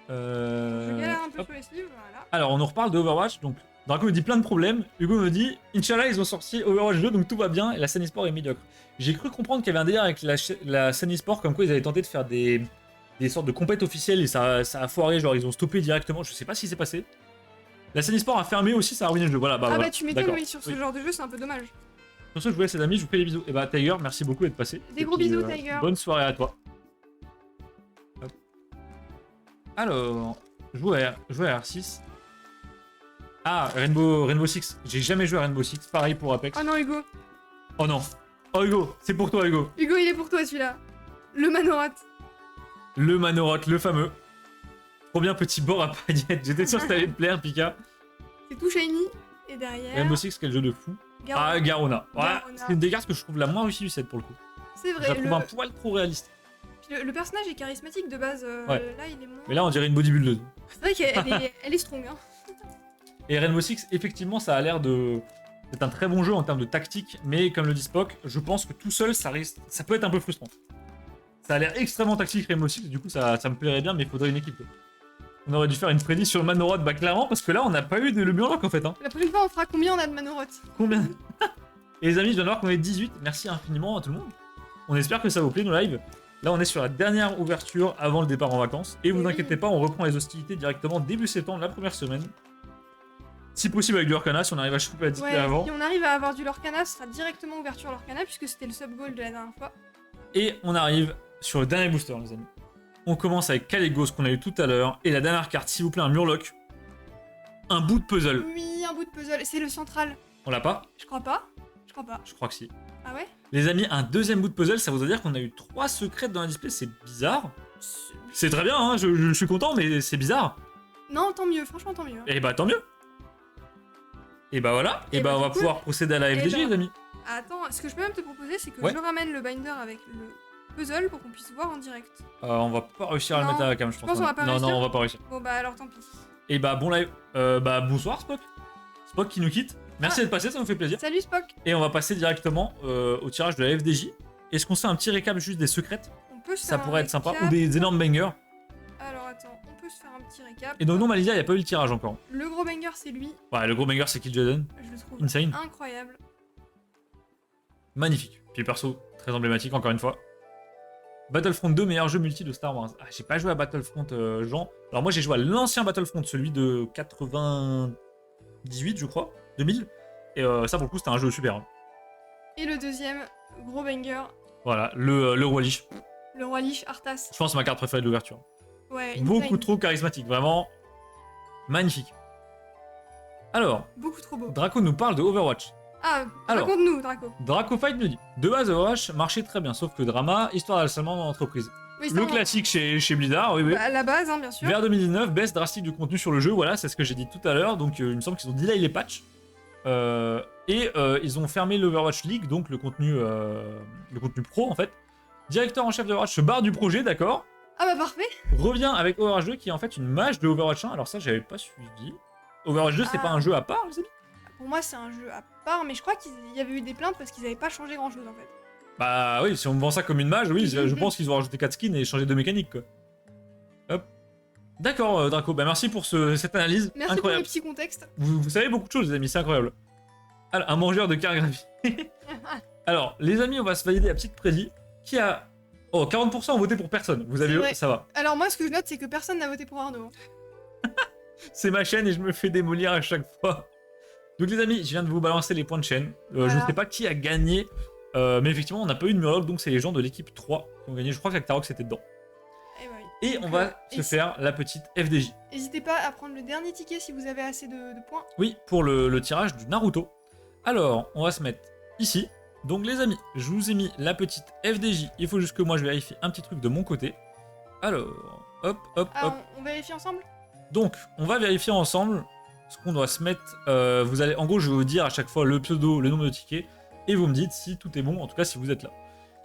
[SPEAKER 2] Je galère un peu
[SPEAKER 1] hop.
[SPEAKER 2] sur les sleeves, voilà.
[SPEAKER 1] Alors, on nous reparle de Overwatch, donc Draco me dit plein de problèmes. Hugo me dit Inch'Allah, ils ont sorti Overwatch 2, donc tout va bien, et la scène e-sport est médiocre. J'ai cru comprendre qu'il y avait un délire avec la scène e-sport, comme quoi ils avaient tenté de faire des sortes de compètes officielles, et ça a foiré, genre ils ont stoppé directement, je sais pas ce qui s'est passé. La scène e-sport a fermé aussi, ça a ruiné le jeu, voilà. Bah,
[SPEAKER 2] Ah
[SPEAKER 1] voilà.
[SPEAKER 2] bah tu m'étonnes,
[SPEAKER 1] D'accord.
[SPEAKER 2] oui, sur ce
[SPEAKER 1] Oui.
[SPEAKER 2] genre de jeu, c'est un peu dommage.
[SPEAKER 1] Sur ce, je vous laisse les amis, je vous fais des bisous. Et bah Tiger, merci beaucoup d'être passé.
[SPEAKER 2] Des
[SPEAKER 1] Et
[SPEAKER 2] gros
[SPEAKER 1] puis,
[SPEAKER 2] bisous, Tiger.
[SPEAKER 1] Bonne soirée à toi. Hop. Alors, jouer à R6. Ah, Rainbow Six. J'ai jamais joué à Rainbow Six. Pareil pour Apex.
[SPEAKER 2] Oh non, Hugo.
[SPEAKER 1] Oh non. Oh Hugo, c'est pour toi Hugo.
[SPEAKER 2] Hugo, il est pour toi celui-là. Le Manorat.
[SPEAKER 1] Le Manoroth, le fameux. Trop bien petit bord à paillettes. J'étais sûr que ça allait te plaire, Pika.
[SPEAKER 2] C'est tout shiny. Et derrière.
[SPEAKER 1] Rainbow Six, quel jeu de fou.
[SPEAKER 2] Garou.
[SPEAKER 1] Ah, Garona. Ouais,
[SPEAKER 2] Garona.
[SPEAKER 1] c'est une des cartes que je trouve la moins réussie du set pour le coup.
[SPEAKER 2] C'est
[SPEAKER 1] Je
[SPEAKER 2] vrai.
[SPEAKER 1] la trouve un poil trop réaliste.
[SPEAKER 2] Puis le personnage est charismatique de base.
[SPEAKER 1] Ouais.
[SPEAKER 2] Là, il est moins.
[SPEAKER 1] Mais là, on dirait une bodybuildeuse.
[SPEAKER 2] C'est vrai qu'elle elle est strong. Hein.
[SPEAKER 1] Et Rainbow Six, effectivement, ça a l'air de. C'est un très bon jeu en termes de tactique, mais comme le dit Spock, je pense que tout seul, ça peut être un peu frustrant. Ça a l'air extrêmement tactique Rainbow Six, du coup, ça me plairait bien, mais il faudrait une équipe. On aurait dû faire une prédit sur le Manoroth, bah clairement, parce que là, on n'a pas eu le Murloc en fait. Hein.
[SPEAKER 2] La prochaine fois, on fera combien on a de Manorat?
[SPEAKER 1] Combien Et les amis, je viens de voir qu'on est 18. Merci infiniment à tout le monde. On espère que ça vous plaît, nos lives. Là, on est sur la dernière ouverture avant le départ en vacances. Et vous
[SPEAKER 2] Oui.
[SPEAKER 1] inquiétez pas, on reprend les hostilités directement début septembre, la première semaine. Si possible avec du Arcana, si on arrive à choper la display
[SPEAKER 2] Ouais,
[SPEAKER 1] avant.
[SPEAKER 2] si on arrive à avoir du Lorcana, ce sera directement ouverture Lorcana, puisque c'était le sub-goal de la dernière fois.
[SPEAKER 1] Et on arrive sur le dernier booster, les amis. On commence avec Calegos qu'on a eu tout à l'heure. Et la dernière carte, s'il vous plaît, un Murloc. Un bout de puzzle.
[SPEAKER 2] Oui, un bout de puzzle. C'est le central.
[SPEAKER 1] On l'a pas?
[SPEAKER 2] Je crois pas. Je crois pas.
[SPEAKER 1] Je crois que si.
[SPEAKER 2] Ah ouais?
[SPEAKER 1] Les amis, un deuxième bout de puzzle, ça voudrait dire qu'on a eu 3 secrets dans la display. C'est bizarre. C'est très bien, hein, je suis content, mais c'est bizarre.
[SPEAKER 2] Non, tant mieux. Franchement, tant mieux.
[SPEAKER 1] Et bah tant mieux. Et bah voilà. Et bah on va
[SPEAKER 2] du coup,
[SPEAKER 1] pouvoir procéder à la FDJ,
[SPEAKER 2] ben,
[SPEAKER 1] les amis.
[SPEAKER 2] Attends, ce que je peux même te proposer, c'est que
[SPEAKER 1] Ouais.
[SPEAKER 2] je ramène le binder avec le puzzle pour qu'on puisse voir en direct.
[SPEAKER 1] On va pas réussir à le
[SPEAKER 2] Non,
[SPEAKER 1] mettre à la cam, je pense.
[SPEAKER 2] pense qu'on va pas
[SPEAKER 1] non,
[SPEAKER 2] réussir.
[SPEAKER 1] non, on va pas réussir.
[SPEAKER 2] Bon bah alors tant pis.
[SPEAKER 1] Et bah bon live. Bah bonsoir Spock. Spock qui nous quitte. Merci d'être passé, ça nous fait plaisir.
[SPEAKER 2] Salut Spock.
[SPEAKER 1] Et on va passer directement au tirage de la FDJ. Est-ce qu'on se fait un petit récap juste des secrètes?
[SPEAKER 2] On peut se
[SPEAKER 1] Ça
[SPEAKER 2] faire
[SPEAKER 1] pourrait
[SPEAKER 2] un
[SPEAKER 1] être sympa.
[SPEAKER 2] récap.
[SPEAKER 1] Ou des énormes bangers.
[SPEAKER 2] Alors attends, on peut se faire un petit récap.
[SPEAKER 1] Et donc non, Malizia, il n'y a pas eu le tirage encore.
[SPEAKER 2] Le gros banger, c'est lui.
[SPEAKER 1] Ouais, le gros banger, c'est Kill Jaden.
[SPEAKER 2] Je le trouve
[SPEAKER 1] Insane.
[SPEAKER 2] incroyable.
[SPEAKER 1] Magnifique. Puis perso, très emblématique encore une fois. Battlefront 2, meilleur jeu multi de Star Wars. Ah, j'ai pas joué à Battlefront, Jean. Alors moi, j'ai joué à l'ancien Battlefront, celui de 98, je crois, 2000. Et ça, pour le coup, c'était un jeu super. Hein.
[SPEAKER 2] Et le deuxième, gros banger,
[SPEAKER 1] Voilà, le Roi Lich.
[SPEAKER 2] le roi Lich Arthas.
[SPEAKER 1] Je pense que c'est ma carte préférée de l'ouverture.
[SPEAKER 2] Ouais, insane.
[SPEAKER 1] Beaucoup trop charismatique, vraiment magnifique. Alors,
[SPEAKER 2] Beaucoup trop beau.
[SPEAKER 1] Draco nous parle de Overwatch.
[SPEAKER 2] Ah,
[SPEAKER 1] Alors.
[SPEAKER 2] raconte-nous, Draco.
[SPEAKER 1] Draco Fight nous dit de base, Overwatch marchait très bien, sauf que drama, histoire d'harcèlement dans l'entreprise.
[SPEAKER 2] Oui,
[SPEAKER 1] Le
[SPEAKER 2] ça,
[SPEAKER 1] classique chez Blizzard, oui, oui.
[SPEAKER 2] À la base, hein, bien sûr.
[SPEAKER 1] Vers 2019, baisse drastique du contenu sur le jeu, voilà, c'est ce que j'ai dit tout à l'heure. Donc, il me semble qu'ils ont delay les patchs. Ils ont fermé l'Overwatch League, donc le contenu pro en fait. Directeur en chef d'Overwatch se barre du projet, d'accord.
[SPEAKER 2] Ah bah parfait.
[SPEAKER 1] Revient avec Overwatch 2 qui est en fait une mage de Overwatch 1. Alors ça, j'avais pas suivi. Overwatch 2, c'est
[SPEAKER 2] Ah.
[SPEAKER 1] pas un jeu à part, les amis?
[SPEAKER 2] Pour moi, c'est un jeu à part, mais je crois qu'il y avait eu des plaintes parce qu'ils avaient pas changé grand chose en fait.
[SPEAKER 1] Bah oui, si on me vend ça comme une mage, oui, je pense qu'ils ont rajouté 4 skins et changé de mécanique, quoi. Hop. D'accord, Draco, bah merci pour cette analyse
[SPEAKER 2] Merci pour le
[SPEAKER 1] incroyable.
[SPEAKER 2] petit contexte.
[SPEAKER 1] Vous savez beaucoup de choses, les amis, c'est incroyable. Alors, un mangeur de cartographie. Alors, les amis, on va se valider la petite prédit. Qui a... Oh, 40% ont voté pour personne. Vous
[SPEAKER 2] C'est
[SPEAKER 1] avez...
[SPEAKER 2] vrai.
[SPEAKER 1] Ça va.
[SPEAKER 2] Alors moi, ce que je note, c'est que personne n'a voté pour Arnaud.
[SPEAKER 1] C'est ma chaîne et je me fais démolir à chaque fois. Donc les amis, je viens de vous balancer les points de chaîne. Je
[SPEAKER 2] Voilà.
[SPEAKER 1] ne sais pas qui a gagné, mais effectivement, on n'a pas eu de Murloc, donc c'est les gens de l'équipe 3 qui ont gagné. Je crois qu'Actarox était dedans.
[SPEAKER 2] Eh bah oui.
[SPEAKER 1] Et on va se faire la petite FDJ.
[SPEAKER 2] N'hésitez pas à prendre le dernier ticket si vous avez assez de points.
[SPEAKER 1] Oui, pour le tirage du Naruto. Alors, on va se mettre ici. Donc les amis, je vous ai mis la petite FDJ. Il faut juste que moi je vérifie un petit truc de mon côté. Alors, hop, hop,
[SPEAKER 2] Ah,
[SPEAKER 1] hop.
[SPEAKER 2] on vérifie ensemble?
[SPEAKER 1] Donc, on va vérifier ensemble ce qu'on doit se mettre. Vous allez, en gros, je vais vous dire à chaque fois le pseudo, le nombre de tickets, et vous me dites si tout est bon, en tout cas si vous êtes là.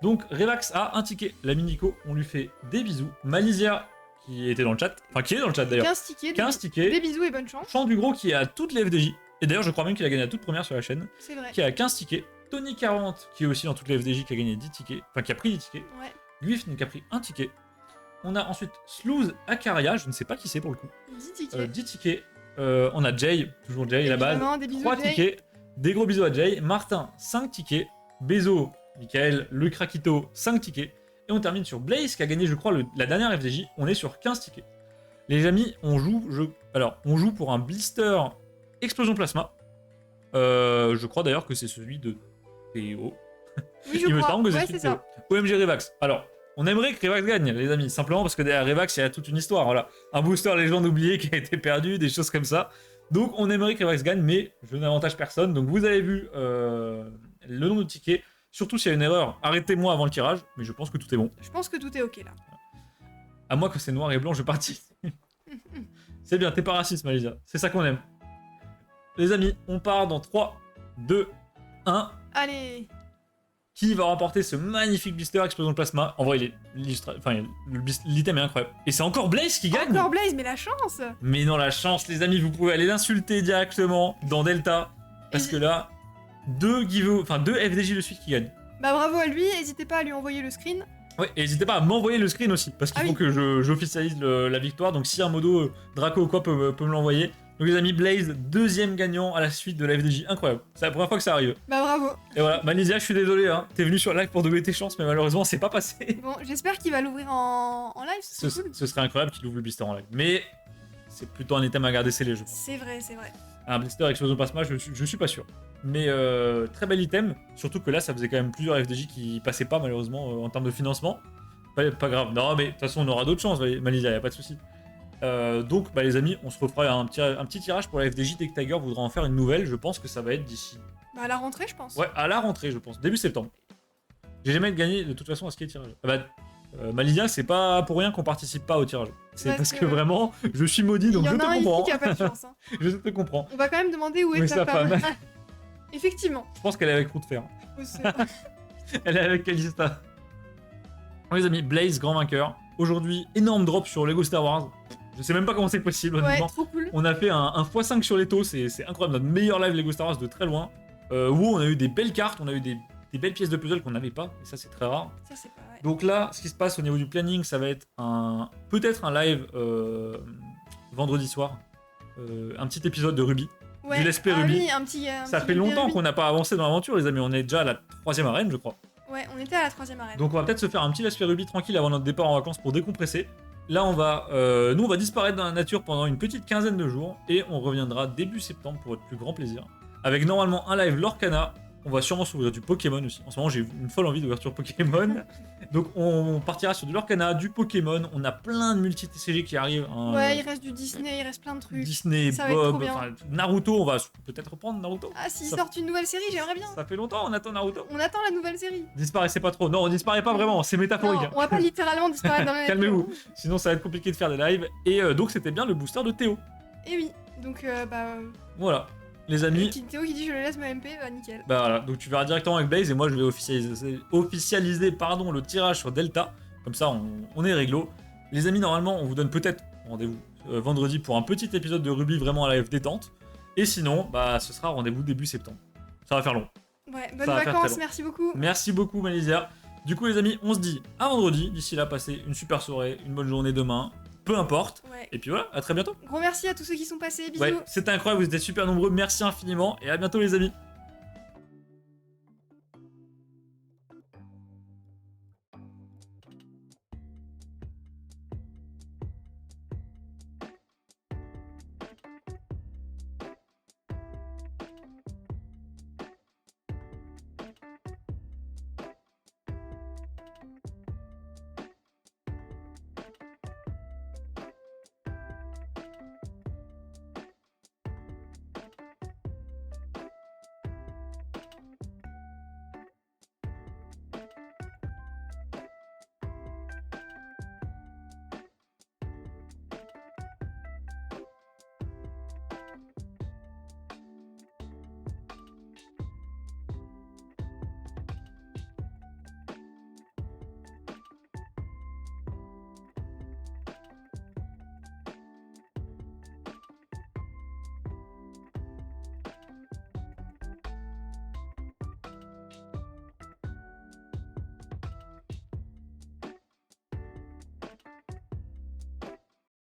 [SPEAKER 1] Donc, Revax a un ticket. L'ami Nico, on lui fait des bisous. Malizia, qui était dans le chat, enfin qui est dans le chat d'ailleurs,
[SPEAKER 2] 15 tickets.
[SPEAKER 1] 15
[SPEAKER 2] Des
[SPEAKER 1] tickets.
[SPEAKER 2] bisous et bonne chance.
[SPEAKER 1] Chant du Gros qui est à toutes les FDJ. Et d'ailleurs, je crois même qu'il a gagné la toute première sur la chaîne,
[SPEAKER 2] C'est vrai.
[SPEAKER 1] qui a 15 tickets. Tony 40, qui est aussi dans toutes les FDJ, qui a gagné 10 tickets, enfin qui a pris 10 tickets.
[SPEAKER 2] Ouais.
[SPEAKER 1] Guif, qui a pris un ticket. On a ensuite Slooz Akaria, je ne sais pas qui c'est pour le coup.
[SPEAKER 2] 10 tickets.
[SPEAKER 1] 10 tickets. On a Jay, toujours Jay, la base.
[SPEAKER 2] Évidemment, des bisous,
[SPEAKER 1] 3
[SPEAKER 2] Jay.
[SPEAKER 1] tickets. Des gros bisous à Jay. Martin, 5 tickets. Bezo, Michael, le Krakito, 5 tickets. Et on termine sur Blaze, qui a gagné, je crois, la dernière FDJ. On est sur 15 tickets. Les amis, on joue, on joue pour un blister Explosion Plasma. Je crois d'ailleurs que c'est celui de Théo.
[SPEAKER 2] Oui, je
[SPEAKER 1] Il me
[SPEAKER 2] crois.
[SPEAKER 1] semble que c'est
[SPEAKER 2] Ouais,
[SPEAKER 1] celui
[SPEAKER 2] c'est
[SPEAKER 1] de Théo.
[SPEAKER 2] ça.
[SPEAKER 1] OMG Revax. Alors, on aimerait que Revax gagne, les amis, simplement parce que derrière Revax, il y a toute une histoire. Voilà. Un booster légende oublié qui a été perdu, des choses comme ça. Donc, on aimerait que Revax gagne, mais je n'avantage personne. Donc, vous avez vu le nombre de tickets. Surtout s'il y a une erreur, arrêtez-moi avant le tirage, mais je pense que tout est bon.
[SPEAKER 2] Je pense que tout est ok là.
[SPEAKER 1] À moins que c'est noir et blanc, je participe. C'est bien, t'es pas raciste, Malizia. C'est ça qu'on aime. Les amis, on part dans 3, 2, 1.
[SPEAKER 2] Allez.
[SPEAKER 1] Qui va remporter ce magnifique blister Explosion Plasma? En vrai, l'item est incroyable. Et c'est encore Blaze qui gagne.
[SPEAKER 2] Encore Blaze, mais la chance.
[SPEAKER 1] Mais non, la chance, les amis, vous pouvez aller l'insulter directement dans Delta. Parce que là, deux FDJ de suite qui gagnent.
[SPEAKER 2] Bah bravo à lui, n'hésitez pas à lui envoyer le screen.
[SPEAKER 1] Ouais, et n'hésitez pas à m'envoyer le screen aussi, parce qu'il
[SPEAKER 2] Ah
[SPEAKER 1] faut
[SPEAKER 2] oui.
[SPEAKER 1] que j'officialise la victoire. Donc si un modo Draco ou quoi peut me l'envoyer. Donc les amis, Blaze, deuxième gagnant à la suite de la FDJ. Incroyable. C'est la première fois que ça arrive.
[SPEAKER 2] Bah bravo.
[SPEAKER 1] Et voilà, Malizia, je suis désolé, hein. T'es venu sur live pour doubler tes chances, mais malheureusement, c'est pas passé.
[SPEAKER 2] Bon, j'espère qu'il va l'ouvrir en live, c'est cool.
[SPEAKER 1] Ce serait incroyable qu'il ouvre le blister en live. Mais c'est plutôt un item à garder scellé, je pense.
[SPEAKER 2] C'est vrai, c'est vrai.
[SPEAKER 1] Un blister Explosion Plasma, je suis pas sûr. Mais très bel item. Surtout que là, ça faisait quand même plusieurs FDJ qui passaient pas, malheureusement, en termes de financement. Pas grave. Non, mais de toute façon, on aura d'autres chances, Malizia, y a pas de souci. Donc, bah, les amis, on se refera un petit tirage pour la FDJ dès que Tiger voudra en faire une nouvelle. Je pense que ça va être d'ici.
[SPEAKER 2] Bah à la rentrée, je pense.
[SPEAKER 1] Ouais, à la rentrée, je pense. Début septembre. J'ai jamais gagné de toute façon à ce qui est tirage. Malizia, c'est pas pour rien qu'on participe pas au tirage. C'est parce que vraiment, je suis maudit,
[SPEAKER 2] Il
[SPEAKER 1] donc
[SPEAKER 2] y
[SPEAKER 1] je
[SPEAKER 2] en a un
[SPEAKER 1] te
[SPEAKER 2] ici
[SPEAKER 1] comprends.
[SPEAKER 2] qui a pas de chance. Hein.
[SPEAKER 1] Je te comprends.
[SPEAKER 2] On va quand même demander où
[SPEAKER 1] Mais
[SPEAKER 2] est
[SPEAKER 1] sa
[SPEAKER 2] sa femme.
[SPEAKER 1] femme.
[SPEAKER 2] Effectivement.
[SPEAKER 1] Je pense qu'elle est avec Route Fer.
[SPEAKER 2] C'est-
[SPEAKER 1] Elle est avec Kalista. Bon, les amis, Blaze, grand vainqueur. Aujourd'hui, énorme drop sur Lego Star Wars. Je sais même pas comment c'est possible,
[SPEAKER 2] Ouais,
[SPEAKER 1] honnêtement.
[SPEAKER 2] trop cool.
[SPEAKER 1] On a fait un x5 sur les taux, c'est incroyable. Notre meilleur live Lego Star Wars de très loin. Où on a eu des belles cartes, on a eu des belles pièces de puzzle qu'on n'avait pas, et ça c'est très rare.
[SPEAKER 2] Ça, c'est pas vrai.
[SPEAKER 1] Donc là, ce qui se passe au niveau du planning, ça va être peut-être un live vendredi soir. Un petit épisode de Ruby.
[SPEAKER 2] Ouais.
[SPEAKER 1] Du Let's Play Ruby.
[SPEAKER 2] Oui, un petit
[SPEAKER 1] Ça
[SPEAKER 2] petit
[SPEAKER 1] fait longtemps
[SPEAKER 2] Ruby.
[SPEAKER 1] qu'on n'a pas avancé dans l'aventure, les amis. On est déjà à la 3ème arène, je crois.
[SPEAKER 2] Ouais, on était à la 3ème arène.
[SPEAKER 1] Donc on va peut-être se faire un petit Let's Play Ruby tranquille avant notre départ en vacances pour décompresser. Là, nous, on va disparaître dans la nature pendant une petite quinzaine de jours et on reviendra début septembre pour votre plus grand plaisir. Avec normalement un live Lorcana. On va sûrement s'ouvrir du Pokémon aussi. En ce moment, j'ai une folle envie d'ouverture Pokémon. Donc, on partira sur du Lorcana, du Pokémon. On a plein de multi-TCG qui arrivent. Hein.
[SPEAKER 2] Ouais, il reste du Disney, il reste plein de trucs.
[SPEAKER 1] Disney,
[SPEAKER 2] Ça va être trop
[SPEAKER 1] Bob,
[SPEAKER 2] bien.
[SPEAKER 1] enfin, Naruto. On va peut-être reprendre Naruto.
[SPEAKER 2] Ah, s'ils
[SPEAKER 1] Ça-
[SPEAKER 2] sortent une nouvelle série, j'aimerais bien.
[SPEAKER 1] Ça fait longtemps, on attend Naruto.
[SPEAKER 2] On attend la nouvelle série.
[SPEAKER 1] Disparaissez pas trop. Non, on disparaît pas vraiment, c'est métaphorique.
[SPEAKER 2] Non, on va pas littéralement disparaître dans la nature.
[SPEAKER 1] Calmez-vous. Sinon, ça va être compliqué de faire des lives. Et donc, c'était bien le booster de Théo.
[SPEAKER 2] Et oui, donc
[SPEAKER 1] Voilà, les amis.
[SPEAKER 2] Théo qui dit je le laisse me MP, bah nickel.
[SPEAKER 1] Bah voilà, donc tu verras directement avec Blaze et moi je vais officialiser le tirage sur Delta. Comme ça, on est réglo. Les amis, normalement, on vous donne peut-être rendez-vous vendredi pour un petit épisode de Ruby vraiment à live détente. Et sinon, bah ce sera rendez-vous début septembre. Ça va faire long.
[SPEAKER 2] Ouais,
[SPEAKER 1] Ça
[SPEAKER 2] bonnes
[SPEAKER 1] va faire très
[SPEAKER 2] vacances,
[SPEAKER 1] long.
[SPEAKER 2] merci beaucoup.
[SPEAKER 1] Merci beaucoup, Malaysia. Du coup, les amis, on se dit à vendredi. D'ici là, passez une super soirée, une bonne journée demain. Peu importe.
[SPEAKER 2] Ouais.
[SPEAKER 1] Et puis voilà, à très bientôt.
[SPEAKER 2] Gros merci à tous ceux qui sont passés, bisous.
[SPEAKER 1] Ouais, c'était incroyable, vous étiez super nombreux. Merci infiniment et à bientôt, les amis.